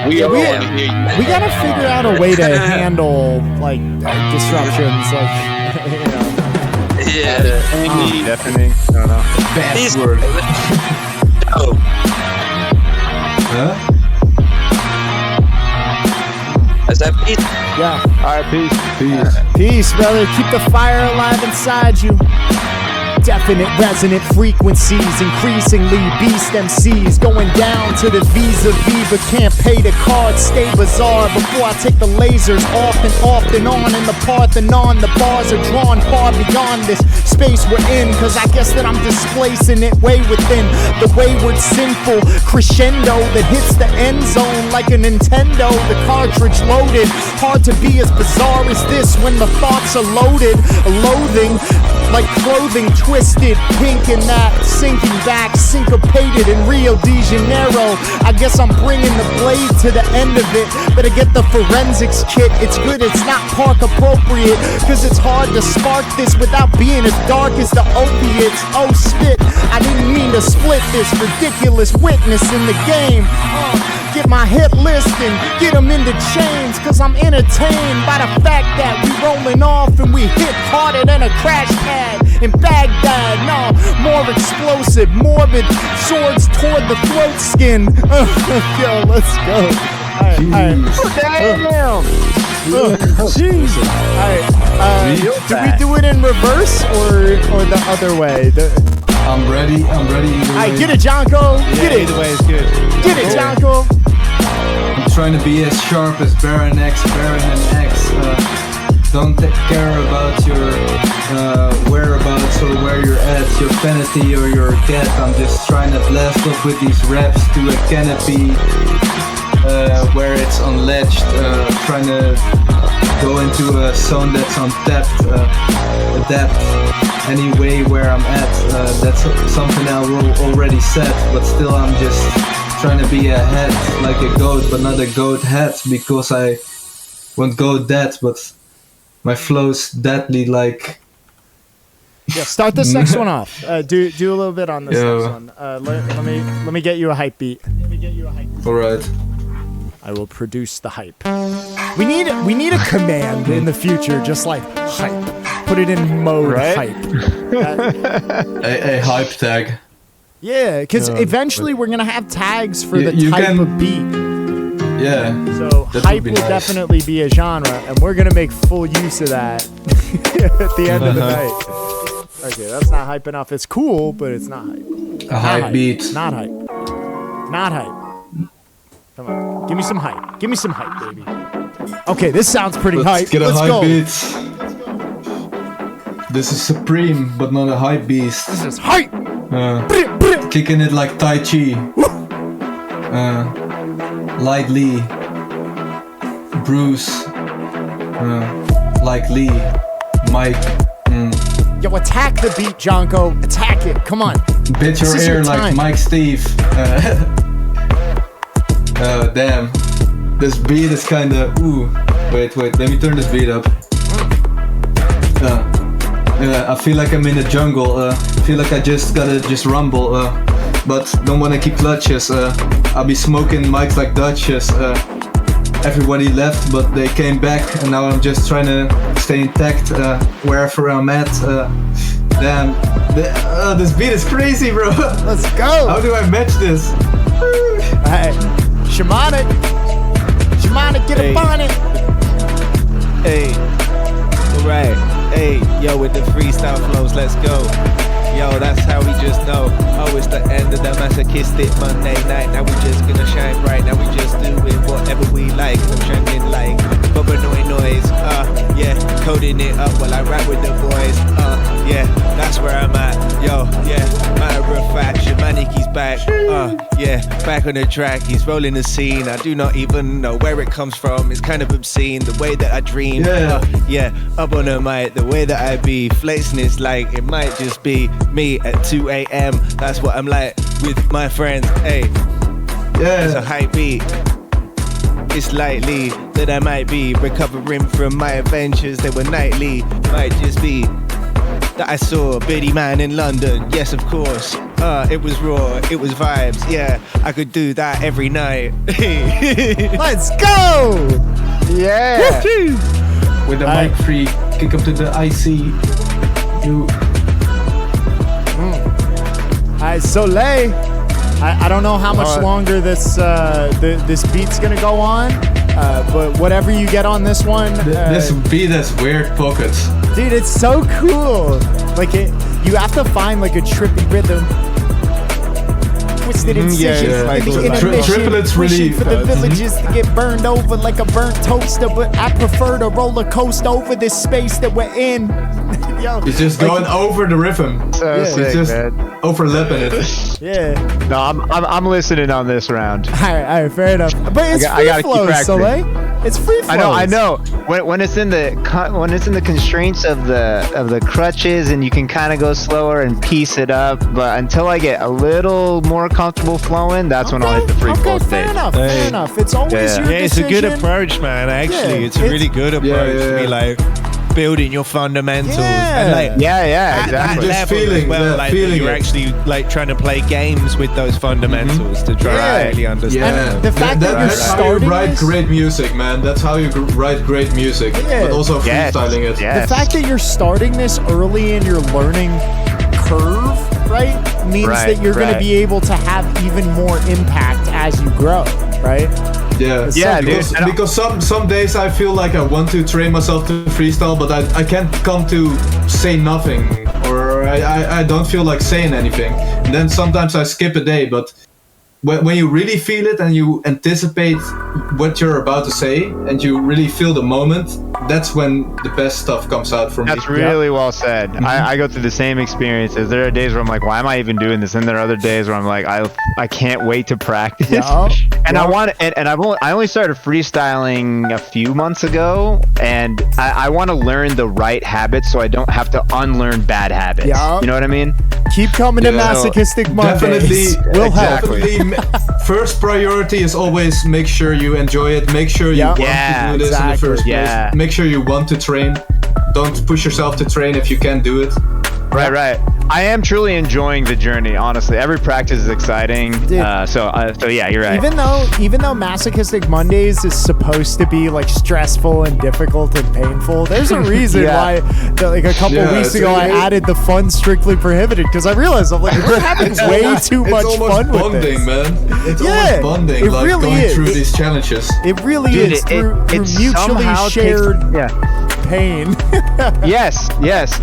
We gotta figure out a way to handle like disruptions, like you know. Yeah. Deafening. I don't know. Best word. Oh. Huh? Is that peace? Yeah. All right, peace. Peace, brother. Keep the fire alive inside you. Definite resonant frequencies, increasingly beast MCs going down to the vis-a-vis, but can't pay the cards, stay bizarre before I take the lasers off and on in the Parthenon. The bars are drawn far beyond this space we're in, cause I guess that I'm displacing it way within the wayward sinful crescendo that hits the end zone like a Nintendo, the cartridge loaded. Hard to be as bizarre as this when the thoughts are loaded, loathing like clothing twisted, pink and that, sinking back, syncopated in Rio de Janeiro. I guess I'm bringing the blade to the end of it. Better get the forensics kit. It's good, it's not park appropriate, cause it's hard to spark this without being as dark as the opiates. Oh spit, I didn't mean to split this ridiculous witness in the game. Get my hit list and get them into chains, cause I'm entertained by the fact that we rolling off and we hit harder than a crash pad in Baghdad. No, more explosive, morbid, swords toward the throat skin. Yo, let's go. Alright. Damn! Jeez. Alright, do we do it in reverse or the other way? I'm ready either way. Alright, get it, Jonko. Get it. Either way is good. Get it, Jonko. I'm trying to be as sharp as Baron X, Baron and X. Don't care about your whereabouts or where you're at, your vanity or your get. I'm just trying to blast off with these raps to a canopy where it's unlatched. Trying to go into a zone that's untapped, adapt anyway where I'm at. That's something I already said, but still I'm just trying to be a hat like a goat, but not a goat hat, because I won't go that, but my flow's deadly like. Yeah, start this next one off. Do a little bit on this next one. Let me get you a hype beat. All right. I will produce the hype. We need a command in the future, just like hype. Put it in mode hype. A hype tag. Yeah, because eventually we're gonna have tags for the type of beat. Yeah. So hype will definitely be a genre, and we're gonna make full use of that at the end of the night. Okay, that's not hype enough. It's cool, but it's not hype. A hype beat. Not hype. Not hype. Come on, give me some hype. Give me some hype, baby. Okay, this sounds pretty hype. Let's go. Beat. This is supreme, but not a hype beast. This is hype. Kicking it like Tai Chi. Lightly. Bruce. Like Lee. Mike. Yo, attack the beat, Jonko. Attack it. Come on. Bit your ear like Mike Steve. Damn. This beat is kinda. Ooh. Wait. Let me turn this beat up. I feel like I'm in the jungle. I feel like I just gotta rumble. But don't wanna keep clutches. I'll be smoking mics like Dutches. Everybody left, but they came back, and now I'm just trying to stay intact wherever I'm at. Damn, this beat is crazy, bro. Let's go. How do I match this? Alright, Shamanic, get up on it. Hey, alright. Hey, yo, with the freestyle flows, let's go. Yo, that's how we just know. Oh, it's the end of the masochistic Monday night. Now we just gonna shine bright. Now we just doing whatever we like. I'm shining like bubble noise. Yeah, coding it up while I rap with the boys. Yeah, that's where I'm at. Yo, yeah, matter of fact, Shamanic, he's back. Yeah, back on the track. He's rolling the scene. I do not even know where it comes from. It's kind of obscene. The way that I dream. Yeah, up on the mic. The way that I be flexing is like it might just be me at 2 a.m. That's what I'm like with my friends. Hey, it's a hype beat. It's likely that I might be recovering from my adventures. They were nightly. Might just be that I saw Beardy Man in London. Yes, of course. It was raw. It was vibes. Yeah, I could do that every night. Let's go! Yeah. With the mic free, kick up to the IC. Alright, Soleil. I don't know how much longer this this beat's gonna go on, but whatever you get on this one, this beat has weird pockets. Dude, it's so cool. Like you have to find like a trippy rhythm. Twisted incisions, Like intermission, triplets wishing really for the villages to get burned over like a burnt toaster, but I prefer to roller coaster over this space that we're in. Yo, he's just going over the rhythm. So sick, he's just man. overlapping it. Yeah. No, I'm listening on this round. All right, fair enough. But it's free flows, Soleil. It's free flows. I know. When it's in the constraints of the crutches, and you can kind of go slower and piece it up. But until I get a little more comfortable flowing, that's when I'll hit the free flow stage. Fair enough. It's always your decision. It's a good approach, man. Actually, it's a really good approach to be like building your fundamentals. And like, exactly. Just feeling well, like you're actually like trying to play games with those fundamentals to try to really understand. And the fact that you're starting how you write great music, man. That's how you write great music, but also freestyling it. The fact that you're starting this early in your learning curve, right, means that you're going to be able to have even more impact as you grow, right? Yeah, because some days I feel like I want to train myself to freestyle, but I can't come to say nothing, or I don't feel like saying anything. And then sometimes I skip a day, but when you really feel it and you anticipate what you're about to say and you really feel the moment, that's when the best stuff comes out from me. That's really well said. I go through the same experiences. There are days where I'm like, why am I even doing this? And there are other days where I'm like, I can't wait to practice. And I want and I only started freestyling a few months ago, and I want to learn the right habits so I don't have to unlearn bad habits. You know what I mean? Keep coming to Masochistic Mondays. Will help. First priority is always make sure you enjoy it. Make sure you want to do this in the first place. Make sure you want to train. Don't push yourself to train if you can't do it. Right. I am truly enjoying the journey, honestly. Every practice is exciting. So yeah, you're right. Even though Masochistic Mondays is supposed to be like stressful and difficult and painful, there's a reason why like a couple weeks ago I added the fun strictly prohibited, because I realized I'm like, we're having way too much fun with this. Man. It's almost bonding, it like really going through these challenges. It really is through mutually shared pain. Yes.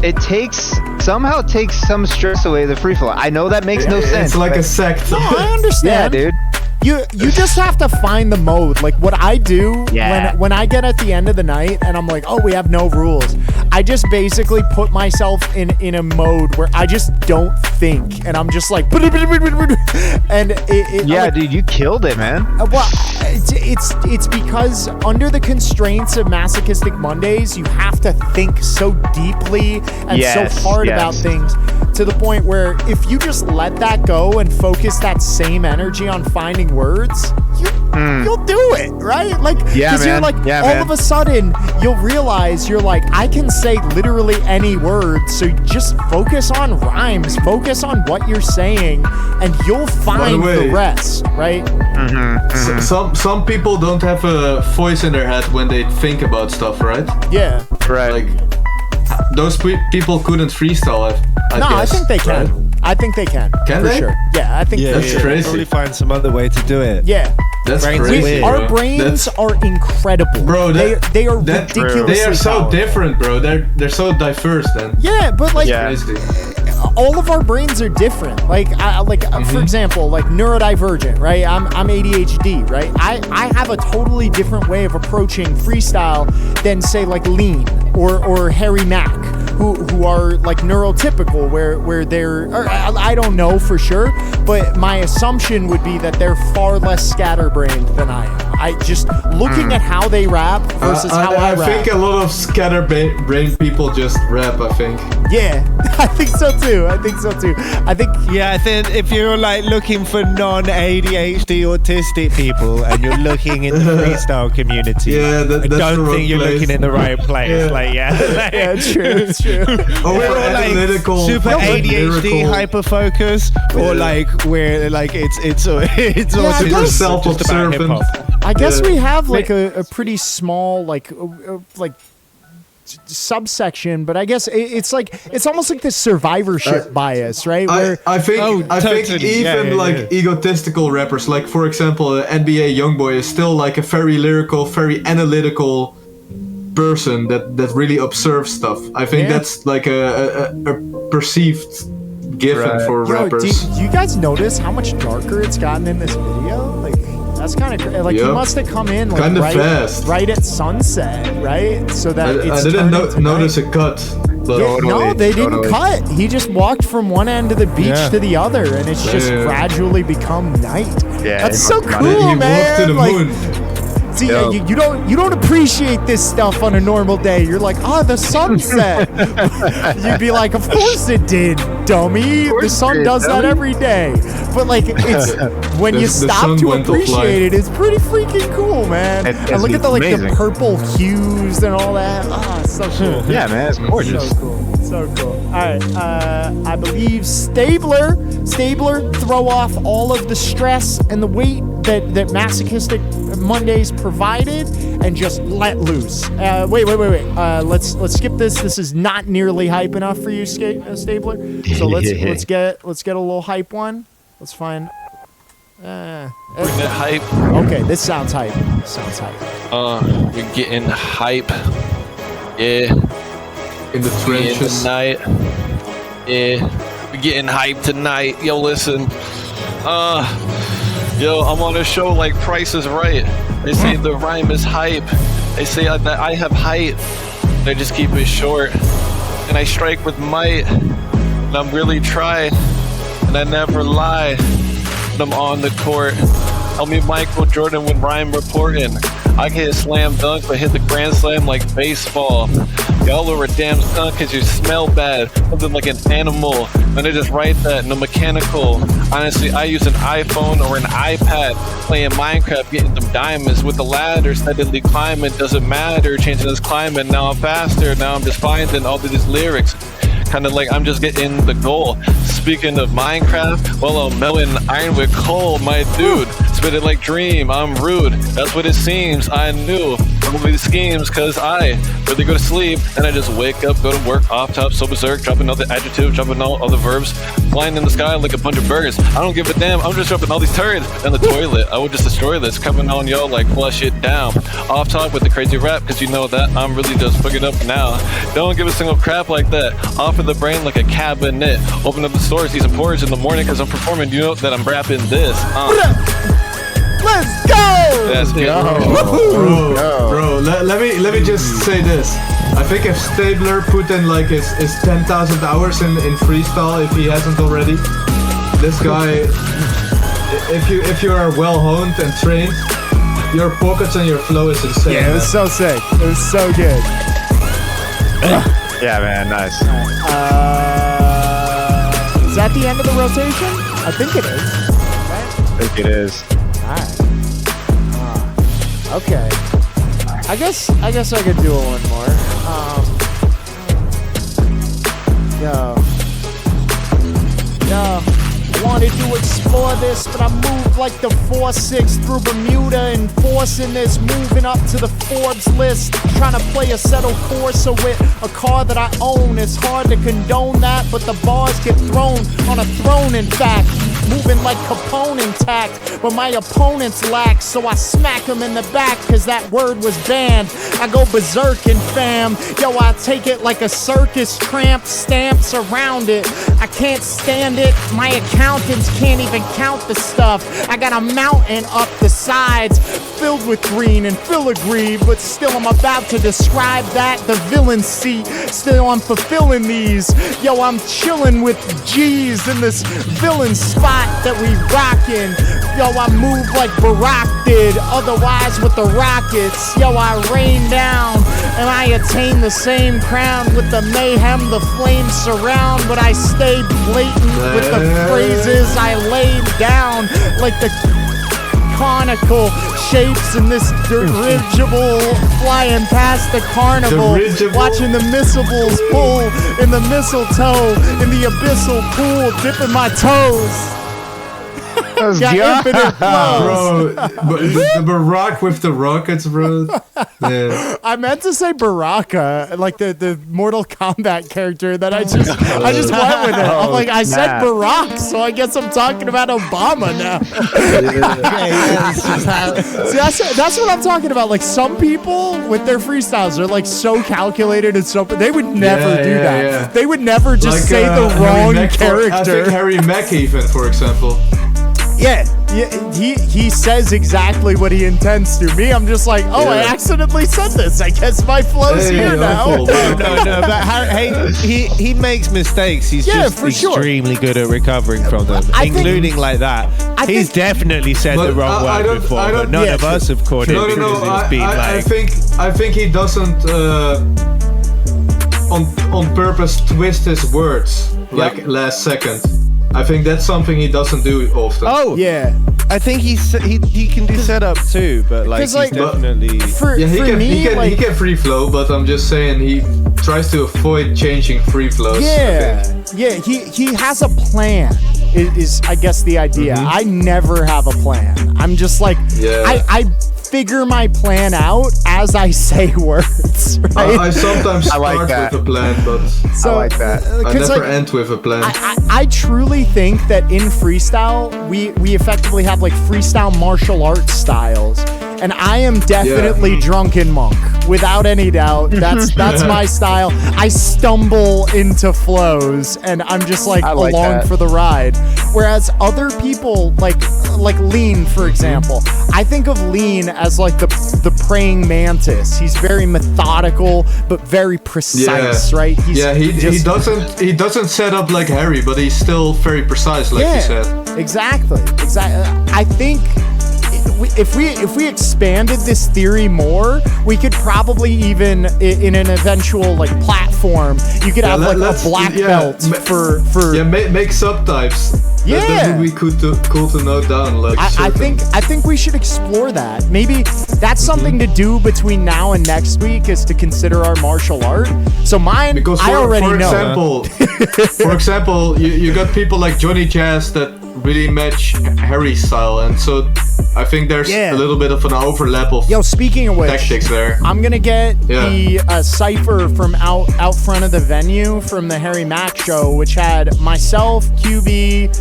It somehow takes some stress away the free flow. I know that makes no sense. It's like a sect. No, I understand. Yeah, dude. You just have to find the mode. Like what I do when I get at the end of the night and I'm like, oh, we have no rules. I just basically put myself in a mode where I just don't think, and I'm just like, and dude, you killed it, man. Well, it's because under the constraints of Masochistic Mondays, you have to think so deeply and so hard about things, to the point where if you just let that go and focus that same energy on finding words, you'll do it, right? Like, because you're like, all of a sudden, you'll realize you're like, I can say literally any word, so just focus on rhymes, focus on what you're saying, and you'll find the rest, right? Some people don't have a voice in their head when they think about stuff, right? Yeah. Right. Like, those people couldn't freestyle, I guess. I think they can. Right? I think they can. Can for they? Sure. Yeah, I think that's crazy. Probably find some other way to do it. Yeah. That's crazy. Our brains are incredible. Bro, they are ridiculously They are so powerful. different, bro. They're so diverse then. Yeah, but like Crazy. all of our brains are different. Like for example, like neurodivergent, right? I'm ADHD, right? I have a totally different way of approaching freestyle than say like Lean or Harry Mack, who are like neurotypical, where they're, or I don't know for sure, but my assumption would be that they're far less scatterbrained than I am. I just looking at how they rap versus how I rap. I think a lot of scatterbrained people just rap, I think. Yeah, I think so too. I think if you're like looking for non-ADHD autistic people and you're looking in the freestyle community, I don't think you're looking in the right place. Yeah, true. We're all like super ADHD, hyper focus, or like we're like it's also just self-observant. hip hop. I guess we have like a pretty small like subsection, but I guess it's like it's almost like this survivorship bias, right? Where I think even egotistical rappers, like for example, NBA Youngboy is still like a very lyrical, very analytical person that really observes stuff. I think that's like a perceived given for rappers. Do you guys notice how much darker it's gotten in this video? Like that's kind of like you must have come in like right at sunset, right? So that I didn't notice a cut. But no, they didn't cut. He just walked from one end of the beach to the other, and it's just gradually become night. Yeah, that's so cool, man. He walked to the moon. See, you don't appreciate this stuff on a normal day. You're like, the sunset. You'd be like, of course it did, dummy. The sun does that every day. But like, it's when you stop to appreciate it, it's pretty freaking cool, man. And look at the purple hues and all that. It's so cool. Yeah, man, it's gorgeous. So cool. All right, I believe Stabler, throw off all of the stress and the weight that Masochistic Mondays provided, and just let loose. Wait. Let's skip this. This is not nearly hype enough for you, Stabler. So let's get a little hype one. Let's find. Bring that hype. Okay, this sounds hype. We're getting hype. Yeah. In the trenches tonight. Yeah. We're getting hype tonight. Yo, listen. Yo, I'm on a show like Price is Right. They say the rhyme is hype. They say that I have height. They just keep it short. And I strike with might. And I'm really trying. And I never lie. And I'm on the court. Help me Michael Jordan when rhyme reporting. I can hit slam dunk, but hit the grand slam like baseball. Y'all are a damn skunk cause you smell bad. Something like an animal. And I just write that, no mechanical. Honestly, I use an iPhone or an iPad. Playing Minecraft, getting some diamonds with the ladder. Steadily climbing, doesn't matter. Changing this climate, now I'm faster. Now I'm just finding all of these lyrics. Kinda like I'm just getting the goal. Speaking of Minecraft, well, I'm melting iron with coal, my dude. Spit it like Dream, I'm rude. That's what it seems. I knew probably the schemes, cause I really go to sleep and I just wake up, go to work, off top, so berserk, dropping all the adjectives, dropping all the verbs, flying in the sky like a bunch of birds. I don't give a damn, I'm just dropping all these turds in the toilet. I would just destroy this, coming on y'all like flush it down. Off top with the crazy rap, cause you know that I'm really just fucking up now. Don't give a single crap like that. Off of the brain like a cabinet. Open up the store, see some porridge in the morning, cause I'm performing. You know that I'm rapping this. Let's go! That's good. Bro, let me just say this. I think if Stabler put in like his 10,000 hours in freestyle, if he hasn't already, this guy, if you are well honed and trained, your pockets and your flow is insane. Yeah, it was so sick. It was so good. Yeah, man, nice. Is that the end of the rotation? I think it is. Right? I think it is. Alright. Okay. I guess I could do one more. Wanted to explore this, but I moved like the 4-6 through Bermuda, enforcing this, moving up to the Forbes list, trying to play a settled course. So with a car that I own, it's hard to condone that, but the bars get thrown on a throne. In fact, moving like Capone intact, but my opponents lack, so I smack them in the back, cause that word was banned. I go berserk and fam, yo, I take it like a circus tramp, stamps around it. I can't stand it, my accountants can't even count the stuff. I got a mountain up the sides, filled with green and filigree, but still I'm about to describe that, the villain seat. Still I'm fulfilling these, yo, I'm chilling with G's in this villain spot that we rockin'. Yo, I move like Barack did, otherwise with the Rockets. Yo, I rain down and I attain the same crown. With the mayhem, the flames surround, but I stay blatant with the phrases I laid down. Like the conical shapes in this dirigible flying past the carnival, watching the missiles pull in the mistletoe in the abyssal pool, dipping my toes. Got infinite flows. Bro, the Barack with the rockets, bro. Yeah. I meant to say Baraka, like the Mortal Kombat character that I just went with it. I'm like, I said Barack, so I guess I'm talking about Obama now. See, that's what I'm talking about. Like, some people with their freestyles are like so calculated and so they would never do that. Yeah. They would never just say the wrong character. I think Harry Mack even, for example. Yeah, he says exactly what he intends to. Me, I'm just like, I accidentally said this. I guess my flow's here now. No, but he makes mistakes. He's just extremely good at recovering from them, including like that. He's definitely said the wrong word before, but none of us have caught it because it's been like... I think he doesn't on purpose twist his words like last second. I think that's something he doesn't do often. Oh yeah, I think he can do setup too, but like he's definitely he can free flow, but I'm just saying he tries to avoid changing free flows. Yeah, he has a plan. Is I guess the idea. I never have a plan. I'm just like I figure my plan out as I say words. Right? I sometimes start with a plan, but I like that. I never end with a plan. I truly think that in freestyle, we effectively have like freestyle martial arts styles. And I am definitely Drunken Monk, without any doubt. That's my style. I stumble into flows, and I'm just like along for the ride. Whereas other people, like Lean, for example, I think of Lean as like the praying mantis. He's very methodical, but very precise, right? He doesn't set up like Harry, but he's still very precise, like you said. Exactly. I think. If we expanded this theory more, we could probably even in an eventual like platform, you could have like a black belt for make subtypes. That would be cool to note down. Like I think we should explore that. Maybe that's something to do between now and next week, is to consider our martial art. So mine, because I already know. For example, you got people like Johnny Jazz that really match Harry's style, and so I think there's a little bit of an overlap of speaking of which, tactics there. I'm gonna get the cypher from out front of the venue from the Harry Mack show, which had myself, QB,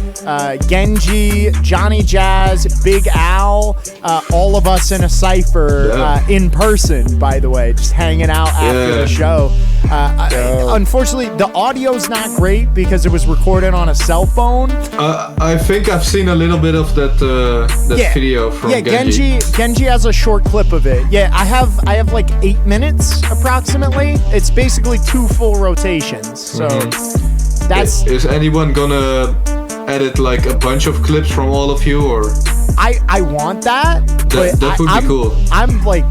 Genji, Johnny Jazz, Big Al, all of us in a cypher in person, by the way, just hanging out after the show. Unfortunately, the audio's not great because it was recorded on a cell phone. I think I've seen a little bit of that video from Genji. Genji has a short clip of it. Yeah, I have like 8 minutes approximately. It's basically 2 full rotations. So that's. Is anyone gonna edit like a bunch of clips from all of you, or? I want that. That would be cool. I'm like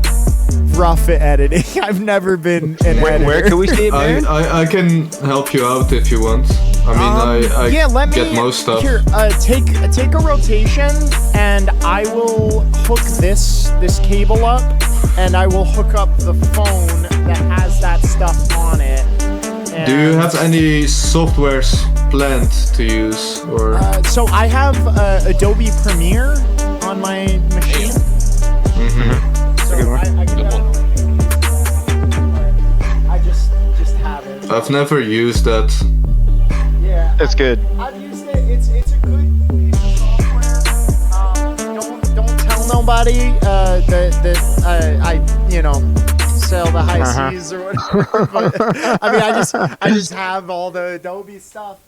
rough at editing. I've never been an editor. Where can we see it, man? I can help you out if you want. I mean, I get most stuff. Here, take a rotation, and I will hook this cable up, and I will hook up the phone that has that stuff on it. And do you have any softwares planned to use, or? So I have Adobe Premiere on my machine. I just have it. I've never used that. Yeah, that's good. I've used it. It's a good piece of software. Don't tell nobody that I sail the high seas or whatever. But, I mean, I just have all the Adobe stuff.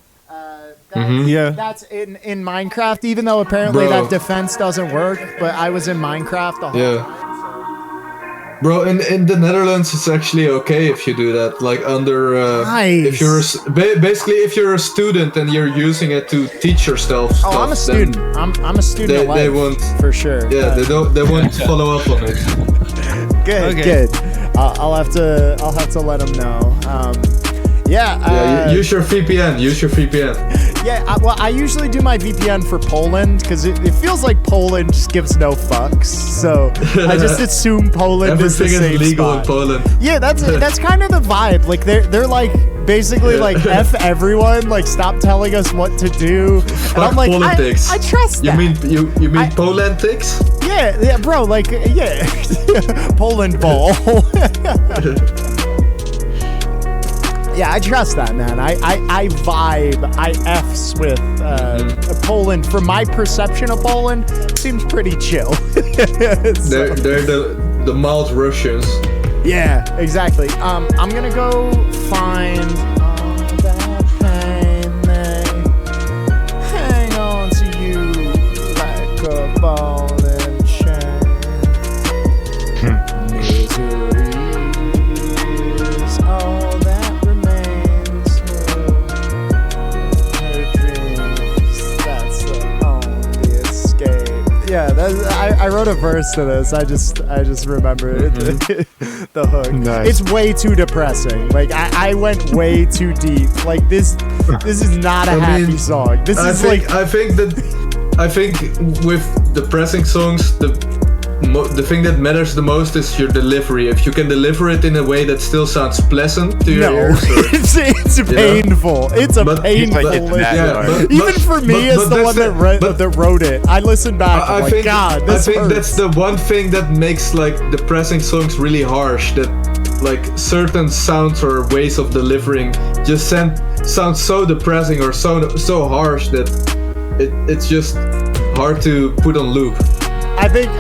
That's in Minecraft, even though apparently that defense doesn't work, but I was in Minecraft the whole time. Bro, in the Netherlands, it's actually okay if you do that. Like under, if you're if you're a student and you're using it to teach yourself stuff. I'm a student. I'm a student. They won't for sure. Yeah, they won't follow up on it. Good. I'll have to let them know. Yeah. Use your VPN. Yeah, I usually do my VPN for Poland because it feels like Poland just gives no fucks. So I just assume Poland is the safe legal spot. in Poland. Yeah, that's kind of the vibe. Like they're like basically like F everyone, like stop telling us what to do. And I'm like, I trust that. You mean Polantics? Yeah, bro, like Poland ball. Yeah, I trust that, man. I vibe. I F's with Poland. From my perception of Poland, seems pretty chill. They're the mild Russians. Yeah, exactly. I'm gonna go find all that pain. They hang on to you like a ball and chain. Misery is all that remains. Her dreams, that's the only escape. Yeah, I wrote a verse to this. I just remember the hook. Nice. It's way too depressing. Like I went way too deep. Like this is not a happy song. I think with depressing songs, the thing that matters the most is your delivery. If you can deliver it in a way that still sounds pleasant to your ears. It's painful. It's a painful listen. Even for me as the one that wrote it, I listened back. I think that's the one thing that makes like depressing songs really harsh. That like certain sounds or ways of delivering just sound so depressing or so harsh that it's just hard to put on loop. I think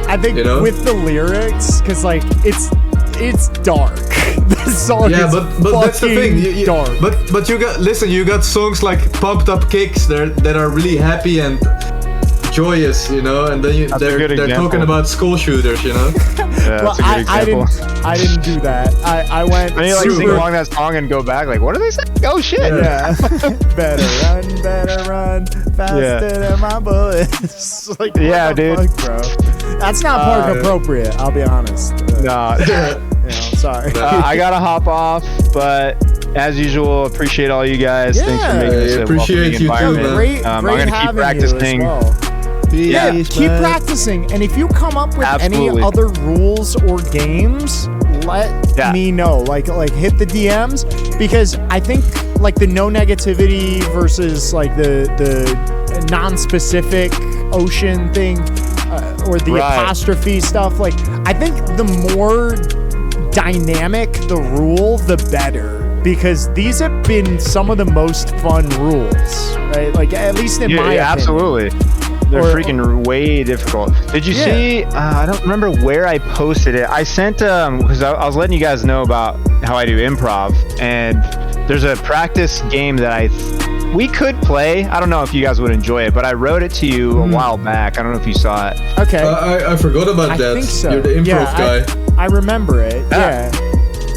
with the lyrics, because like it's dark. The song is but that's the thing. Dark. But you got songs like Pumped Up Kicks that are really happy and joyous, and then they're talking about school shooters, Yeah, well, I didn't do that. I went. I mean, like sing along that song and go back. Like, what are they saying? Oh shit! Yeah. Better run, faster than my bullets. Like, what the dude. fuck, bro? That's not park appropriate. I'll be honest. No. Sorry. I gotta hop off, but as usual, appreciate all you guys. Thanks for making this a welcoming environment. Great I'm gonna keep practicing. Yeah, keep practicing, and if you come up with any other rules or games, let me know. Like hit the DMs, because I think like the no negativity versus like the non-specific ocean thing or the apostrophe stuff. Like I think the more dynamic the rule, the better. Because these have been some of the most fun rules, right? Like at least in my opinion. Absolutely. They're freaking way difficult. Did you see? I don't remember where I posted it. I sent because I was letting you guys know about how I do improv, and there's a practice game that we could play. I don't know if you guys would enjoy it, but I wrote it to you a while back. I don't know if you saw it. Okay. I forgot about that. I think so. You're the improv guy. I remember it. Yeah.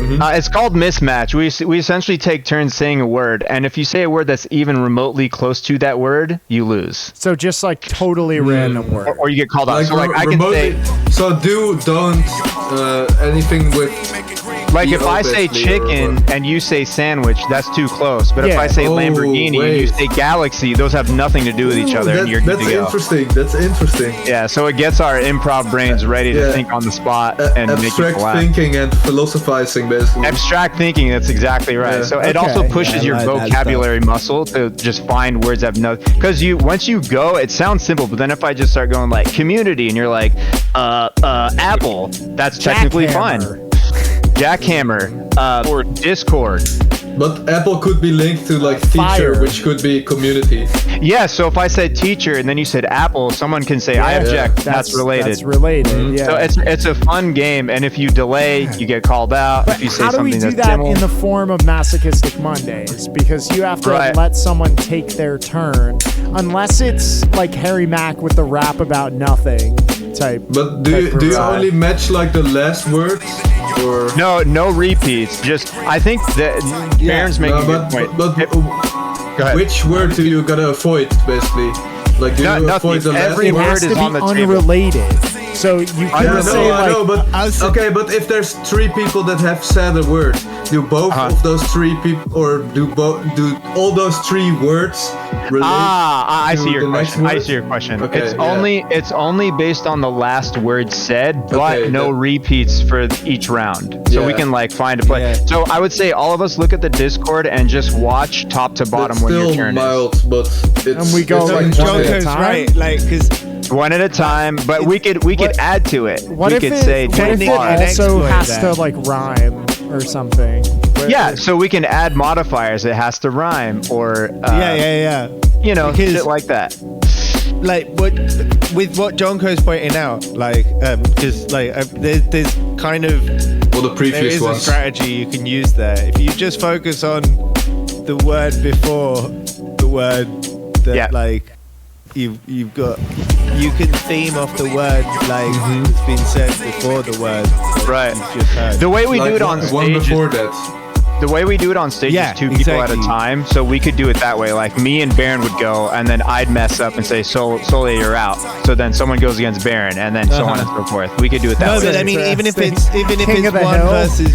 It's called Mismatch. We essentially take turns saying a word, and if you say a word that's even remotely close to that word, you lose. So just like totally random word. Or you get called out. Like, so like I can say. So don't anything with. Like if I say chicken and you say sandwich, that's too close. But if I say Lamborghini and you say galaxy, those have nothing to do with each other, and you're good to go. That's interesting. Yeah, so it gets our improv brains ready to think on the spot and make people laugh. Abstract thinking and philosophizing, basically. Abstract thinking, that's exactly right. Yeah. So it also pushes your vocabulary muscle to just find words that have no. Because once you go, it sounds simple, but then if I just start going like community and you're like Apple, that's technically fine. Jackhammer, or Discord. But Apple could be linked to like teacher, which could be community. Yeah, so if I said teacher and then you said Apple, someone can say I object. That's related. That's related. Yeah. So it's a fun game, and if you delay, you get called out. But if you say how do we do that in the form of Masochistic Mondays? Because you have to let someone take their turn, unless it's like Harry Mack with the rap about nothing type. But do you only match like the last words? Or no repeats. Just I think that Baron's making a good point. But go ahead. Which word do you gotta avoid, basically? Like do you avoid the last Every word is on the unrelated. table. So you could say I know, but okay, but if there's 3 people that have said a word, do both of those 3 people, or do all those 3 words relate? I see your the next question. word? I see your question. Okay, It's only based on the last word said, but Okay, no repeats for each round. So we can like find a play. Yeah. So I would say all of us look at the Discord and just watch top to bottom That's when your still turn mild, but it's, And we go it's like like one at a Jonko's time? right, like, because is. One at a time, but we could add to it. What we if could it, say what if it bars. also exploit has that. to like rhyme or something? Yeah, so we can add modifiers. It has to rhyme, or yeah. you know, Because- shit like that. Like what with what Jonko's pointing out, like because like there's kind of all the there previous is ones. a strategy you can use there. If you just focus on the word before the word that like you've got, you can theme off the word like it's been said before the word that Right. you've just heard. The way we Like do it on one stage. before that. The way we do it on stage Yeah, is 2 people at a exactly. time, so we could do it that way. Like me and Baron would go, and then I'd mess up and say, Sole, you're out. So then someone goes against Baron, and then so on and so forth. We could do it that No, way. but I mean, even if King it's of the one hill. versus,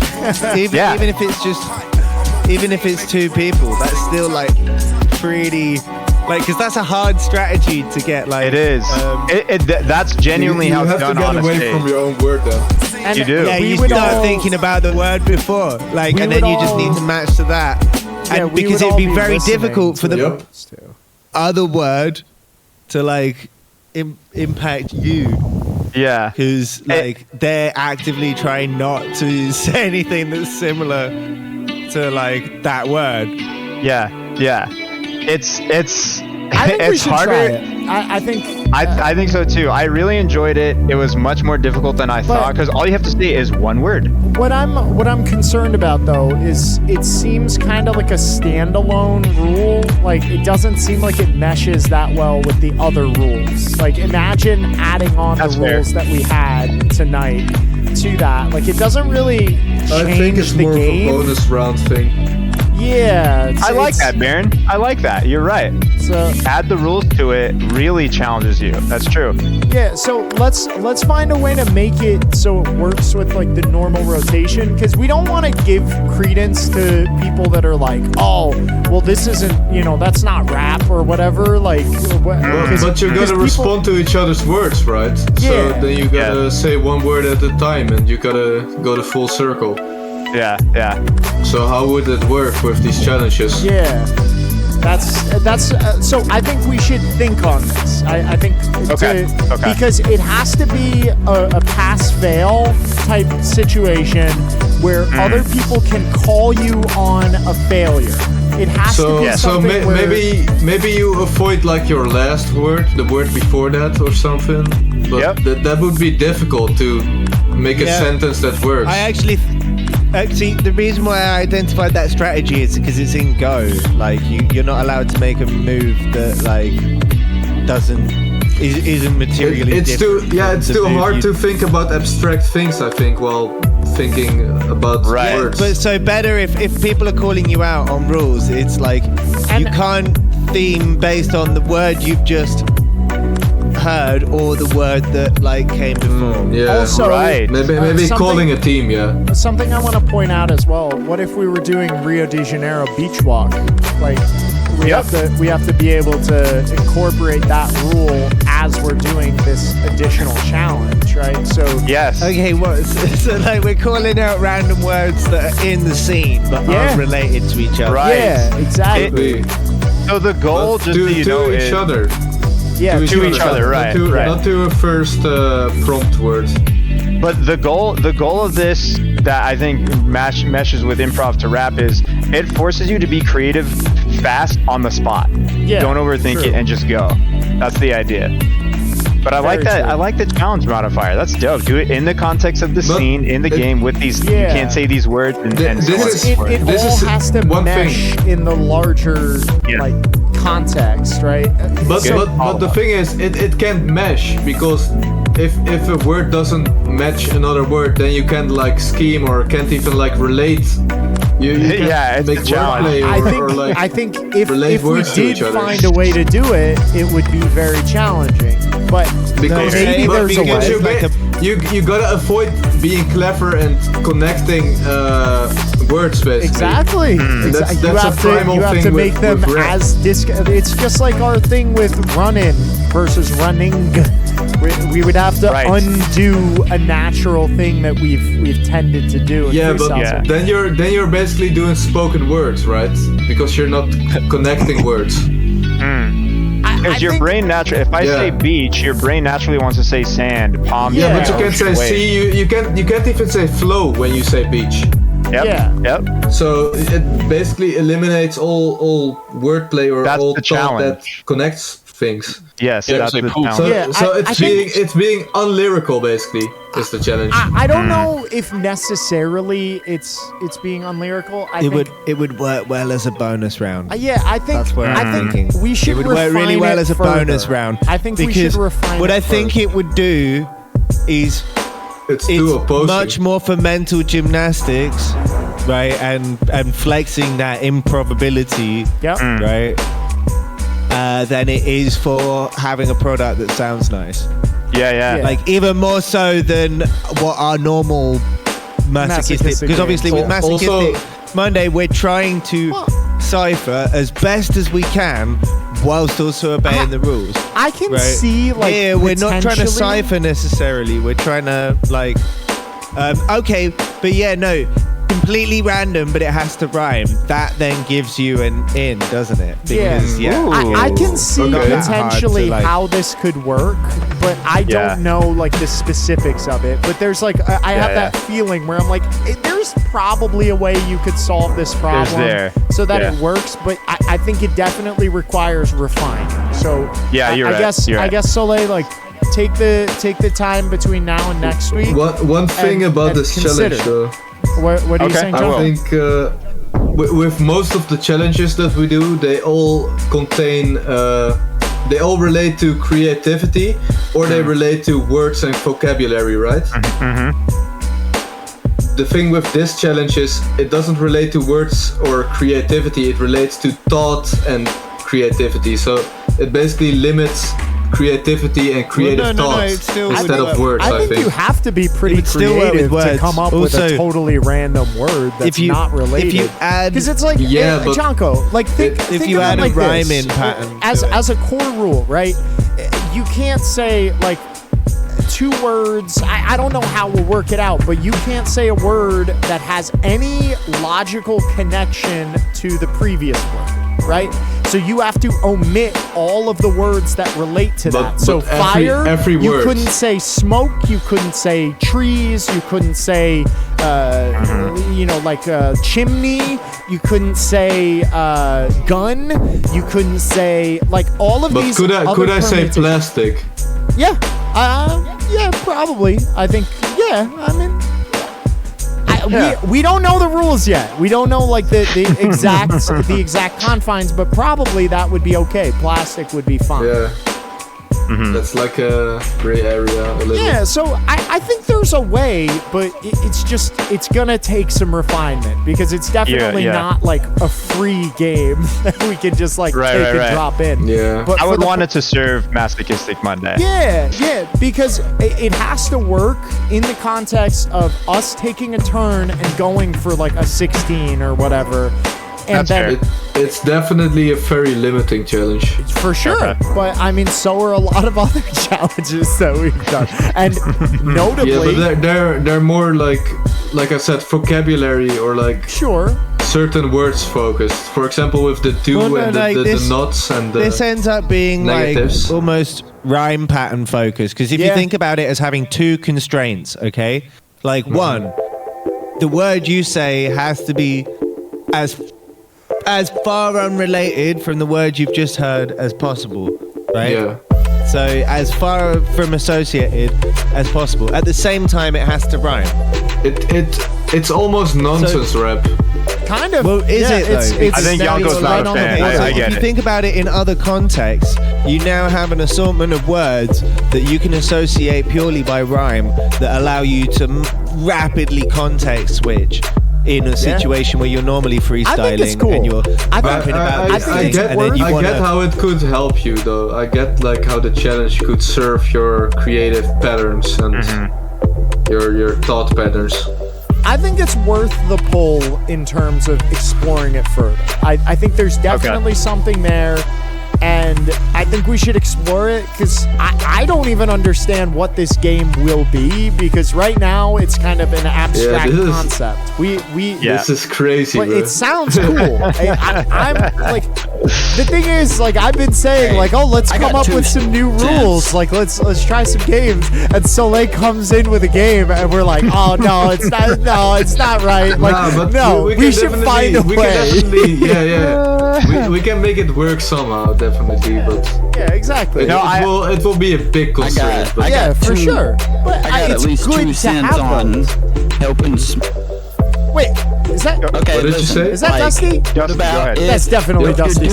Yeah. even if it's just, even if it's 2 people, that's still like pretty, like, because that's a hard strategy to get. Like It is. That's genuinely you how it's have done to on get a away stage. from your own word then. And You do. Yeah, we you would start all- thinking about the word before, like, We and then would you just all- need to match to that, Yeah, and we because would it'd all be very listening difficult for to the Yep. words, too. other word to like impact you, Yeah. because like they're actively trying not to say anything that's similar to like that word. Yeah. It's I think we it's should harder. try it. I think. I think so too. I really enjoyed it. It was much more difficult than I thought, because all you have to say is one word. What I'm concerned about though is it seems kind of like a standalone rule. Like it doesn't seem like it meshes that well with the other rules. Like imagine adding on That's the fair. rules that we had tonight to that. Like it doesn't really change I think it's the more game. of a bonus round thing. Yeah, I like that, Baron. I like that. You're right. So Add the rules to it really challenges you. That's true. yeah, so let's find a way to make it so it works with like the normal rotation, because we don't want to give credence to people that are like, oh, well this isn't, that's not rap or whatever. Like, But you gotta respond to each other's words, right? So Yeah. then you gotta say one word at a time, and you gotta go the full circle. Yeah. So how would it work with these challenges? Yeah, that's so I think we should think on this. I think Okay. because it has to be a pass-fail type situation where other people can call you on a failure. It has to be something where maybe you avoid like your last word, the word before that or something. But that would be difficult to make a sentence that works. I actually the reason why I identified that strategy is because it's in Go. Like you're not allowed to make a move that like isn't materially. It's too different it's from too the move hard you- to think about abstract things, I think, while thinking about words. But so better if people are calling you out on rules, it's like you can't theme based on the word you've just heard or the word that like came before. Yeah, Also, right. Maybe something- calling a team, yeah. Something I want to point out as well. What if we were doing Rio de Janeiro beach walk? Like we have to be able to incorporate that rule as we're doing this additional challenge, right? So Yes. Okay, what? So like we're calling out random words that are in the scene but aren't related to each other. Right. yeah, exactly. So the goal, just to so you know, each is other. Yeah, to each other, right? Not to a first prompt word. But the goal of this that I think meshes with improv to rap is it forces you to be creative fast on the spot. Yeah, Don't overthink true. it and just go. That's the idea. But I like that. true. I like the challenge modifier. That's dope. Do it in the context of the scene, in the game with these. You Yeah. can't say these words and This so on. is- It This all is has to one mesh in the larger like context, right? But So- but the thing is, it can't mesh, because if a word doesn't match another word, then you can't like scheme or can't even like relate You can it's make a challenge. wordplay I think if we words to did each other. find a way to do it, it would be very challenging. But Because maybe there's a way. you gotta avoid being clever and connecting words, basically. Exactly. That's you a have primal you have thing to make with them rap. as It's just like our thing with running versus running. We would have to undo a natural thing that we've tended to do. In freestyle. Then you're basically doing spoken words, right? Because you're not connecting words. Because your brain naturally, if I say beach, your brain naturally wants to say sand, palm. Yeah, but you can't say sea. You can't even say flow when you say beach. Yep. So it basically eliminates all wordplay or all thought that connects things. Yes, that's the challenge. So it's being unlyrical, basically, is the challenge. I don't know if necessarily it's being unlyrical. It would work well as a bonus round. I think that's where I'm thinking. We should it would work really well as a bonus round. I think we should refine what it I think it would do is it's too opposing. Much more for mental gymnastics, right, and flexing that improbability, right, than it is for having a product that sounds nice. Yeah. Like even more so than what our normal masochistic, because obviously with Masochistic Monday we're trying to cypher as best as we can whilst also obeying the rules. I can see we're not trying to cypher necessarily. We're trying to completely random, but it has to rhyme. That then gives you an in, doesn't it? Because, I can see potentially how this could work, but I don't know the specifics of it. But there's I have that feeling where I'm like, there's probably a way you could solve this problem so that it works, but I think it definitely requires refining. So I guess Soleil, take the time between now and next week. One thing about this challenge, though. What are you saying, John? I think with most of the challenges that we do, they all contain, they all relate to creativity, or they relate to words and vocabulary, right? The thing with this challenge is it doesn't relate to words or creativity, it relates to thought and creativity. So it basically limits creativity and creative thought instead of words. I think you have to be pretty creative to come up with a totally random word that's not related. If you add, because it's like Jonko, think if you add a rhyming pattern as a core rule, right? You can't say two words. I don't know how we'll work it out, but you can't say a word that has any logical connection to the previous word, right? So you have to omit all of the words that relate to that. So fire, every you word. couldn't say smoke, you couldn't say trees, you couldn't say, chimney, you couldn't say gun, you couldn't say all of these. But could I say plastic? Yeah, probably. I think, we don't know the rules yet. We don't know the exact confines, but probably that would be okay. Plastic would be fine. Yeah. That's like a gray area a little. Yeah, so I think there's a way, but it's gonna take some refinement because it's definitely not a free game that we can just take and drop in. Yeah, but I would want it to serve Masochistic Monday. Yeah, because it has to work in the context of us taking a turn and going for a 16 or whatever. And then it's definitely a very limiting challenge. For sure. But so are a lot of other challenges that we've done. And notably, but they're more like I said, vocabulary or certain words focused. For example, with the do and the nots and the this ends up being negatives. Almost rhyme pattern focused. Because if you think about it as having two constraints, okay, one, the word you say has to be as far unrelated from the word you've just heard as possible, right? Yeah. So as far from associated as possible. At the same time, it has to rhyme. It's almost nonsense rap. Kind of. Well, is it though? I think Jonko's not a fan. I get it. If you think about it in other contexts, you now have an assortment of words that you can associate purely by rhyme that allow you to rapidly context switch. in a situation where you're normally freestyling cool. and you're rapping about this thing, and then you I get how it could help you, though. I get like how the challenge could serve your creative patterns and your thought patterns. I think it's worth the pull in terms of exploring it further. I think there's definitely something there, and I think we should explore it, because I don't even understand what this game will be, because right now it's kind of an abstract concept. This is crazy, but bro. it sounds cool. I'm like, the thing is, like, I've been saying, like, oh, let's come up with some new rules. Like, let's try some games. And Soleil comes in with a game, and we're like, oh no, it's not. No, it's not right. Like, we should find a way. We can make it work somehow, definitely. But yeah, exactly. It will be a big constraint. For sure. But I got at least 2 cents on helping. Wait, is that okay? What did you say? Is that Dusty? What about that's definitely Dusty.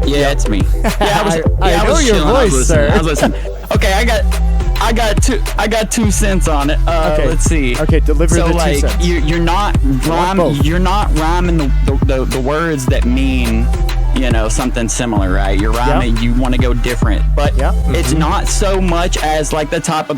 Yeah, it's me. I know your voice, sir. I was listening. Okay, I got 2 cents on it. Okay. Let's see. Okay, deliver the 2 like, cents. You're not rhyming the words that mean, you know, something similar, right? You're rhyming. You want to go different, but it's not so much as like the top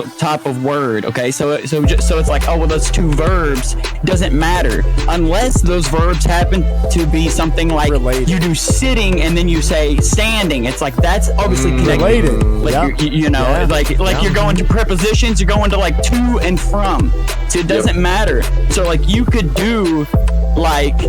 of word. Okay, so it's like, oh well, those 2 verbs doesn't matter unless those verbs happen to be something like related. You do sitting and then you say standing. It's like that's obviously connected. Related. Like you know, like you're going to prepositions. You're going to like to and from. So it doesn't matter. So like you could do like,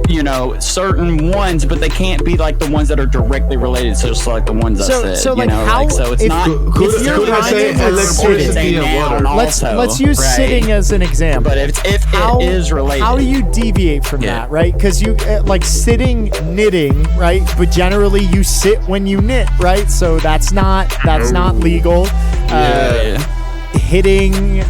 you know, certain ones, but they can't be like the ones that are directly related. So it's like the ones I said. So like, you know, how? Like, so it's not. Could I say electricity and water? Let's use sitting as an example. But if it is related, how do you deviate from that, right? Because you like sitting, knitting, right? But generally you sit when you knit, right? So that's not legal. Hitting,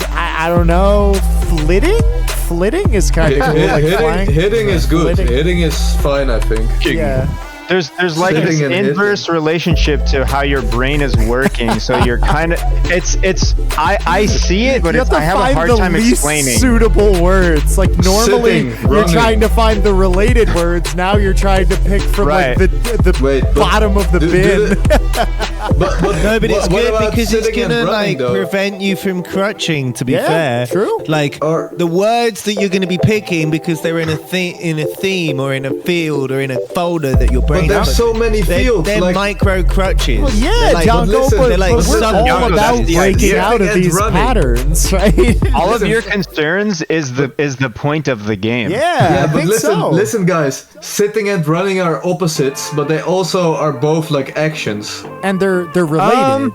I don't know, flitting. Flitting is kind of cool. Like hitting is good. Hitting is fine, I think. Yeah. There's like this inverse relationship to how your brain is working. So you're kind of I see it, but I have a hard time explaining. Suitable words. Like normally you're trying to find the related words. Now you're trying to pick from like the bottom of the bin. But it's good because it's gonna like prevent you from crutching. To be fair, true. Like the words that you're gonna be picking because they're in a theme or in a field or in a folder that you're. But there's so many fields. They're like micro crutches. Well, yeah, Jonko, but we're all about breaking out of these patterns, right? All of your concerns is the point of the game. Yeah, I think so. Listen, guys. Sitting and running are opposites, but they also are both like actions. And they're related.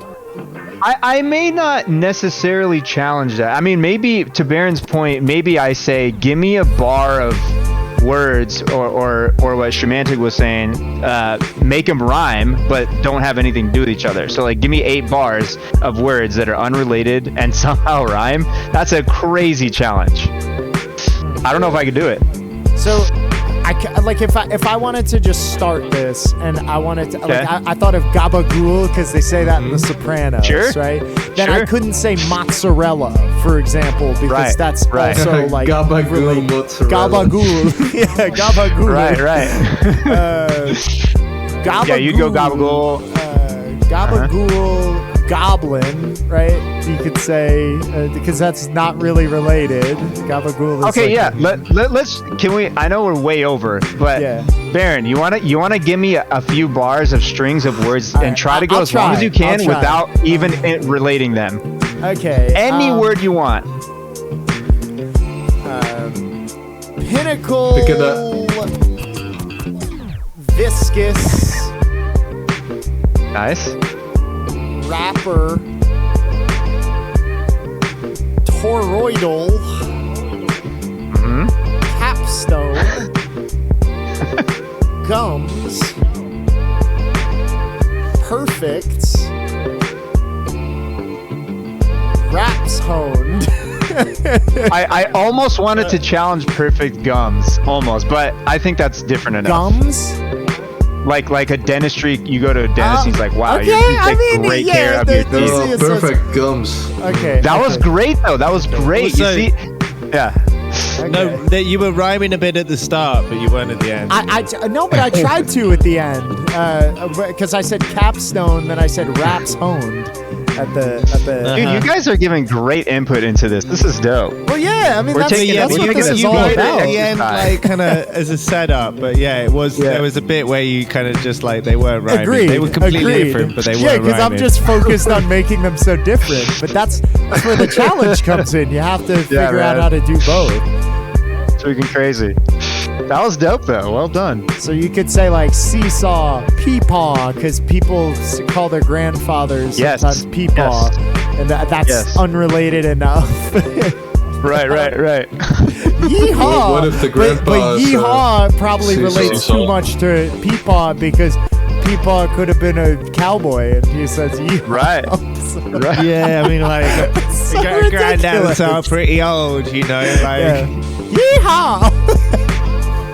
I may not necessarily challenge that. I mean, maybe to Baron's point, maybe I say, give me a bar of words or what Shamanic was saying, make them rhyme but don't have anything to do with each other. So like give me 8 bars of words that are unrelated and somehow rhyme. That's a crazy challenge. I don't know if I could do it. So if I wanted to just start this and I wanted to like I thought of gabagool because they say that in The Sopranos, right? Then I couldn't say mozzarella, for example, because that's also like gabagool, mozzarella. Gabagool. Yeah, gabagool. Right. Gabagool. Yeah, you go gabagool. Gabagool. Goblin, right? You could say because that's not really related. Gabagool is okay, let's can we? I know we're way over, but Baron, you wanna give me a few bars of strings of words and try to go as long as you can without even relating them. Okay. Any word you want. Pinnacle. Viscous. Nice. Rapper, toroidal, capstone, gums, perfect, raps honed. I almost wanted to challenge perfect gums, almost, but I think that's different enough. Gums? Like a dentistry, you go to a dentist, he's like, wow, okay, you take great care of your teeth. Perfect gums. Okay. That was great, though. That was great. You see? Yeah. Okay. No, that you were rhyming a bit at the start, but you weren't at the end. No, but I tried to at the end because I said capstone, then I said raps honed at the. Dude, you guys are giving great input into this. This is dope. Well, yeah, I mean, that's what this is you all wrote about. it at the end, like kind of as a setup, but yeah, it was. Yeah. There was a bit where you kind of just like they weren't rhyming. Agreed. They were completely different, but they weren't rhyming. Yeah, because I'm just focused on making them so different. But that's where the challenge comes in. You have to figure out how to do both. It's freaking crazy. That was dope, though. Well done. So you could say like seesaw, peepaw, because people call their grandfathers sometimes peepaw, and that's unrelated enough. Right. Yeehaw! What if the grandpa? But yeehaw probably relates too much to peepaw because peepaw could have been a cowboy, and he says yeehaw. Right. Right. Yeah, I mean, like, so granddads are pretty old, you know, like. Yeehaw!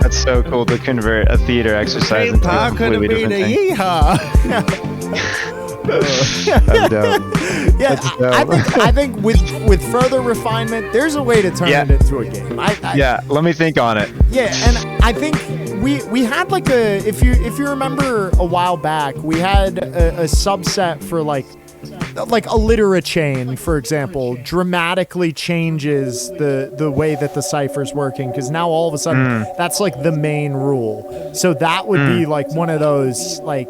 That's so cool to convert a theater exercise into a completely different thing. Yeehaw! That's dope. Yeah, That's dope. I think with further refinement, there's a way to turn it into a game. Let me think on it. Yeah, and I think we had like if you remember a while back, we had a subset for like a literate chain, for example, dramatically changes the way that the cipher's working, because now all of a sudden that's like the main rule. So that would be like one of those like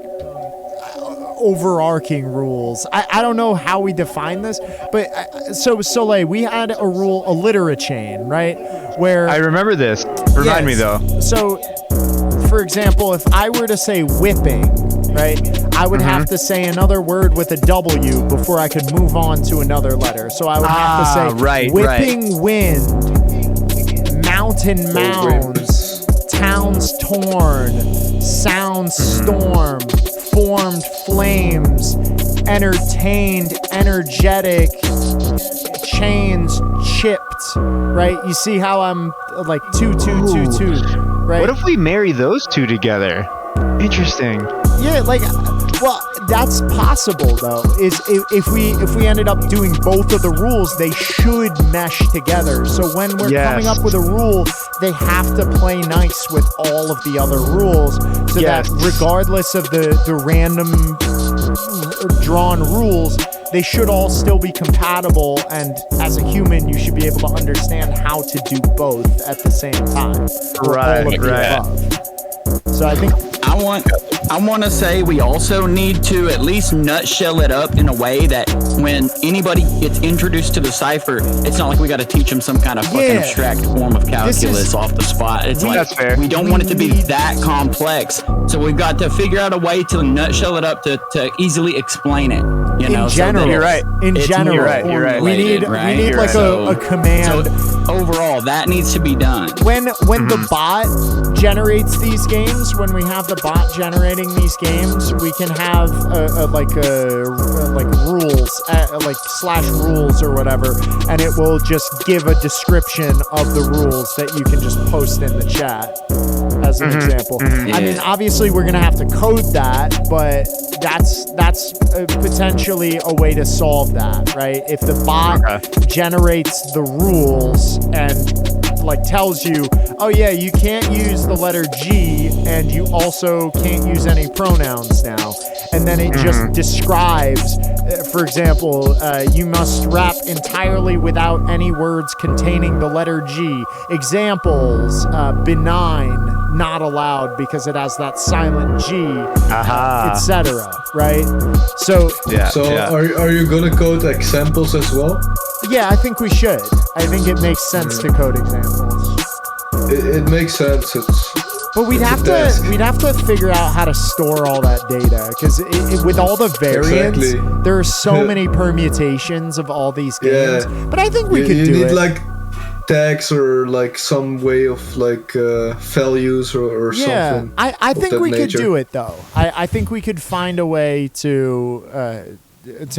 overarching rules. I don't know how we define this, but Soleil, we had a rule, a literate chain, right? Where I remember this. Remind me though. So, for example, if I were to say whipping, right, I would have to say another word with a W before I could move on to another letter. So I would have to say whipping wind, mountain mounds, towns torn, sound storm, formed flames, entertained, energetic, chains chipped, right? You see how I'm like 2, 2, 2, 2, right? What if we marry those two together? Interesting. Yeah, like, well, that's possible though. Is if we ended up doing both of the rules, they should mesh together. So when we're coming up with a rule, they have to play nice with all of the other rules, so that regardless of the random drawn rules, they should all still be compatible, and as a human, you should be able to understand how to do both at the same time. Right. So I think I want to say we also need to at least nutshell it up in a way that when anybody gets introduced to the cipher, it's not like we got to teach them some kind of fucking abstract form of calculus off the spot. It's like we don't want it to be that complex, so we've got to figure out a way to nutshell it up to easily explain it. You know, in general, so you're right. In general, you're right. We need like a command. So overall, that needs to be done. When the bot generates these games, when we have the bot generating these games, we can have like rules, like /rules or whatever, and it will just give a description of the rules that you can just post in the chat as an example. I mean, obviously we're gonna have to code that, but that's potentially a way to solve that, right? If the bot generates the rules and like tells you, oh yeah, you can't use the letter G and you also can't use any pronouns now, and then it just describes, for example, you must rap entirely without any words containing the letter G. Examples, benign, not allowed because it has that silent G, etc. Right? So are you gonna code examples as well? Yeah, I think we should. I think it makes sense to code examples. It makes sense. But we'd have to figure out how to store all that data, because with all the variants, there are so many permutations of all these games. But I think we could do it. You need like tags or like some way of like values or something. I think we could do it though. I think we could find a way to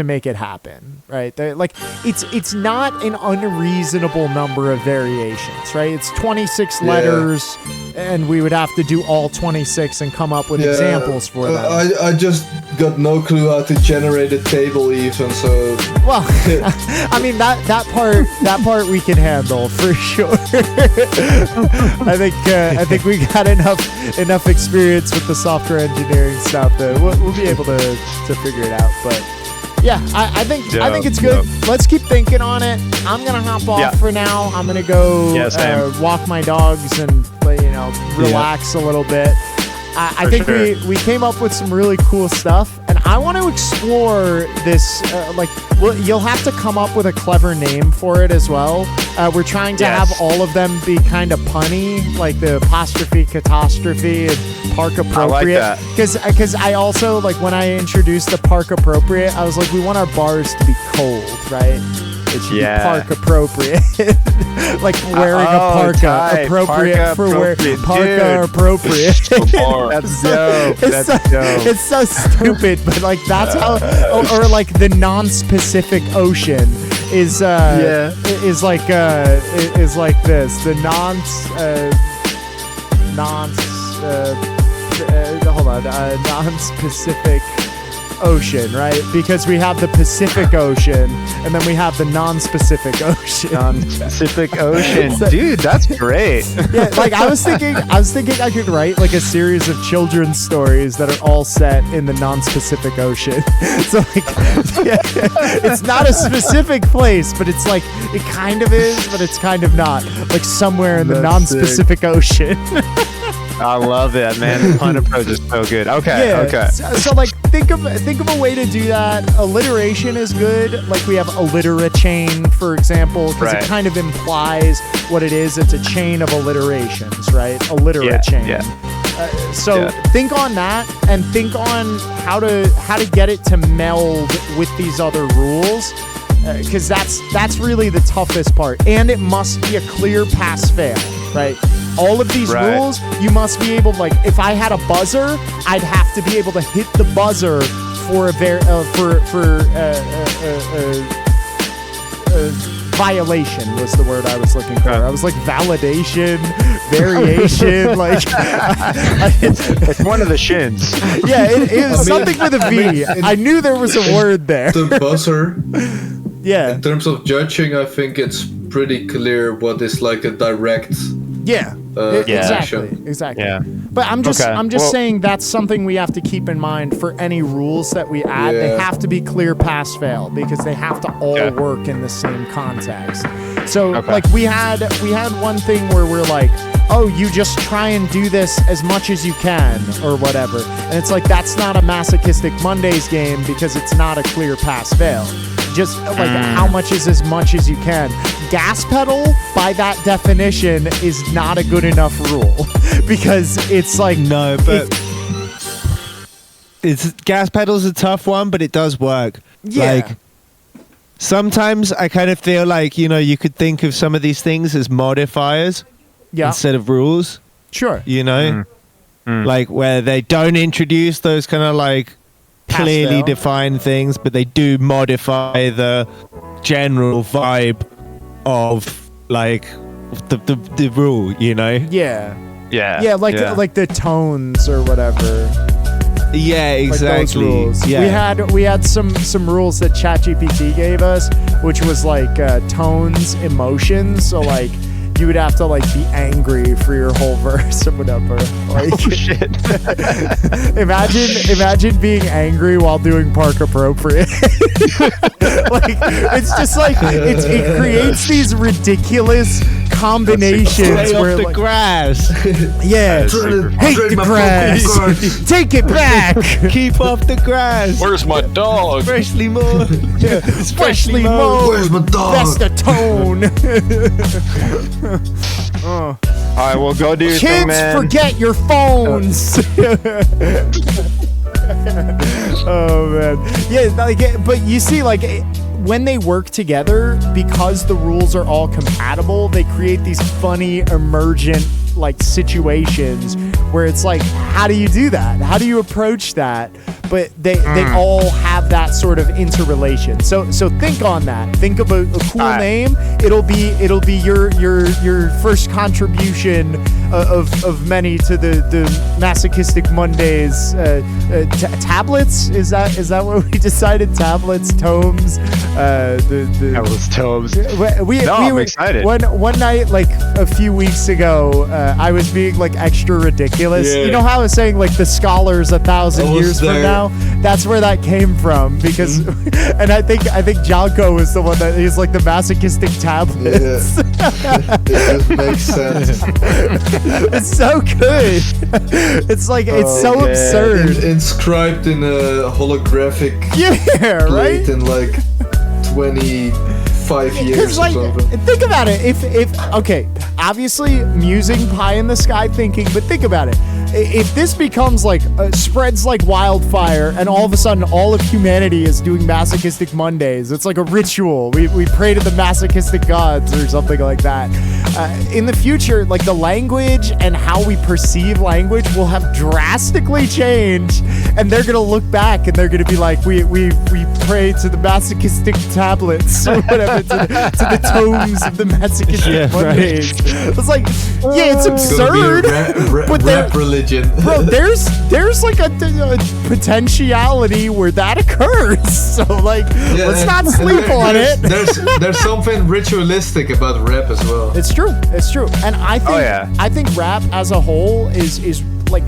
make it happen, right? Like it's not an unreasonable number of variations, right? It's 26 letters, and we would have to do all 26 and come up with examples for them. I just got no clue how to generate a table even, so. Well, I mean that part we can handle for sure. I think we got enough experience with the software engineering stuff that we'll be able to figure it out. But yeah, I think it's good. Let's keep thinking on it. I'm gonna hop off for now. I'm gonna go walk my dogs and relax a little bit. I think we came up with some really cool stuff, and I want to explore this. You'll have to come up with a clever name for it as well. We're trying to have all of them be kind of punny, like the apostrophe, catastrophe, and park appropriate. I like that. Because I also, like, when I introduced the park appropriate, I was like, we want our bars to be cold, right? It should be park appropriate. Like wearing a parka. Appropriate for wear parka appropriate. That's dope. It's so stupid, but like that's how or like the non-specific ocean is like this. The non-specific ocean, right? Because we have the Pacific Ocean and then we have the non-specific ocean. Non-specific ocean. Dude, that's great. Yeah, like I was thinking I could write like a series of children's stories that are all set in the non-specific ocean. So like it's not a specific place, but it's like it kind of is, but it's kind of not. Like somewhere in the non-specific ocean. I love it, man. The pun approach is so good. Okay. So like think of a way to do that. Alliteration is good. Like we have alliterachain, for example, because it kind of implies what it is. It's a chain of alliterations, right? Alliterachain. So think on that, and think on how to get it to meld with these other rules. Because that's really the toughest part, and it must be a clear pass-fail, right? All of these rules, you must be able, like, if I had a buzzer, I'd have to be able to hit the buzzer for violation was the word I was looking for. I was like validation, variation, like it's one of the shins. Yeah, it was something with a V. I knew there was a word there. The buzzer. Yeah. In terms of judging, I think it's pretty clear what is like a direct. Exactly. Yeah. But I'm just saying that's something we have to keep in mind for any rules that we add. They have to be clear pass fail because they have to all work in the same context. So like we had one thing where we're like, oh, you just try and do this as much as you can or whatever. And it's like that's not a Masochistic Mondays game because it's not a clear pass fail. Just like how much is as much as you can. Gas pedal, by that definition, is not a good enough rule because it's like it's gas pedal's a tough one, but it does work. Yeah. Like sometimes I kind of feel like you could think of some of these things as modifiers instead of rules. Sure. Like where they don't introduce those kind of like clearly defined things, but they do modify the general vibe of like the rule, Yeah, like the tones or whatever. Yeah, exactly. Like those rules. Yeah. We had some rules that ChatGPT gave us, which was like tones, emotions. So like you would have to like be angry for your whole verse or whatever. Like, oh shit! imagine being angry while doing park appropriate. Like it's just like it creates these ridiculous combinations where like grass. Yeah, hate the grass. Take it back. Keep off the grass. Where's my dog? Freshly mowed. Yeah, freshly mowed. Where's my dog? That's the tone. All right, well, go do your thing, man. Kids, forget your phones. Oh man, yeah, like, but you see, like, when they work together, because the rules are all compatible, they create these funny emergent like situations where it's like, how do you do that? How do you approach that? but they all have that sort of interrelation. So think on that. Think of a cool name. It'll be your first contribution of many to the Masochistic Mondays. Tablets, is that what we decided? Tablets, tomes, tablets, tomes. I'm excited. One night, like a few weeks ago, I was being like extra ridiculous. Yeah. You know how I was saying like the scholars 1,000 years from now? That's where that came from, because and I think Jonko was the one that is like the masochistic tablets. Yeah. It just makes sense. It's so good. It's like it's so absurd. Inscribed in a holographic plate right? in like 25 years like, or something. Think about it. If okay, obviously musing pie in the sky thinking, but think about it. If this becomes like spreads like wildfire, and all of a sudden all of humanity is doing Masochistic Mondays, it's like a ritual. We pray to the masochistic gods or something like that. In the future, like the language and how we perceive language will have drastically changed, and they're gonna look back and they're gonna be like, we pray to the masochistic tablets or whatever, to the tomes of the Masochistic Mondays. Right. It's like, it's absurd, but rap religion. Bro, there's like a potentiality where that occurs. So like, let's not sleep on it. There's something ritualistic about rap as well. It's true, and I think rap as a whole is like,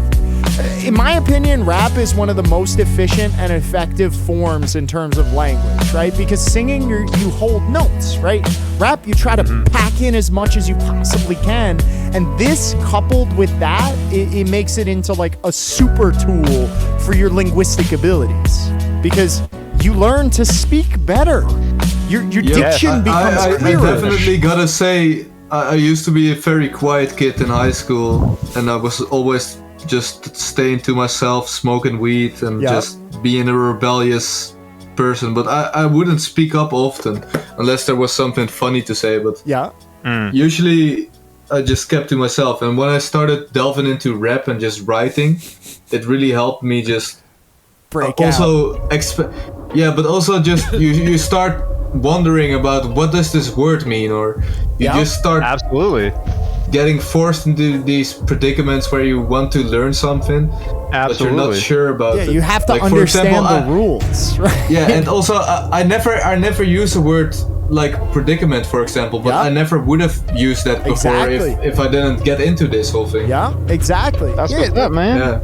in my opinion, rap is one of the most efficient and effective forms in terms of language, right? Because singing, you hold notes, right? Rap, you try to pack in as much as you possibly can. And this, coupled with that, it makes it into like a super tool for your linguistic abilities. Because you learn to speak better. Your diction becomes clearer. I definitely gotta say, I used to be a very quiet kid in high school, and I was always just staying to myself, smoking weed, and just being a rebellious person. But I wouldn't speak up often unless there was something funny to say. But usually I just kept to myself. And when I started delving into rap and just writing, it really helped me just break out. But also just you start wondering about what does this word mean, or you just start getting forced into these predicaments where you want to learn something, but you're not sure about it. You have to understand the rules, right? Yeah, and also I never use the word like predicament, for example, but I never would have used that before if I didn't get into this whole thing. Yeah, exactly. That's what's up, man. Yeah.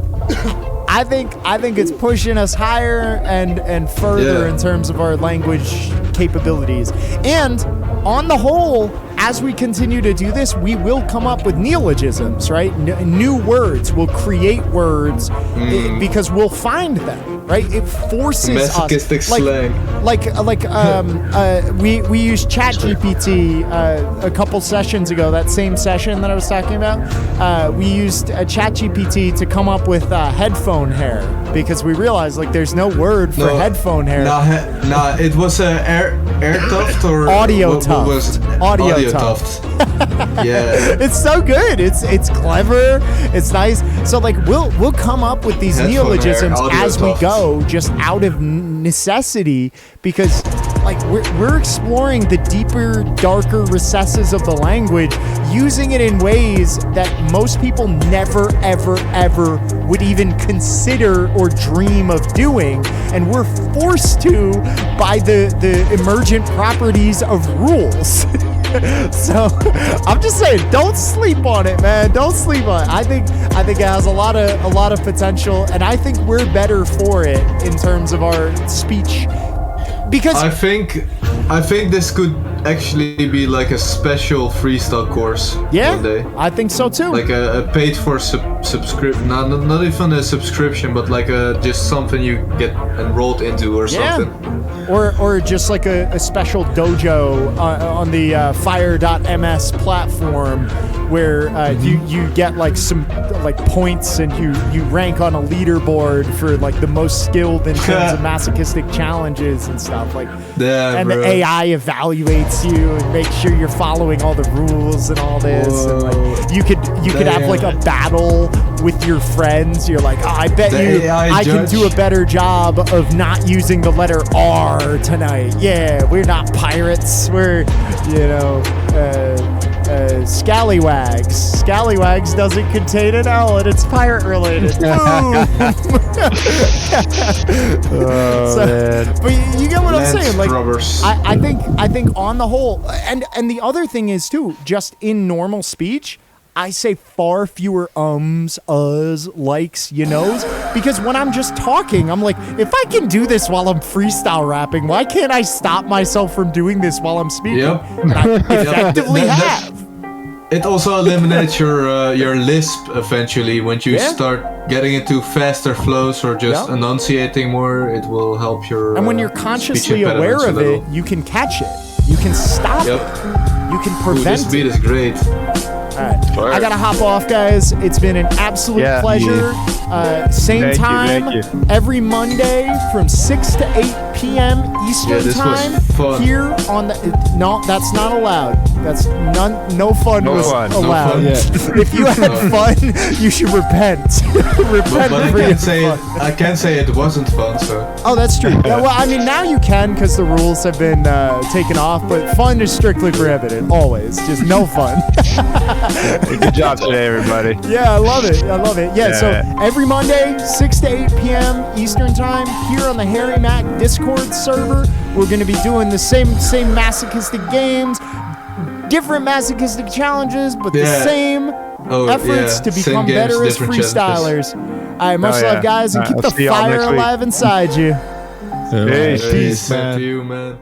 I think it's pushing us higher and further in terms of our language capabilities. And on the whole, as we continue to do this, we will come up with neologisms, right? New words. We'll create words because we'll find them, right? It forces Masochistic us. Slang. We used ChatGPT a couple sessions ago. That same session that I was talking about, we used ChatGPT to come up with headphone hair, because we realized like there's no word for headphone hair. Nah, it was air tuft or audio tuft. What was audio tuft. Yeah, it's so good. It's clever. It's nice. So like we'll come up with these neologisms as we go, just out of necessity, because like we're exploring the deeper, darker recesses of the language, using it in ways that most people never, ever would even consider or dream of doing, and we're forced to by the emergent properties of rules. So I'm just saying, don't sleep on it, man. Don't sleep on it. I think it has a lot of potential, and I think we're better for it in terms of our speech. Because I think this could actually be like a special freestyle course one day. I think so too. Like a paid for subscription, not even a subscription, but like just something you get enrolled into or something. Or just like a special dojo on the fire.ms platform, where you get like some like points, and you rank on a leaderboard for like the most skilled in terms of masochistic challenges and stuff like. Yeah, and bro. the AI evaluates dictates you and makes sure you're following all the rules and all this. And like you could have like a battle with your friends. You're like, oh, I bet I can do a better job of not using the letter R tonight. Yeah, we're not pirates. We're, scallywags. Scallywags doesn't contain an L, and it's pirate related. But you get what I'm saying? Like, I think on the whole, and the other thing is too, just in normal speech, I say far fewer ums, uhs, likes, knows, because when I'm just talking, I'm like, if I can do this while I'm freestyle rapping, why can't I stop myself from doing this while I'm speaking? Yep. And I effectively have. It also eliminates your lisp eventually. When you start getting into faster flows or just enunciating more, it will help your and when you're consciously aware of it, you can catch it. You can stop it. You can prevent this beat is great. All right. I gotta hop off, guys. It's been an absolute pleasure. Same time every Monday from 6 to 8 p.m. Eastern time here on the. No, that's not allowed. That's no fun was allowed. If you had fun, you should repent. Repent but for I can't say it wasn't fun. So. Oh, that's true. Yeah, well, I mean, now you can because the rules have been taken off. But fun is strictly prohibited. Always, just no fun. Good job today, everybody. Yeah, I love it. Yeah, so every Monday, 6 to 8 p.m. Eastern time, here on the Harry Mac Discord server, we're going to be doing the same masochistic games, different masochistic challenges, but the same efforts to become better as freestylers. All right, much love, guys, and keep the fire alive inside you. Peace, man.